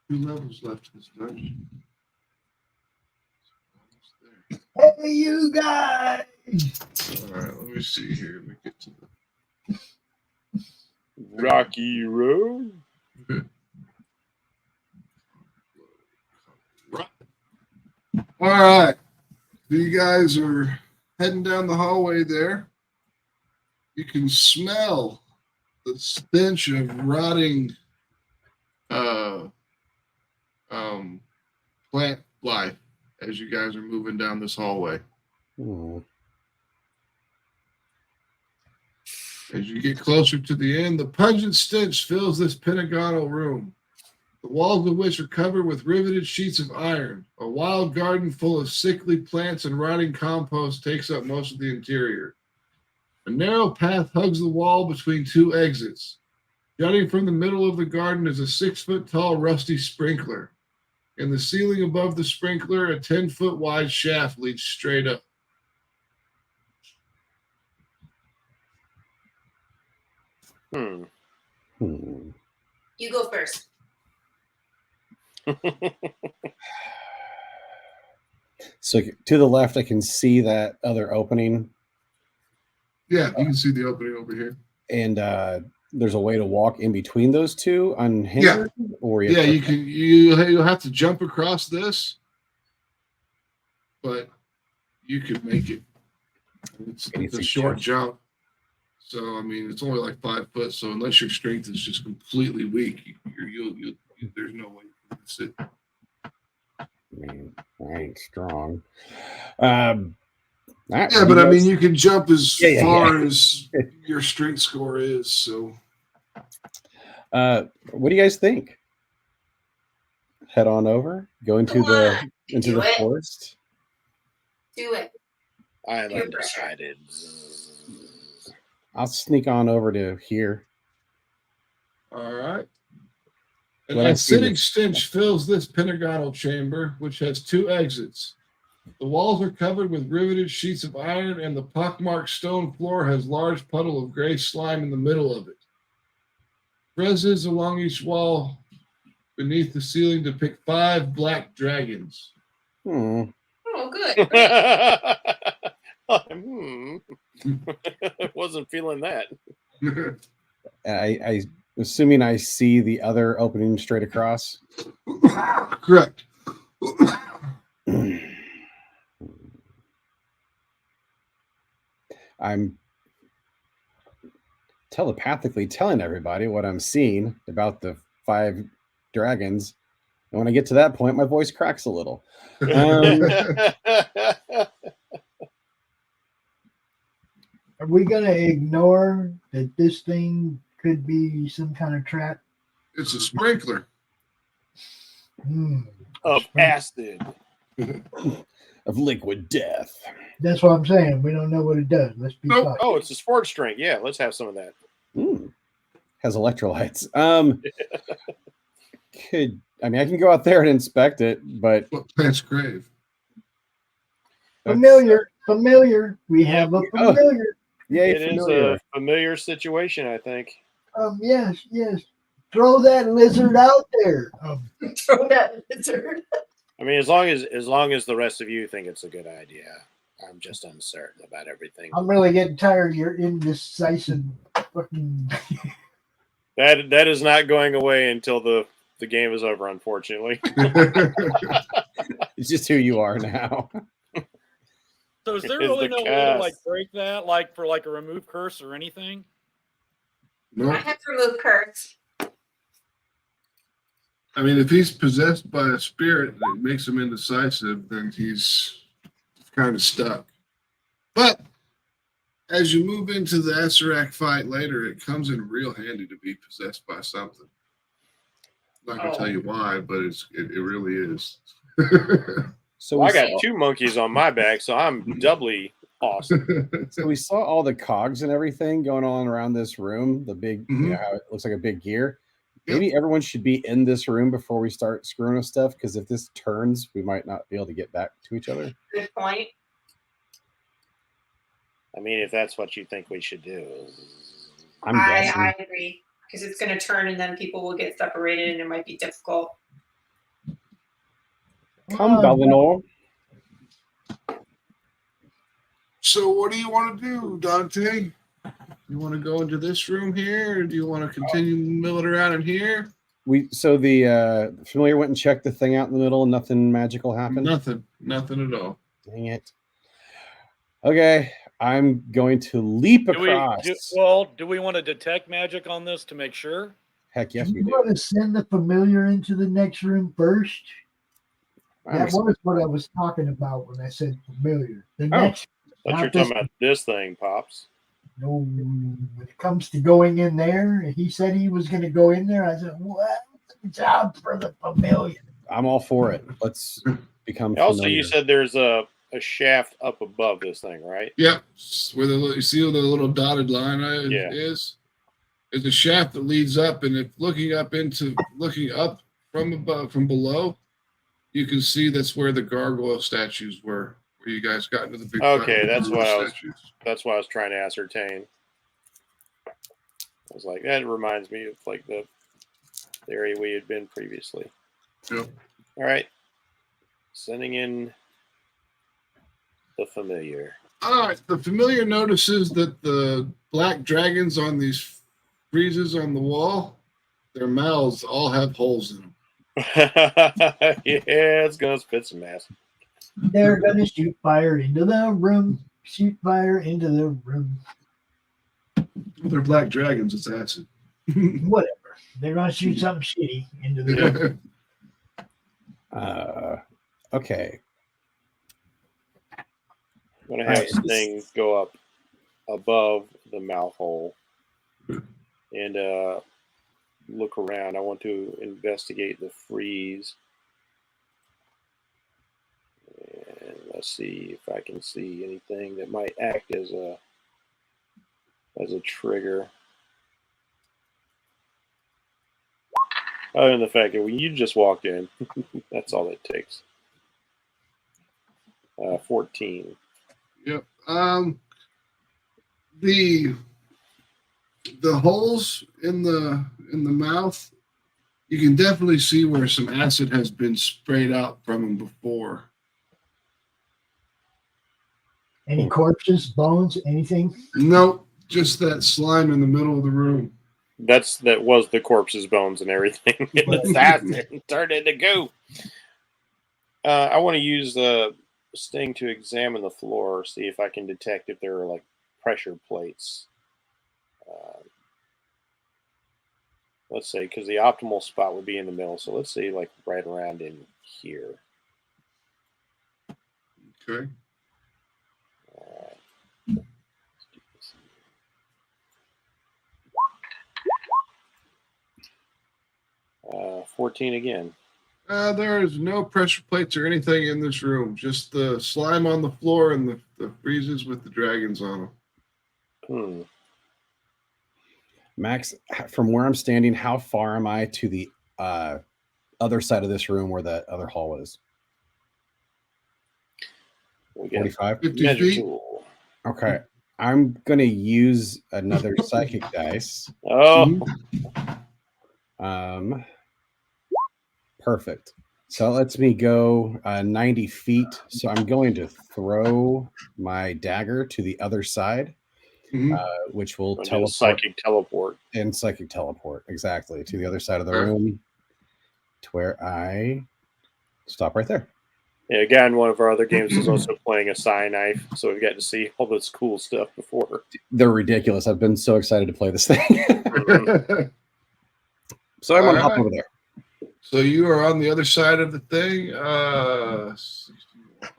levels left in this dungeon. Hey, you guys! All right, let me see here. Let me get to the Rocky Road. All right. You guys are heading down the hallway there. You can smell the stench of rotting plant life as you guys are moving down this hallway. Ooh. As you get closer to the end, the pungent stench fills this pentagonal room, the walls of which are covered with riveted sheets of iron. A wild garden full of sickly plants and rotting compost takes up most of the interior. A narrow path hugs the wall between two exits. Jutting from the middle of the garden is a 6-foot-tall rusty sprinkler. In the ceiling above the sprinkler, a 10-foot-wide shaft leads straight up. You go first. So to the left, I can see that other opening, Yeah, you can see the opening over here. and there's a way to walk in between those two unhindered. Or Yeah, you can. You'll have to jump across this, but you could make it. It's a short jump, so I mean it's only like 5 foot. So unless your strength is just completely weak, there's no way you can sit. I mean, I ain't strong. All right, Yeah, but I mean you can jump as Yeah. far as your strength score is. So what do you guys think? Head on over, go into the Do it. forest. Do it. I'm Peer undecided. I'll sneak on over to here. all right. An What I see acidic is- stench fills this pentagonal chamber, which has 2 exits. The walls are covered with riveted sheets of iron, and the pockmarked stone floor has large puddle of gray slime in the middle of it. Fresses along each wall beneath the ceiling depict 5 black dragons. Oh, good. Wasn't feeling that. I assuming I see the other opening straight across. Correct. I'm telepathically telling everybody what I'm seeing about the 5 dragons. And when I get to that point, my voice cracks a little. Are we going to ignore that this thing could be some kind of trap? It's a sprinkler. Of acid. Of liquid death. That's what I'm saying. We don't know what it does. Let's be Nope. cautious. Oh, it's a sports drink. Yeah, let's have some of that. Has electrolytes. I can go out there and inspect it, but What plants crave. that's- Familiar. familiar. We have a familiar. Yay, It is familiar. a familiar situation, I think. Yes. Throw that lizard out there. Throw that lizard. I mean, as long as the rest of you think it's a good idea, I'm just uncertain about everything. I'm really getting tired of your indecisive fucking. That is not going away until the game is over, unfortunately. It's just who you are now. So is there It is really the no way to like cast. break that, like for like a remove curse or anything? No, I have to remove Kurtz. I mean, if he's possessed by a spirit that makes him indecisive, then he's kind of stuck. But as you move into the Acerak fight later, it comes in real handy to be possessed by something. I'm not going to tell you why, but it really is. So Well, we I got saw- 2 monkeys on my back, so I'm doubly awesome. So we saw all the cogs and everything going on around this room. The big, you know, how it looks like a big gear. Maybe everyone should be in this room before we start screwing with stuff. Because if this turns, we might not be able to get back to each other. Good point. I mean, if that's what you think we should do. I'm guessing. I agree. Because it's going to turn and then people will get separated and it might be difficult. Come, Balinor. So what do you want to do, Dante? You want to go into this room here, or do you want to continue milling around in here? So the familiar went and checked the thing out in the middle, and nothing magical happened. Nothing at all. Dang it. Okay, I'm going to leap across. Do we want to detect magic on this to make sure? Heck yes, Do we you do. want to send the familiar into the next room first? That was what I was talking about when I said familiar. The next. But you're not talking this- about this thing, Pops. No, when it comes to going in there, he said he was going to go in there. I said, "What job for the familiar?" I'm all for it. Let's become Also, familiar. you said there's a shaft up above this thing, right? Yep. Where you see where the little dotted line Yeah. is? There's a shaft that leads up, and if looking up from above, from below, you can see that's where the gargoyle statues were. Where you guys got into the big. Okay, that's what statues. That's what I was trying to ascertain. I was like, that reminds me of like the area we had been previously. Yep. All right, sending in the familiar. All right, the familiar notices that the black dragons on these friezes on the wall, their mouths all have holes in them. Yeah, it's gonna spit some ass. They're going to shoot fire into the room. Shoot fire into the room. They're black dragons. It's acid. Whatever. They're going to shoot something shitty into the room. Okay. I'm gonna have this thing go up above the mouth hole and look around. I want to investigate the freeze. And let's see if I can see anything that might act as a trigger. Other than the fact that when you just walked in, that's all it takes. 14. Yep. The holes in the mouth, you can definitely see where some acid has been sprayed out from them before. Any corpses, bones, anything? Nope, just that slime in the middle of the room. That was the corpse's bones and everything. It's acid turned into goo. I want to use the sting to examine the floor, see if I can detect if there are like pressure plates. Let's say, because the optimal spot would be in the middle. So let's say like right around in here. Okay. 14 again. There is no pressure plates or anything in this room. Just the slime on the floor and the freezes with the dragons on them. Max, from where I'm standing, how far am I to the other side of this room where that other hall is? We got 45. 50 measure feet. tool. Okay. I'm going to use another psychic dice. Oh, Perfect. So that lets me go 90 feet. So I'm going to throw my dagger to the other side, Mhm. which will we'll do a teleport psychic teleport. and psychic teleport exactly to the other side of the room to where I stop right there. Yeah, again, one of our other games is also playing a psi knife, so we've got to see all this cool stuff before. They're ridiculous. I've been so excited to play this thing. So I'm going to hop over there. So you are on the other side of the thing. 61.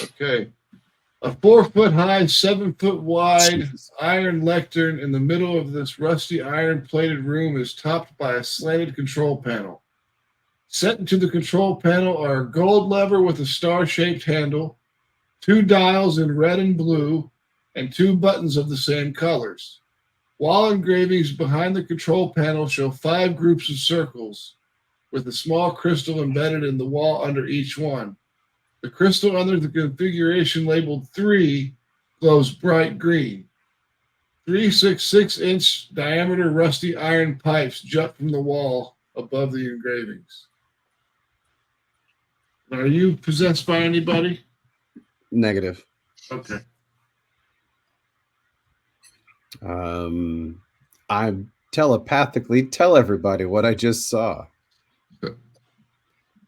Okay. A 4-foot high, 7-foot wide Jesus. iron lectern in the middle of this rusty iron plated room is topped by a slanted control panel. Set into the control panel are a gold lever with a star-shaped handle, 2 dials in red and blue, and 2 buttons of the same colors. Wall engravings behind the control panel show 5 groups of circles with a small crystal embedded in the wall under each one. The crystal under the configuration labeled 3 glows bright green. 3 6-inch diameter rusty iron pipes jut from the wall above the engravings. Are you possessed by anybody? Negative. Okay. I telepathically tell everybody what I just saw.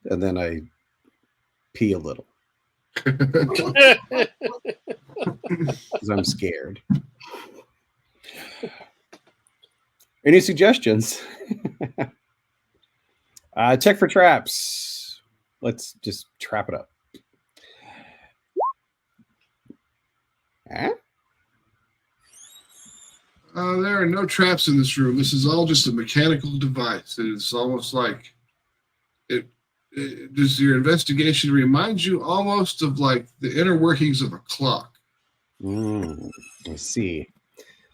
And then I pee a little because I'm scared. Any suggestions? Check for traps. Let's just trap it up. Huh? There are no traps in this room. This is all just a mechanical device. It's almost like it does your investigation reminds you almost of like the inner workings of a clock. I see.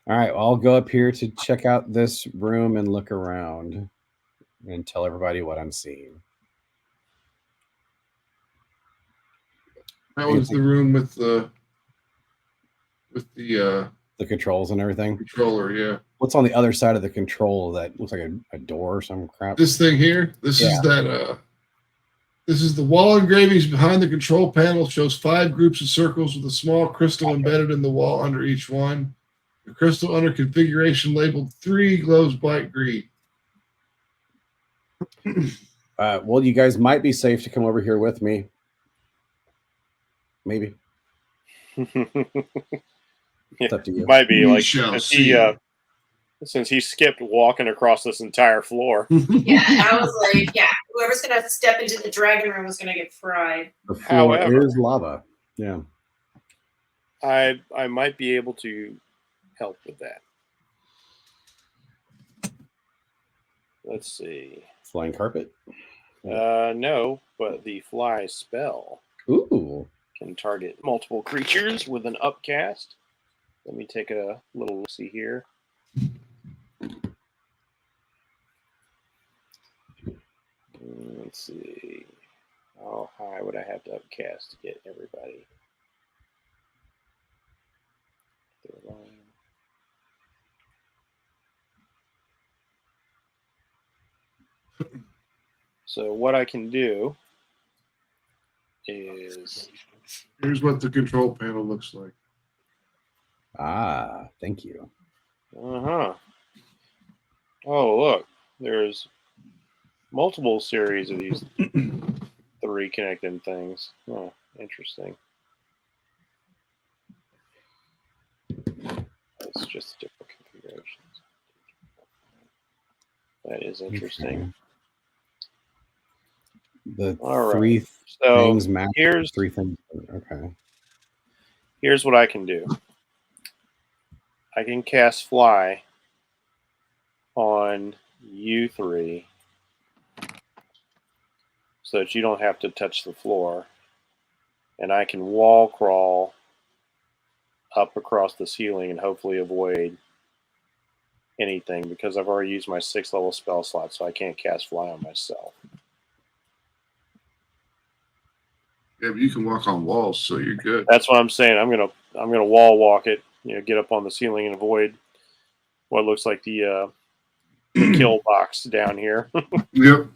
All right, well, I'll go up here to check out this room and look around and tell everybody what I'm seeing. That was the room with the controls and everything. controller, yeah. What's on the other side of the control that looks like a door or some crap? This thing here, this is that this is the wall engravings behind the control panel shows 5 groups of circles with a small crystal embedded in the wall under each one. The crystal under configuration labeled 3 glows bright green. Well, you guys might be safe to come over here with me. Maybe. It's up to you. Might be We like shall since he skipped walking across this entire floor. Yeah, I was like, yeah, whoever's gonna step into the dragon room is gonna get fried. The floor However, is lava. Yeah. I might be able to help with that. Let's see. Flying carpet? No, but the fly spell Ooh. can target multiple creatures with an upcast. Let me take a little look-see here. Let's see. How high would I have to upcast to get everybody? So what I can do is... Here's what the control panel looks like. Ah, thank you. Uh-huh. Oh, look. There's multiple series of these 3 connecting things. Oh, interesting. It's just different configurations. That is interesting. The All right. 3 So things match. here's 3 things. Okay. Here's what I can do. I can cast fly on you 3 so that you don't have to touch the floor. And I can wall crawl up across the ceiling and hopefully avoid anything because I've already used my 6th level spell slot, so I can't cast fly on myself. Yeah, but you can walk on walls, so you're good. That's what I'm saying. I'm gonna wall walk it. Get up on the ceiling and avoid what looks like the kill box down here. Yep.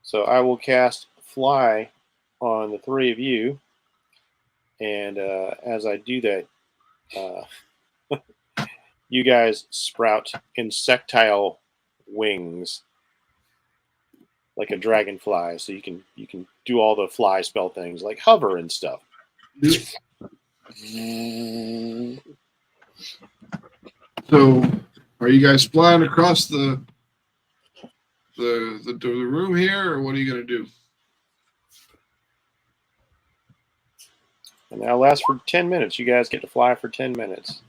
So I will cast Fly on the three of you, and as I do that, you guys sprout insectile wings like a dragonfly, so you can do all the fly spell things like hover and stuff. So, are you guys flying across the room here, or what are you gonna do? And that'll last for 10 minutes. You guys get to fly for 10 minutes.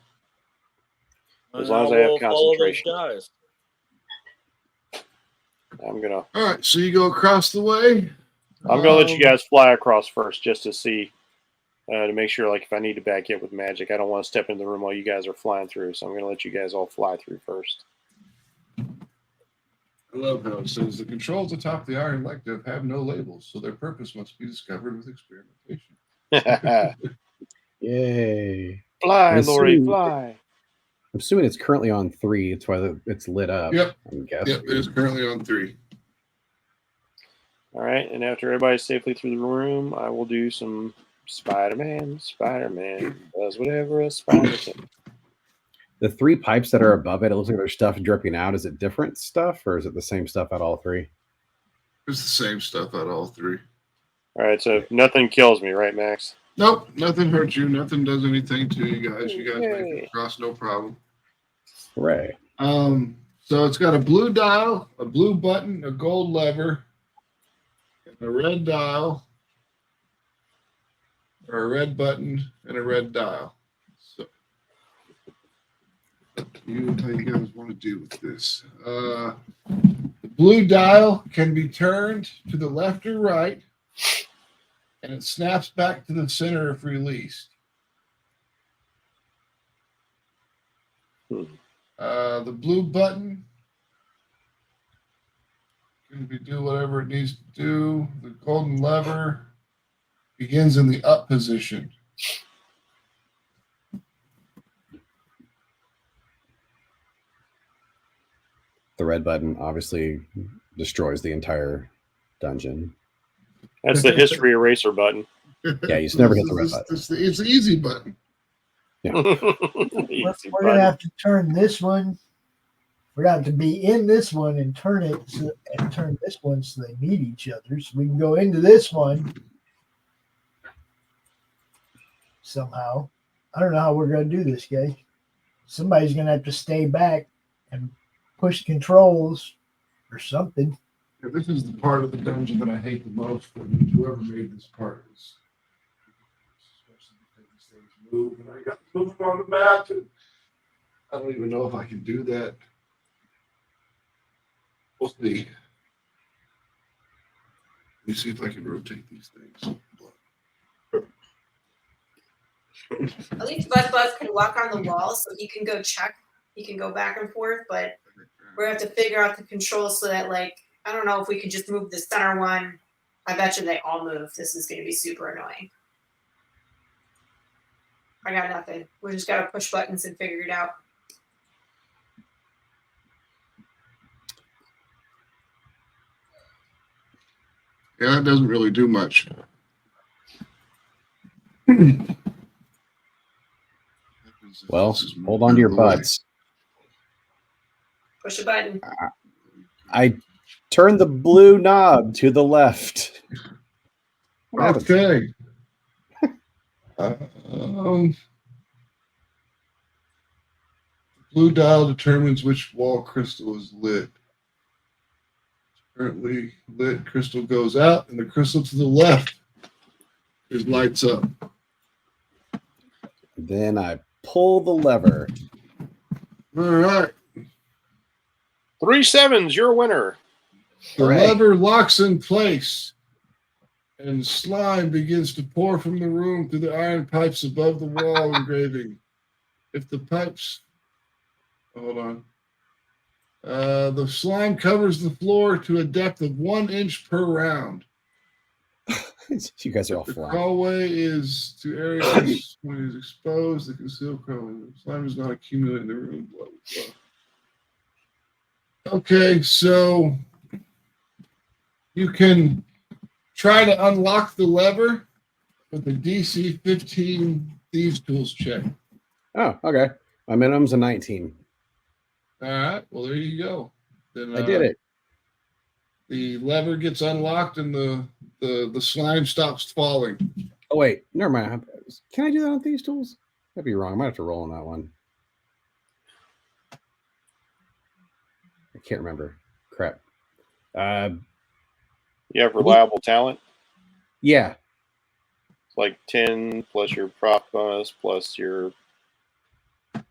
As long as I have concentration. Guys. I'm gonna. All right, so you go across the way. I'm gonna let you guys fly across first, just to see, to make sure. Like if I need to back it with magic, I don't want to step in the room while you guys are flying through. So I'm gonna let you guys all fly through first. I love how it says the controls atop the Iron Lective have no labels, so their purpose must be discovered with experimentation. Yay! Fly, Laurie, fly. I'm assuming it's currently on 3. It's why it's lit up. Yep. I'm guessing. Yep, it is currently on 3. All right, and after everybody's safely through the room, I will do some Spider-Man. Spider-Man does whatever a spider can. The 3 pipes that are above it, it looks like there's stuff dripping out. Is it different stuff, or is it the same stuff at all 3? It's the same stuff at all 3. All right, so nothing kills me, right, Max? Nope, nothing hurts you. Nothing does anything to you guys. You guys make it across, no problem. Right. So it's got a blue dial, a blue button, a gold lever, and a red dial, or a red button, and a red dial. So you how you guys want to deal with this. The blue dial can be turned to the left or right, and it snaps back to the center if released. The blue button can do whatever it needs to do. The golden lever begins in the up position. The red button obviously destroys the entire dungeon. That's the history eraser button. Yeah, you just never hit the red button. It's the easy button. Yeah. We're gonna have to turn this one. We're gonna have to be in this one and turn it and turn this one so they meet each other. So we can go into this one somehow. I don't know how we're gonna do this, guys. Somebody's gonna have to stay back and push controls or something. Yeah, this is the part of the dungeon that I hate the most. Whoever made this part is especially because these things move, and I got to move them on the map, and I don't even know if I can do that. We'll see. Let me see if I can rotate these things. At least Buzz can walk on the wall, so he can go check. He can go back and forth, but we're gonna have to figure out the controls so that, like, I don't know if we could just move the center one. I bet you they all move. This is gonna be super annoying. I got nothing. We just gotta push buttons and figure it out. Yeah, that doesn't really do much. Well, hold on to your butts. Push a button. I turned the blue knob to the left. Okay. Blue dial determines which wall crystal is lit. Currently lit crystal goes out, and the crystal to the left is lights up. Then I pull the lever. All right. 3 7s, you're a winner. The Hooray. lever locks in place, and slime begins to pour from the room through the iron pipes above the wall engraving. If the pipes, hold on. The slime covers the floor to a depth of 1 inch per round. You guys are all The flat. crawlway is to areas when it is exposed. The concealed crawlway. Slime does not accumulate in the room. Blah, blah, blah. Okay, so you can try to unlock the lever with the DC 15 Thieves Tools check. Oh, okay. My minimum's a 19. All right, well, there you go. Then I did it. The lever gets unlocked and the slime stops falling. Oh, wait. Never mind. Can I do that on these tools? That'd be wrong. I might have to roll on that one. I can't remember. Crap. You have reliable talent. Yeah. It's like 10 plus your prop bonus plus your.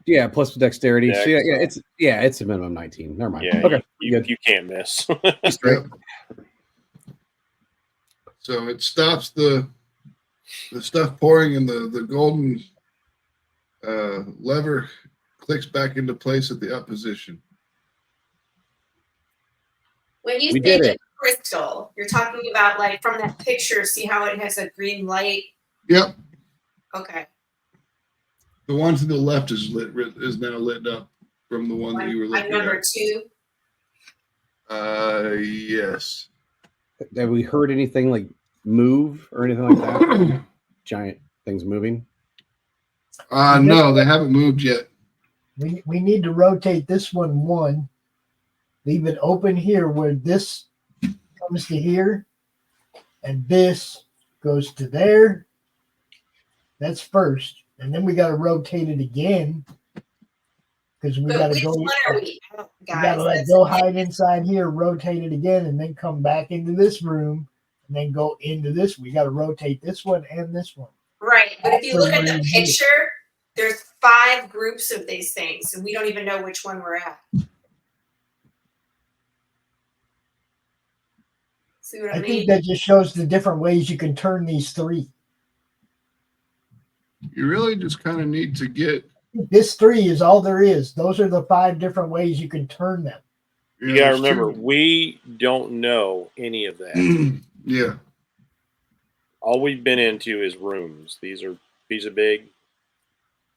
Yeah, plus dexterity. Dex, So it's a minimum 19. Never mind. Yeah, Okay. you can't miss. Straight. So it stops the stuff pouring, and the golden lever clicks back into place at the up position. When you We say did the it. crystal, you're talking about like from that picture, see how it has a green light? Yep. Okay. The one to the left is now lit up from the one that you were Like looking number at. 2. Yes. Have we heard anything like move or anything like that? Giant things moving? No, they haven't moved yet. We need to rotate this one. Leave it open here where this comes to here, and this goes to there. That's first, and then we got to rotate it again because we But got to which go. one are we at, We guys? got to That's go the hide thing. inside here, rotate it again, and then come back into this room, and then go into this. We got to rotate this one and this one. Right. But if you look at the Absolutely. picture, there's 5 groups of these things, and we don't even know which one we're at. See what I I mean? think that just shows the different ways you can turn these 3. You really just kind of need to get. This 3 is all there is. Those are the 5 different ways you can turn them. You gotta there's remember, two. we don't know any of that. Yeah. All we've been into is rooms. These are big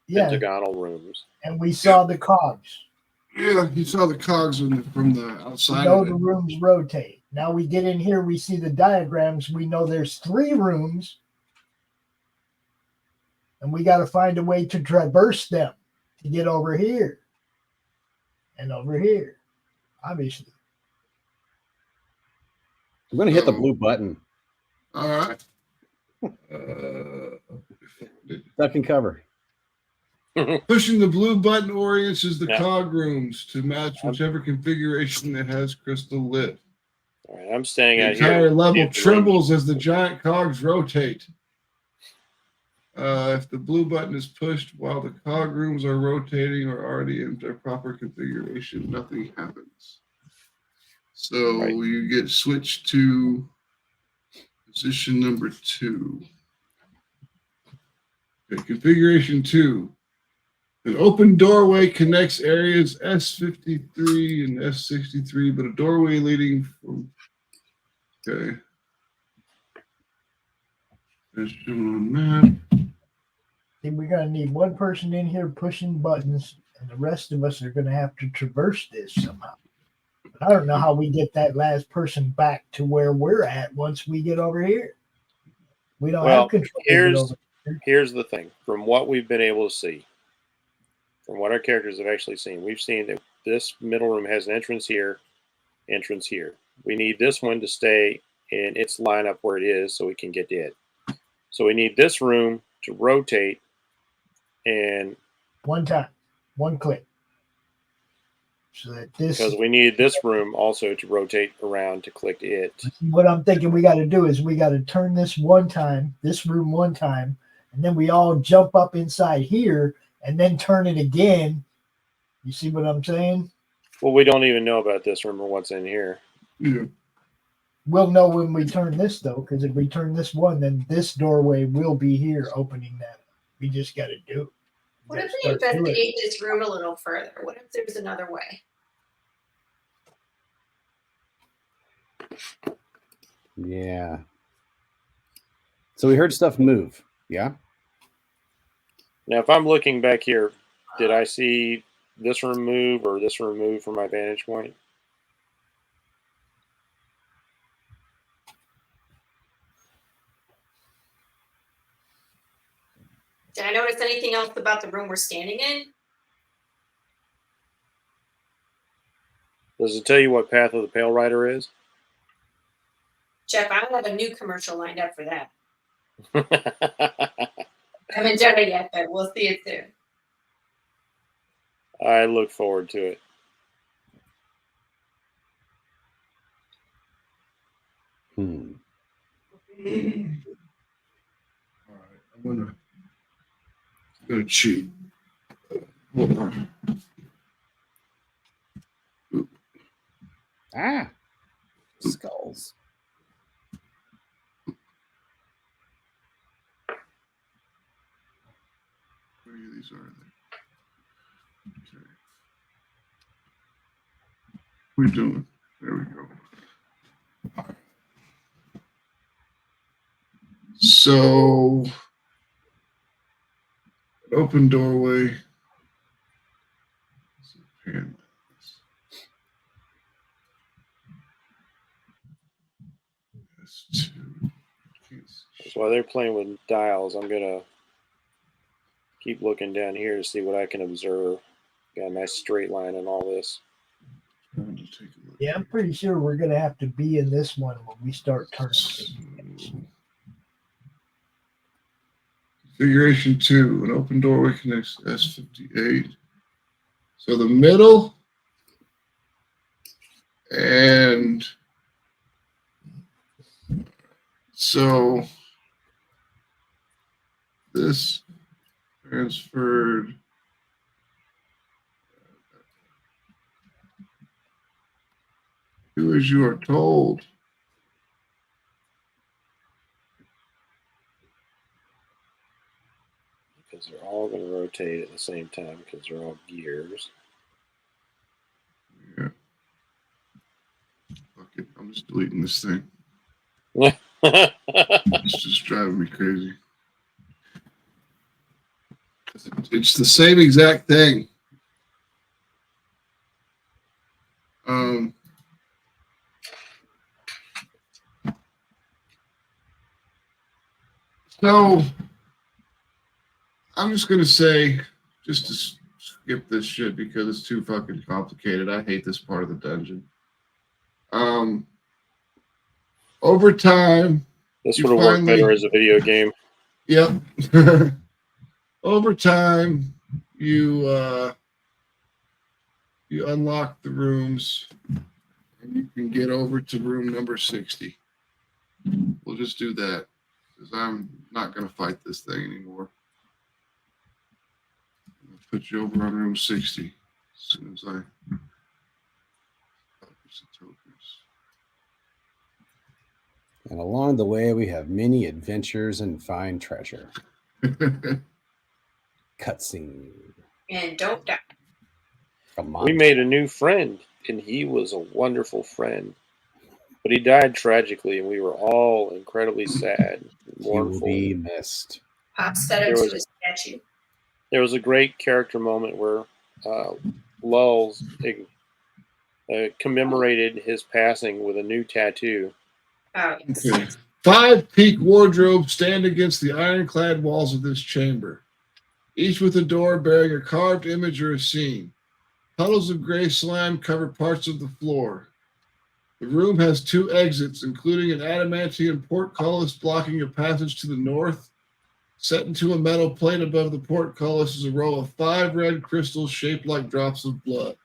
Yeah, pentagonal rooms. and we saw the cogs. Yeah, you saw the cogs from the We outside know of the it. rooms rotate. Now we get in here, we see the diagrams. We know there's 3 rooms, and we got to find a way to traverse them to get over here and over here, obviously. I'm going to hit the blue button. All right. Duck and cover. Pushing the blue button orients the Yeah. cog rooms to match whichever configuration that has crystal lit. All right, I'm staying The out here. entire level If the trembles as the giant cogs rotate. If the blue button is pushed while the cog rooms are rotating or already in their proper configuration, nothing happens. So Right. you get switched to position number 2. Okay, configuration 2. An open doorway connects areas S53 and S63, but a doorway leading from. Okay. As shown on map. Then we're going to need one person in here pushing buttons, and the rest of us are going to have to traverse this somehow. But I don't know how we get that last person back to where we're at once we get over here. We don't Well, have control of it over here's the thing. From what we've been able to see, from what our characters have actually seen, we've seen that this middle room has an entrance here, entrance here. We need this one to stay in its lineup where it is so we can get to it. So we need this room to rotate and one time, one click. So that this, because we need this room also to rotate around to click it. what I'm thinking we got to do is we got to turn this one time, this room one time, and then we all jump up inside here and then turn it again. You see what I'm saying? Well, we don't even know about this room or what's in here. Yeah. We'll know when we turn this though, because if we turn this one, then this doorway will be here opening that. We just got to do it. What if we investigate this room a little further? What if there's another way? Yeah. So we heard stuff move. Yeah. Now, if I'm looking back here, did I see this room move or this room move from my vantage point? Did I notice anything else about the room we're standing in? Does it tell you what Path of the Pale Rider is? Jeff, I have a new commercial lined up for that. I haven't done it yet, but we'll see it soon. I look forward to it. All right, I'm gonna cheat. Hold on. Ah, skulls. Where these are they? Okay. What are we doing? There we go. So, an open doorway. So while they're playing with dials, I'm gonna keep looking down here to see what I can observe. Got a nice straight line in all this. Yeah, I'm pretty sure we're gonna have to be in this one when we start turning. Configuration 2, an open doorway connects S58. So the middle and so this transferred. Do as you are told. Because they're all going to rotate at the same time because they're all gears. Yeah. Fuck it. I'm just deleting this thing. It's just driving me crazy. It's the same exact thing. So I'm just gonna say, just to skip this shit because it's too fucking complicated. I hate this part of the dungeon. Over time, this would have worked better as a video game. Yep. Over time, you unlock the rooms, and you can get over to room number 60. We'll just do that because I'm not going to fight this thing anymore. I'll put you over on room 60 as soon as I publish the tokens. And along the way, we have many adventures and find treasure. Cutscene. And don't die. We made a new friend, and he was a wonderful friend. But he died tragically, and we were all incredibly sad and mournful. He will be missed. Pop's fed him to his statue. There was a great character moment where Lulz commemorated his passing with a new tattoo. Oh, yes. Okay. 5 peak wardrobes stand against the ironclad walls of this chamber, each with a door bearing a carved image or a scene. Puddles of gray slime cover parts of the floor. The room has 2 exits, including an adamantium portcullis blocking a passage to the north. Set into a metal plate above the portcullis is a row of 5 red crystals shaped like drops of blood.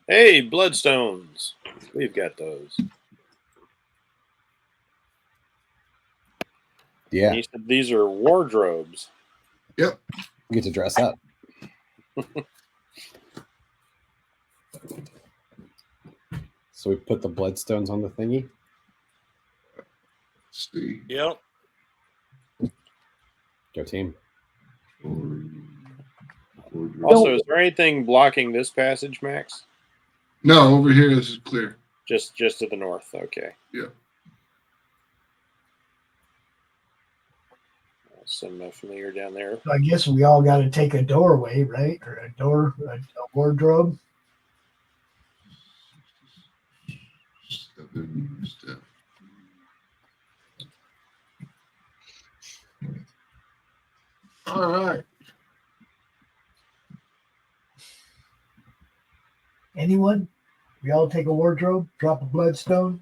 Hey, bloodstones. We've got those. Yeah. And he said these are wardrobes. Yep. You get to dress up. So we put the bloodstones on the thingy. Let's see. Yep. Go team. Also, is there anything blocking this passage, Max? No, over here this is clear. Just to the north. Okay. Yeah. Semi-familiar down there. So I guess we all got to take a doorway, right? Or a wardrobe. All right. Anyone? We all take a wardrobe, drop a bloodstone.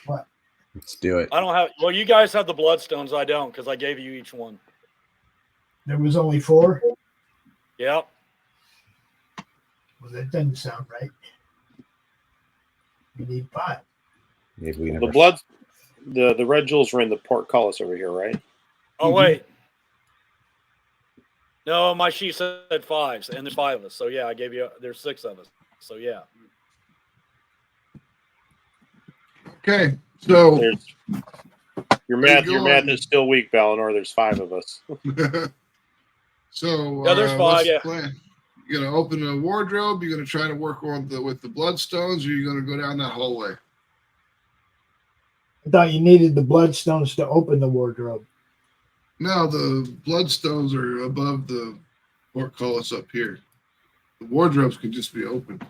What? Let's do it. I don't have. Well, you guys have the bloodstones. I don't, because I gave you each one. There was only 4? Yep. Well, that doesn't sound right. We need 5. Maybe we The blood, the red jewels are in the portcullis over here, right? Oh wait. No, my sheet said 5s, and there's 5 of us. So yeah, I gave you. There's 6 of us. So yeah. Okay, so Your math is still weak, Balinor. There's 5 of us. so Yeah, there's 5. what's the Yeah. plan? You're gonna open a wardrobe. You're gonna try to work on with the bloodstones, or you're gonna go down that hallway. I thought you needed the bloodstones to open the wardrobe. No, the bloodstones are above the portcullis up here. The wardrobes can just be open.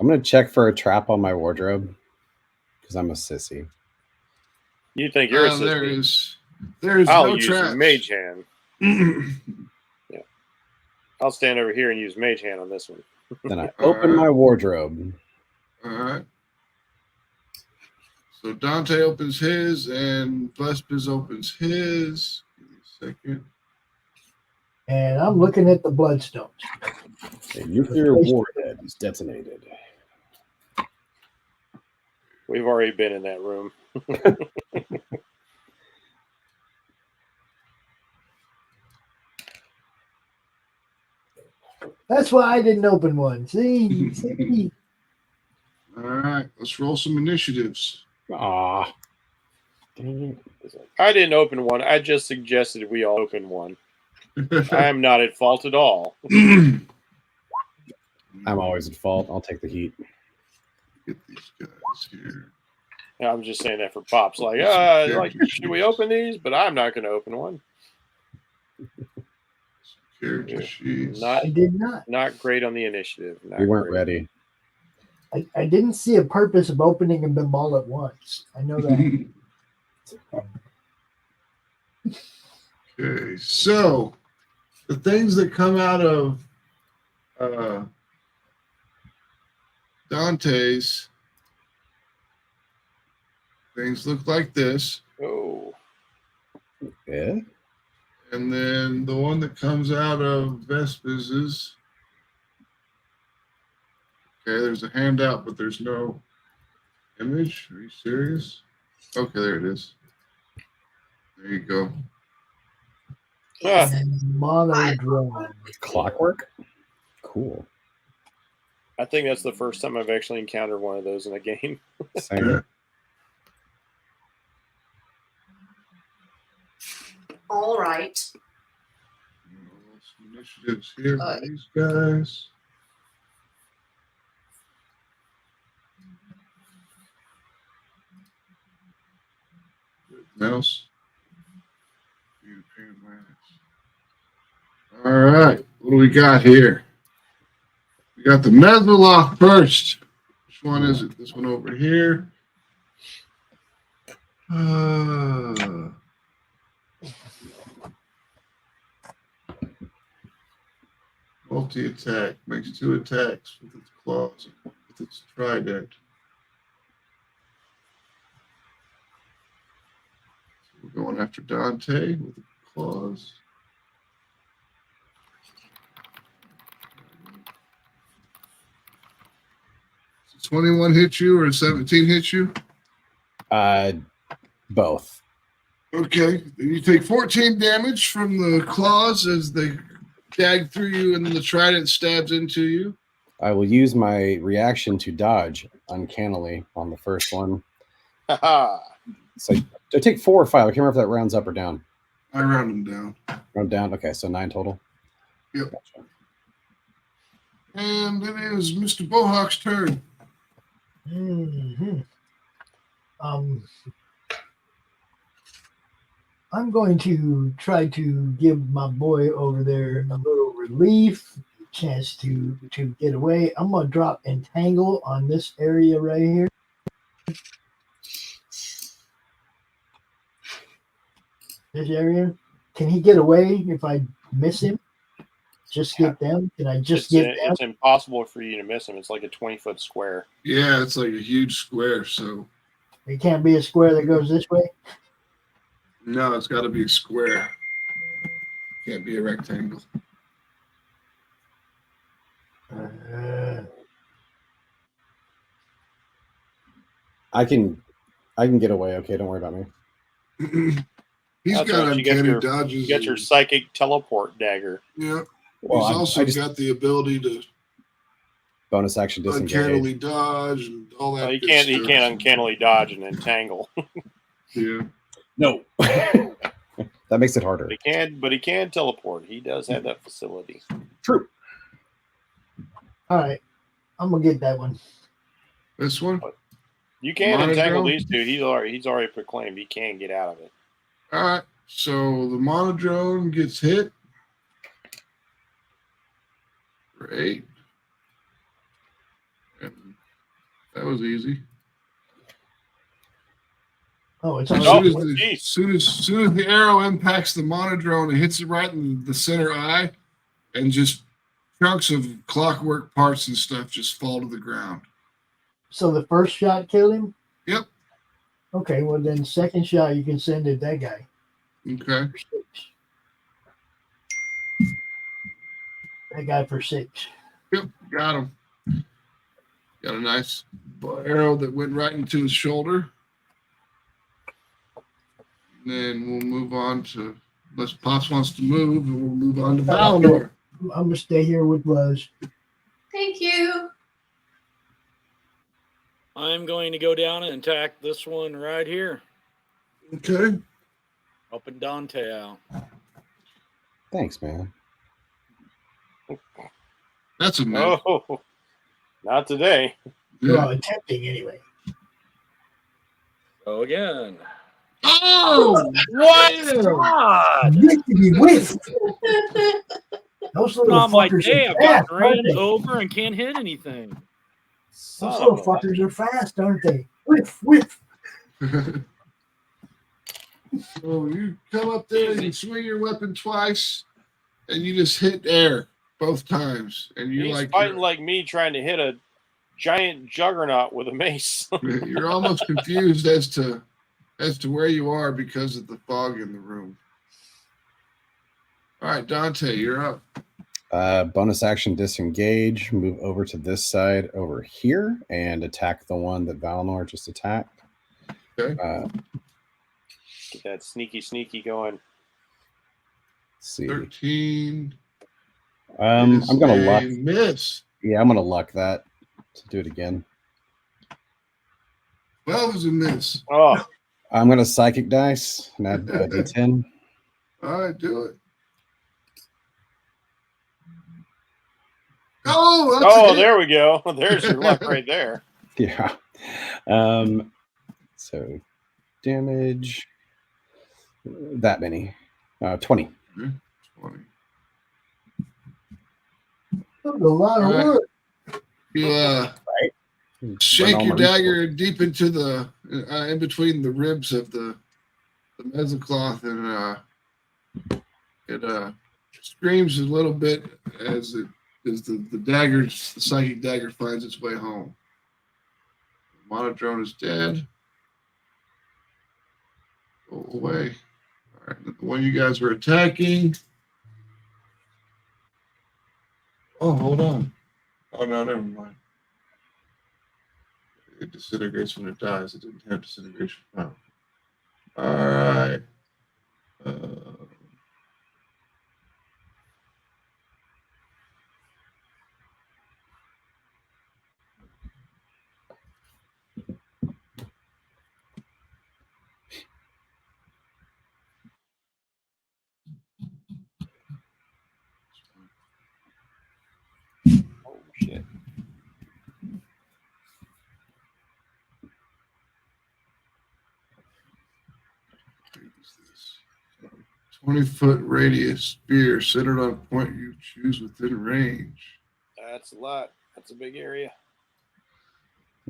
I'm gonna check for a trap on my wardrobe because I'm a sissy. You think you're a sissy? There is I'll no use traps. Mage Hand. Yeah, I'll stand over here and use Mage Hand on this one. Then I open my wardrobe. All right. So Dante opens his, and Vespers opens his. Give me a second. And I'm looking at the bloodstones. A nuclear warhead is detonated. We've already been in that room. That's why I didn't open one. See? All right, let's roll some initiatives. Ah, dang it. I didn't open one. I just suggested we all open one. I am not at fault at all. I'm always at fault. I'll take the heat. Get these guys here. I'm just saying that for Pops. Like, should we open these? But I'm not going to open one. Character sheets. I did not. Not great on the initiative. We weren't ready. I didn't see a purpose of opening them all at once. I know that. Okay, so the things that come out of Dante's things look like this. Oh. Yeah. And then the one that comes out of Vespis's. Okay, there's a handout, but there's no image. Are you serious? Okay, there it is. There you go. Ah, Monodrome. Clockwork? Cool. I think that's the first time I've actually encountered one of those in a game. Same. All right. Some initiatives here for these guys. Mouse. All right, what do we got here? We got the Mesmerlock first. Which one is it? This one over here. Multi-attack. Makes 2 attacks with its claws, with its trident. So we're going after Dante with the claws. Does 21 hit you or 17 hit you? Both. Okay, then you take 14 damage from the claws as they gag through you, and then the trident stabs into you. I will use my reaction to dodge uncannily on the first one. So I take 4 or 5. I can't remember if that rounds up or down. I round them down. Round down. Okay, so 9 total. Yep. And it is Mr. Bohawk's turn. I'm going to try to give my boy over there a little relief, chance to get away. I'm going to drop Entangle on this area right here. This area. Can he get away if I miss him? Just get them? Can I just get them? It's impossible for you to miss him. It's like a 20-foot square. Yeah, it's like a huge square. So It can't be a square that goes this way? no, it's got to be a square. Can't be a rectangle. I can get away. Okay, don't worry about me. He's That's got right, you get uncanny dodges. You get your psychic teleport dagger. Yeah. Well, He's also got the ability to bonus action disengage. uncannily dodge and all that. He can't uncannily dodge and entangle. Yeah. No. That makes it harder. But he can teleport. He does have that facility. True. All right. I'm going to get that one. This one? You can entangle these two. He's already proclaimed he can get out of it. All right. So the monodrone gets hit. Great. And that was easy. Oh, it's As on. soon as the arrow impacts the monodrone, it hits it right in the center eye, and just chunks of clockwork parts and stuff just fall to the ground. So the first shot killed him? Yep. Okay, well then second shot you can send it that guy. Okay. That guy for 6. Yep, got him. Got a nice arrow that went right into his shoulder. And then we'll move on to, unless Pops wants to move, and we'll move on to Balnor. I'm going to stay here with Buzz. Thank you. I'm going to go down and attack this one right here. Okay. Helping Dante out. Thanks, man. That's a move. Oh, not today. Well, attempting anyway. So again. Oh! What? God! Whiffed. Those little Not my fuckers day. are I've got fast, aren't ran they? over and can't hit anything. Those little fuckers are fast, aren't they? Whiff, whiff. So you come up there and you swing your weapon twice, and you just hit air both times. And you're He's like fighting like me trying to hit a giant juggernaut with a mace. you're almost confused as to where you are because of the fog in the room. All right, Dante, you're up. Bonus action disengage. Move over to this side over here and attack the one that Balnor just attacked. Okay. Get that sneaky going. Let's see. 13. I'm gonna luck. Miss. Yeah, I'm gonna luck that to do it again. 12 is a miss. Oh, I'm gonna psychic dice and add a D10. All right, do it. Oh, that's there we go. There's your luck right there. Yeah. So damage. That many. 20. 20. That's a lot of work. You shake your dagger deep into the in between the ribs of the mezzocloth, and it screams a little bit as the psychic dagger finds its way home. The monodrone is dead. Go away. All right, the one you guys were attacking. Oh, hold on. Oh no, never mind. It disintegrates when it dies. It didn't have disintegration. Oh. All right. Oh shit. What is this? 20-foot radius spear centered on a point you choose within range. That's a lot. That's a big area.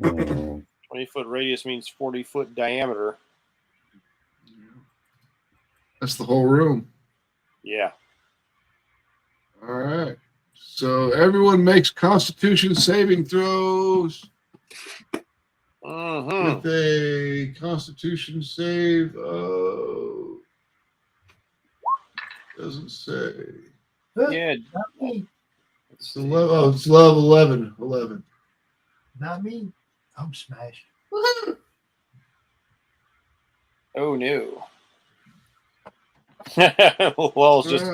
Mm. 20-foot radius means 40-foot diameter. That's the whole room. Yeah. All right. So everyone makes Constitution saving throws. Mm-hmm. With a Constitution save of, doesn't say. Yeah. Not me. It's 11. Oh, it's level 11. 11. Not me. I'm smashed. Woohoo! Oh no. Well, it's just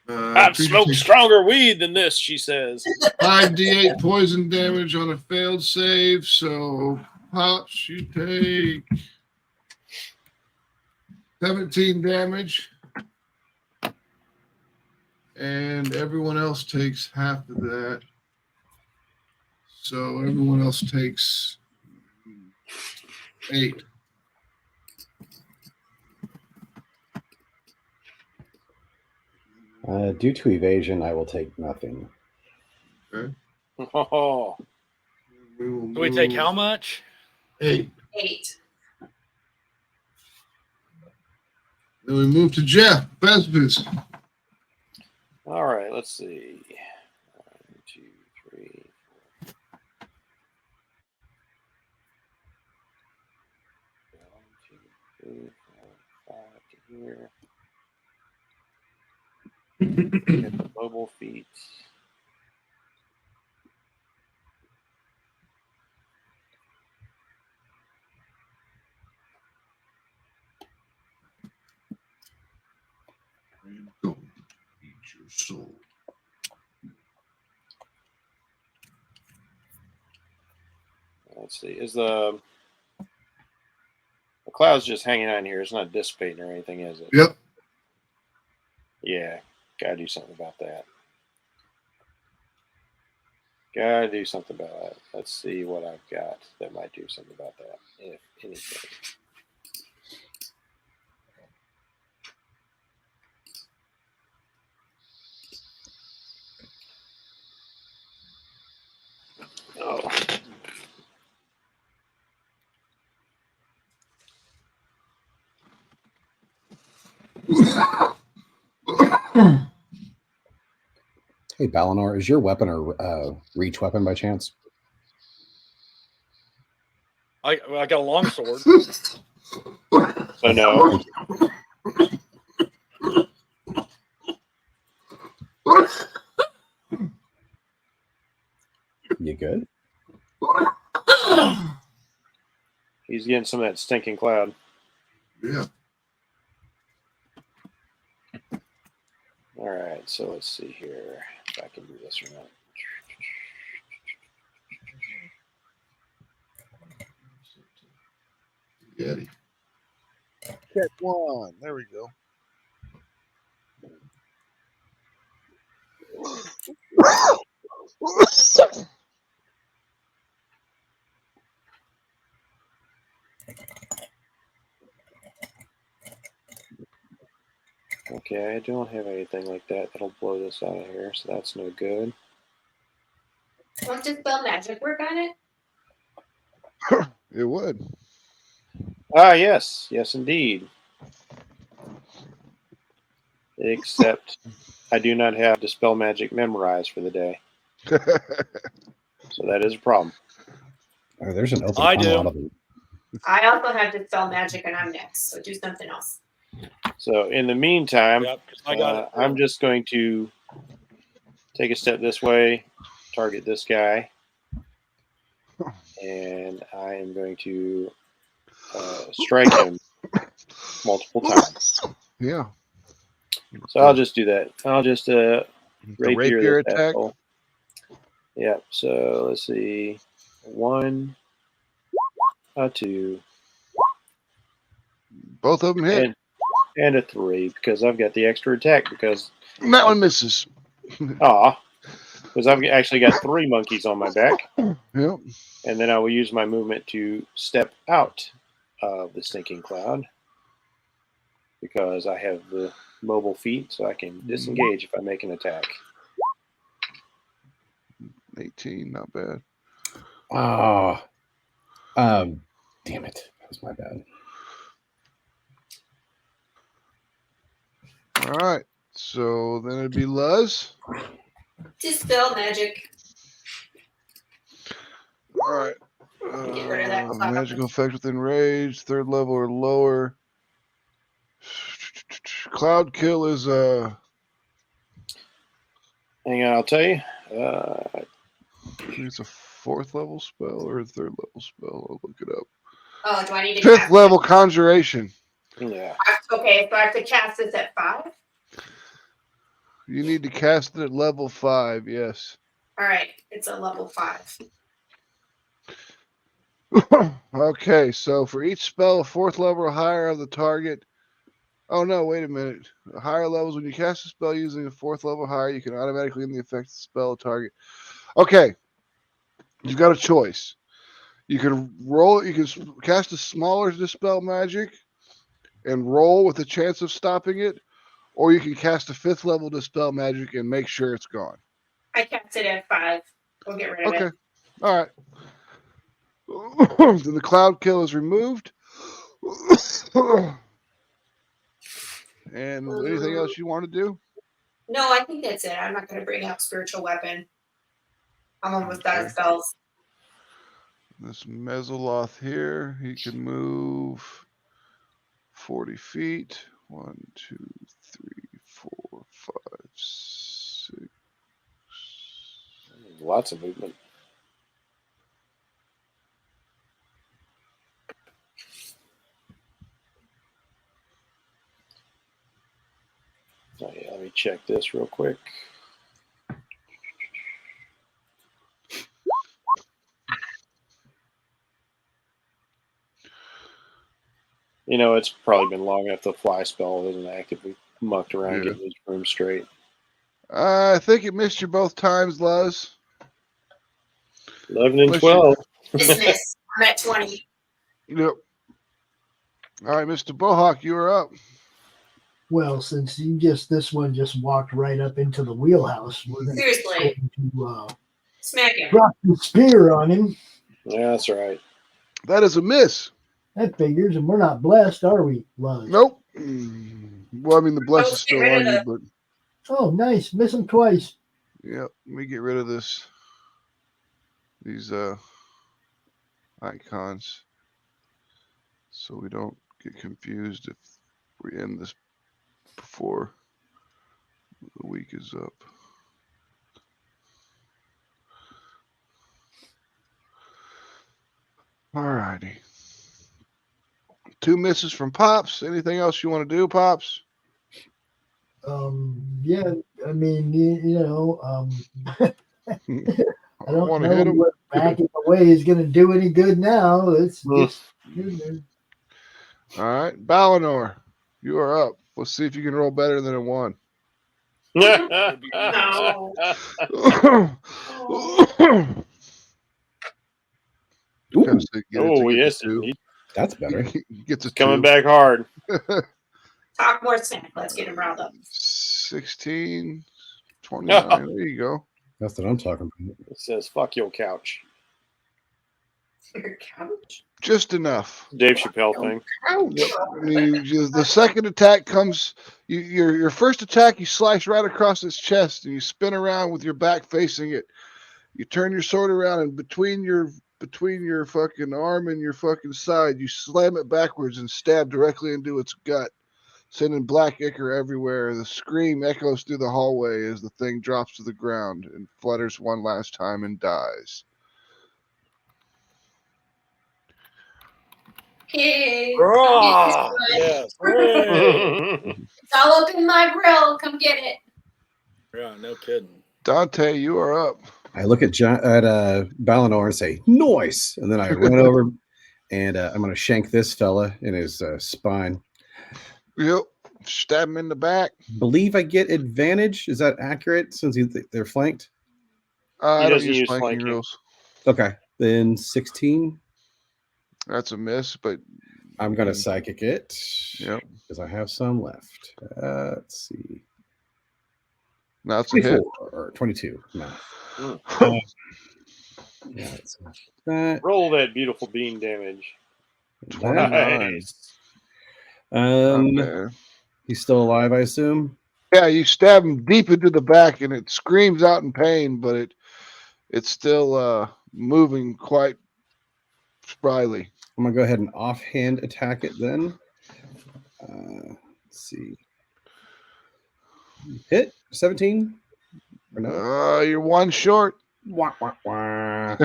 I've smoked stronger weed than this, she says. 5d8 poison damage on a failed save. So, Pops, you take 17 damage. And everyone else takes half of that. So, everyone else takes 8. Due to evasion, I will take nothing. Okay. Oh. Do we take how much? 8. 8. Then we move to Jeff Bezbus. All right, let's see. 1, 2, 3, 4. 1, 2, 3, 4, 5 to here. Get the mobile feet. Go eat your soul. Let's see. Is the cloud's just hanging on here? It's not dissipating or anything, is it? Yep. Yeah. Gotta do something about that. Gotta do something about that. Let's see what I've got that might do something about that, if anything. Oh. Hey, Balinor, is your weapon a reach weapon by chance? I got a long sword. So no. You good? He's getting some of that stinking cloud. Yeah. All right, so let's see here if I can do this or not. Yeti. Check 1. There we go. Okay, I don't have anything like that that'll blow this out of here, so that's no good. Won't dispel magic work on it? It would. Ah, yes. Yes, indeed. Except I do not have Dispel Magic memorized for the day. So that is a problem. Oh, there's an open I tunnel do. out of the- I also have dispel magic and I'm next, so do something else. So in the meantime, Yep, I got it. I'm just going to take a step this way, target this guy, and I am going to strike him multiple times. Yeah. So I'll just do that. I'll just The rapier this attack. asshole. Yep. So let's see. 1, 2, Both of them hit. and a 3 because I've got the extra attack because That one misses. because I've actually got 3 monkeys on my back, Yep. and then I will use my movement to step out of the stinking cloud. because I have the mobile feat, so I can disengage if I make an attack. 18, not bad. Oh, damn it. That was my bad. All right. So then it'd be Luz. Dispel magic. All right. Get rid of that cloud. Magical effect within range, 3rd level or lower. Cloud kill is Hang on, I'll tell you. I think it's a 4th level spell or a 3rd level spell. I'll look it up. Oh, do I need to 5th cast level conjuration. Yeah. Okay, so I have to cast this at 5? You need to cast it at level 5, yes. Alright, it's a level 5. Okay, so for each spell, 4th level or higher of the target. Oh no, wait a minute. Higher levels, when you cast a spell using a 4th level or higher, you can automatically end the effect of the spell target. Okay. You've got a choice. You can roll, you can cast a smaller dispel magic and roll with a chance of stopping it, or you can cast a 5th level dispel magic and make sure it's gone. I cast it at 5. We'll get rid of Okay. it. All right. Then the cloud kill is removed. And anything else you want to do? No, I think that's it. I'm not going to bring out spiritual weapon. I'm almost out of spells. This Mezzoloth here, he can move 40 feet. 1, 2, 3, 4, 5, 6. Lots of movement. Oh, yeah, let me check this real quick. You know, it's probably been long enough the fly spell isn't active. We mucked around getting this room straight. I think it missed you both times, Luz. 11 and 12. Dismiss. I'm at 20. Yep. All right, Mr. Bohawk, you are up. Well, since this one just walked right up into the wheelhouse, we're going Seriously. to Smack him. drop the spear on him. Yeah, that's right. That is a miss. That figures, and we're not blessed, are we, Luz? Nope. Well, I mean, the bless is still on you, but Oh, nice. Miss him twice. yeah, let me get rid of these icons so we don't get confused if we end this before the week is up. All righty. 2 misses from Pops. Anything else you want to do, Pops? Yeah, I mean, you know, I don't want to know hit him. what backing away is going to do any good now. It's All right, Balinor, you are up. Let's see if you can roll better than a 1. No. Oh, yes. That's better. He gets a Coming 2. back hard. Talk more smack. Let's get him riled up. 16, 29. There you go. That's what I'm talking about. It says, fuck your couch. Your couch? Just enough. Dave Chappelle thing. The second attack comes. Your first attack, you slice right across its chest, and you spin around with your back facing it. You turn your sword around, and between your fucking arm and your fucking side, you slam it backwards and stab directly into its gut, sending black ichor everywhere. The scream echoes through the hallway as the thing drops to the ground and flutters one last time and dies. Hey. Oh, yes. It's all up in my grill. Come get it. Yeah, no kidding. Dante, you are up. I look at Balinor and say, "Noise," and then I run over and I'm going to shank this fella in his spine. Yep. Stab him in the back. Believe I get advantage. Is that accurate since they're flanked? I don't doesn't use use flanking flanking. rules. Okay, then 16. That's a miss, but I'm gonna psychic it. Yep. Because I have some left. Let's see. No, it's a hit. 24 or 22. No. Yeah, it's that. Roll that beautiful bean damage. 29. Nice. Okay. He's still alive, I assume. Yeah, you stab him deep into the back, and it screams out in pain, but it's still moving quite spryly. I'm gonna go ahead and offhand attack it then. Let's see. Hit 17. Or no? You're one short. Wah, wah, wah.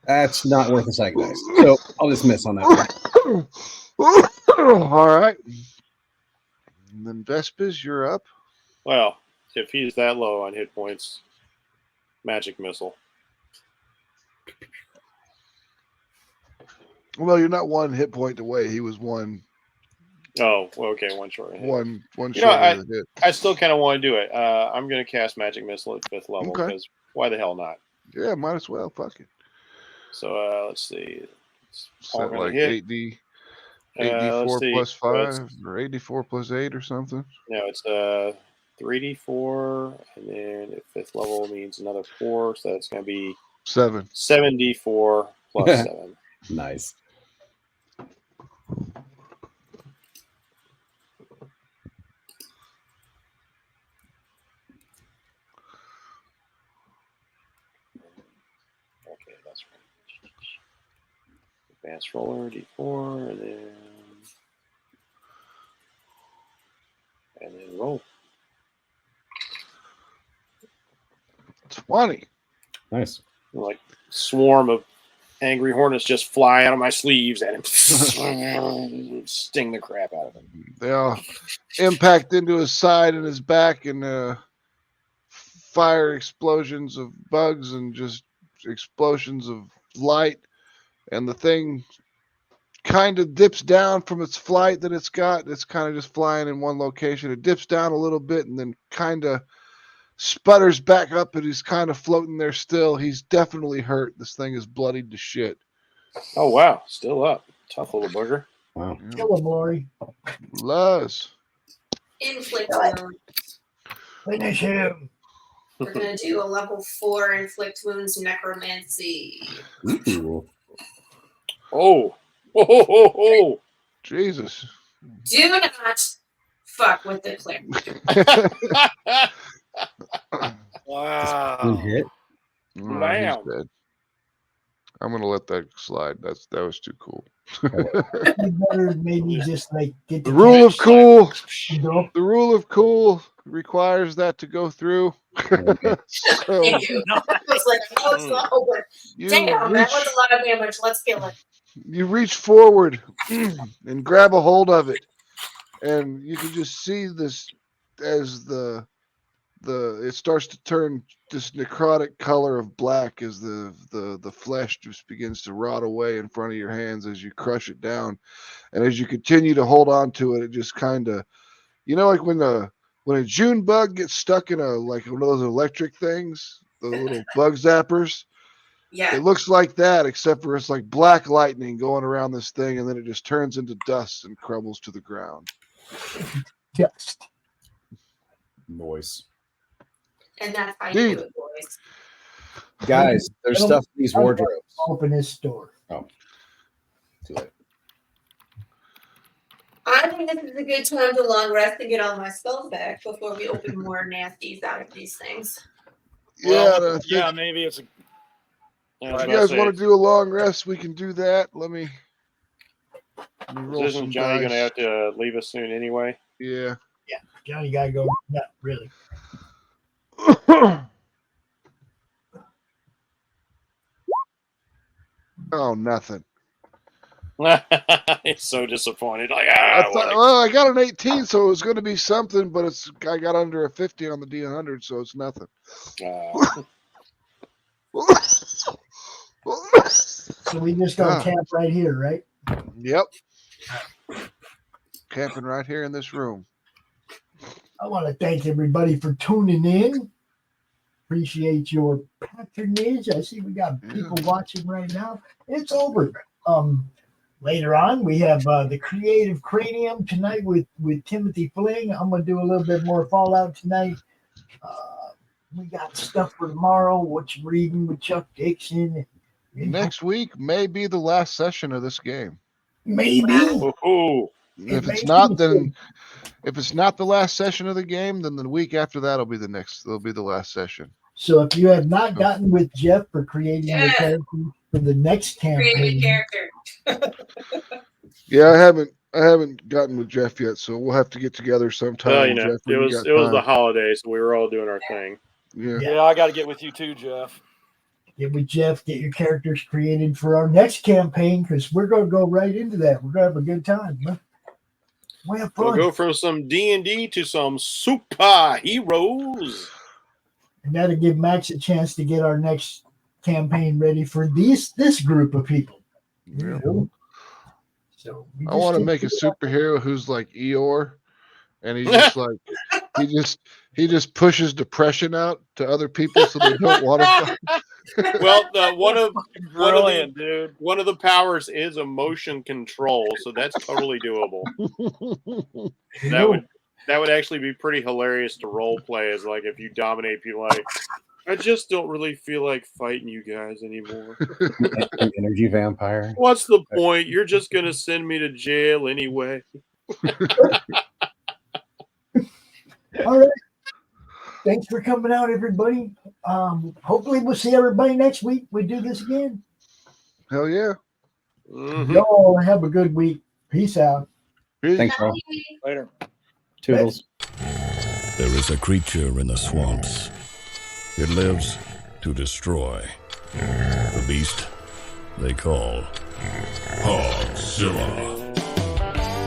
That's not worth a psych dice. So I'll just miss on that one. All right. And then Vespers, you're up. Well, if he's that low on hit points, magic missile. Well, you're not one hit point away. He was one. Oh, okay, one short. Hit. One You short know, of the hit. I still kind of want to do it. I'm going to cast magic missile at 5th level Okay. because why the hell not? Yeah, might as well. Fuck it. So let's see. It's all Set gonna like hit. 8D. Let's 8d4 see. plus So 5 it's- or 8d4 plus 8 or something. No, it's 3d4, and then at 5th level means another 4, so that's going to be 7. 7d4 plus 7. Nice. Okay, that's right. Advanced roller, d4, and then roll. 20. Nice. Like swarm of angry hornets just fly out of my sleeves at him, sting the crap out of him. They all impact into his side and his back, and fire explosions of bugs and just explosions of light. And the thing kind of dips down from its flight that it's got. It's kind of just flying in one location. It dips down a little bit and then kind of sputters back up, and he's kind of floating there still. He's definitely hurt. This thing is bloodied to shit. Oh wow, still up. Tough little booger. Wow. Kill him, Laurie. Luz. Inflict wounds. Finish him. We're gonna do a level 4 inflict wounds necromancy. Ooh. Oh, oh. Jesus. Do not fuck with the click. One Wow. hit. Oh, Bam. he's dead. I'm gonna let that slide. That was too cool. You better maybe just like get The rule of cool. Go. The rule of cool requires that to go through. So Thank you. I was like, oh, slow, but you damn, that reach, was a lot of damage. Let's kill it. you reach forward and grab a hold of it, and you can just see this as it starts to turn this necrotic color of black as the flesh just begins to rot away in front of your hands as you crush it down. And as you continue to hold on to it, it just kind of, like when a June bug gets stuck in like one of those electric things, the little bug zappers. Yeah. It looks like that, except for it's like black lightning going around this thing, and then it just turns into dust and crumbles to the ground. Just. Noise. And that's how you Dude. do it, boys. Guys, there's stuff in these wardrobes. Open his store. Oh. Too late. I think this is a good time to long rest and get all my spells back before we open more nasties out of these things. Well, Yeah, maybe it's a if you guys want to do a long rest, we can do that. Let me roll Isn't some Johnny going to dice. have to leave us soon anyway? Yeah. Johnny gotta go. Not really. Oh, nothing. He's so disappointed. Like, I got an 18, so it was going to be something, but I got under a 50 on the D100, so it's nothing. So we just go camp right here, right? Yep. Camping right here in this room. I want to thank everybody for tuning in. Appreciate your patronage. I see we got people watching right now. It's over. Later on, we have the Creative Cranium tonight with Timothy Fling. I'm going to do a little bit more Fallout tonight. We got stuff for tomorrow. What you reading with Chuck Dixon. Next week may be the last session of this game. Maybe. Oh, If it's not, then if it's not the last session of the game, then the week after that will be the next. It'll be the last session. So if you have not gotten with Jeff for creating your character for the next Create campaign, a character. Yeah, I haven't gotten with Jeff yet, so we'll have to get together sometime. well, you know, Jeff, when it you was got the time. holidays, so we were all doing our thing. Yeah. Yeah, I got to get with you too, Jeff. get with Jeff, get your characters created for our next campaign because we're going to go right into that. We're going to have a good time. Huh? We have fun. We'll go from some D&D to some superheroes. And that'll give Max a chance to get our next campaign ready for this group of people. Yeah. So I want to make a superhero who's like Eeyore, and he's just like he just pushes depression out to other people so they don't want to. Well, one of the powers is emotion control, so that's totally doable. That would actually be pretty hilarious to role play as like if you dominate people like I just don't really feel like fighting you guys anymore. An energy vampire. What's the point? You're just gonna send me to jail anyway. All right. Thanks for coming out, everybody. Hopefully we'll see everybody next week. We do this again. Hell yeah. Mm-hmm. Y'all have a good week. Peace out. Thanks, Carl. Later. Toodles. There is a creature in the swamps. It lives to destroy. The beast they call Hogzilla.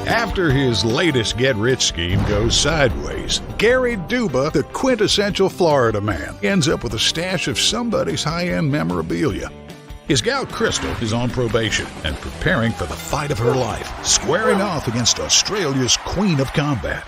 After his latest get-rich scheme goes sideways, Gary Duba, the quintessential Florida man, ends up with a stash of somebody's high-end memorabilia. His gal Crystal is on probation and preparing for the fight of her life, squaring off against Australia's Queen of Combat.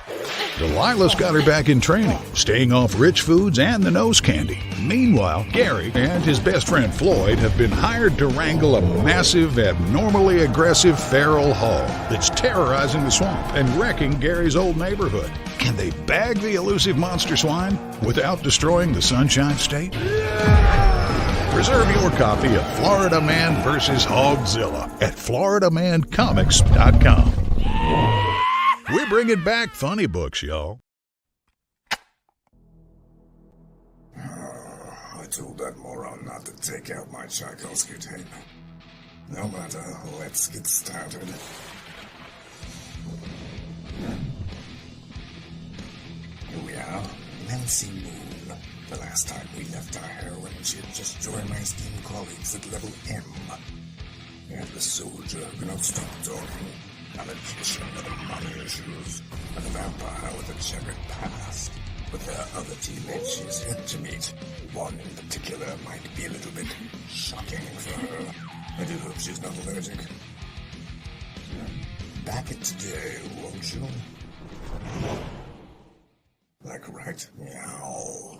Delilah's got her back in training, staying off rich foods and the nose candy. Meanwhile, Gary and his best friend Floyd have been hired to wrangle a massive, abnormally aggressive feral hog that's terrorizing the swamp and wrecking Gary's old neighborhood. Can they bag the elusive monster swine without destroying the Sunshine State? Reserve your copy of Florida Man vs. Hogzilla at FloridaManComics.com. We're bringing back funny books, y'all. I told that moron not to take out my Tchaikovsky tape. No matter, let's get started. Here we are, Nancy Moon. The last time we left our heroine, she had just joined my esteemed colleagues at level M. And the soldier who cannot stop talking, a magician with money issues, and a vampire with a checkered past. With her other teammates she's yet to meet. One in particular might be a little bit shocking for her. I do hope she's not allergic. Back it today, won't you? Like right now.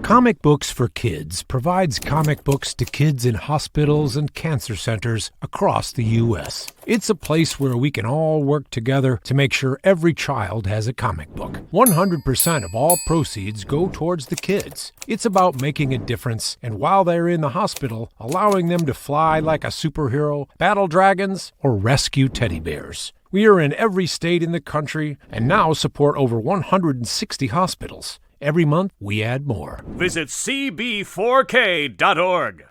Comic Books for Kids provides comic books to kids in hospitals and cancer centers across the U.S. It's a place where we can all work together to make sure every child has a comic book. 100% of all proceeds go towards the kids. It's about making a difference, and while they're in the hospital, allowing them to fly like a superhero, battle dragons, or rescue teddy bears. We are in every state in the country and now support over 160 hospitals. Every month, we add more. Visit cb4k.org.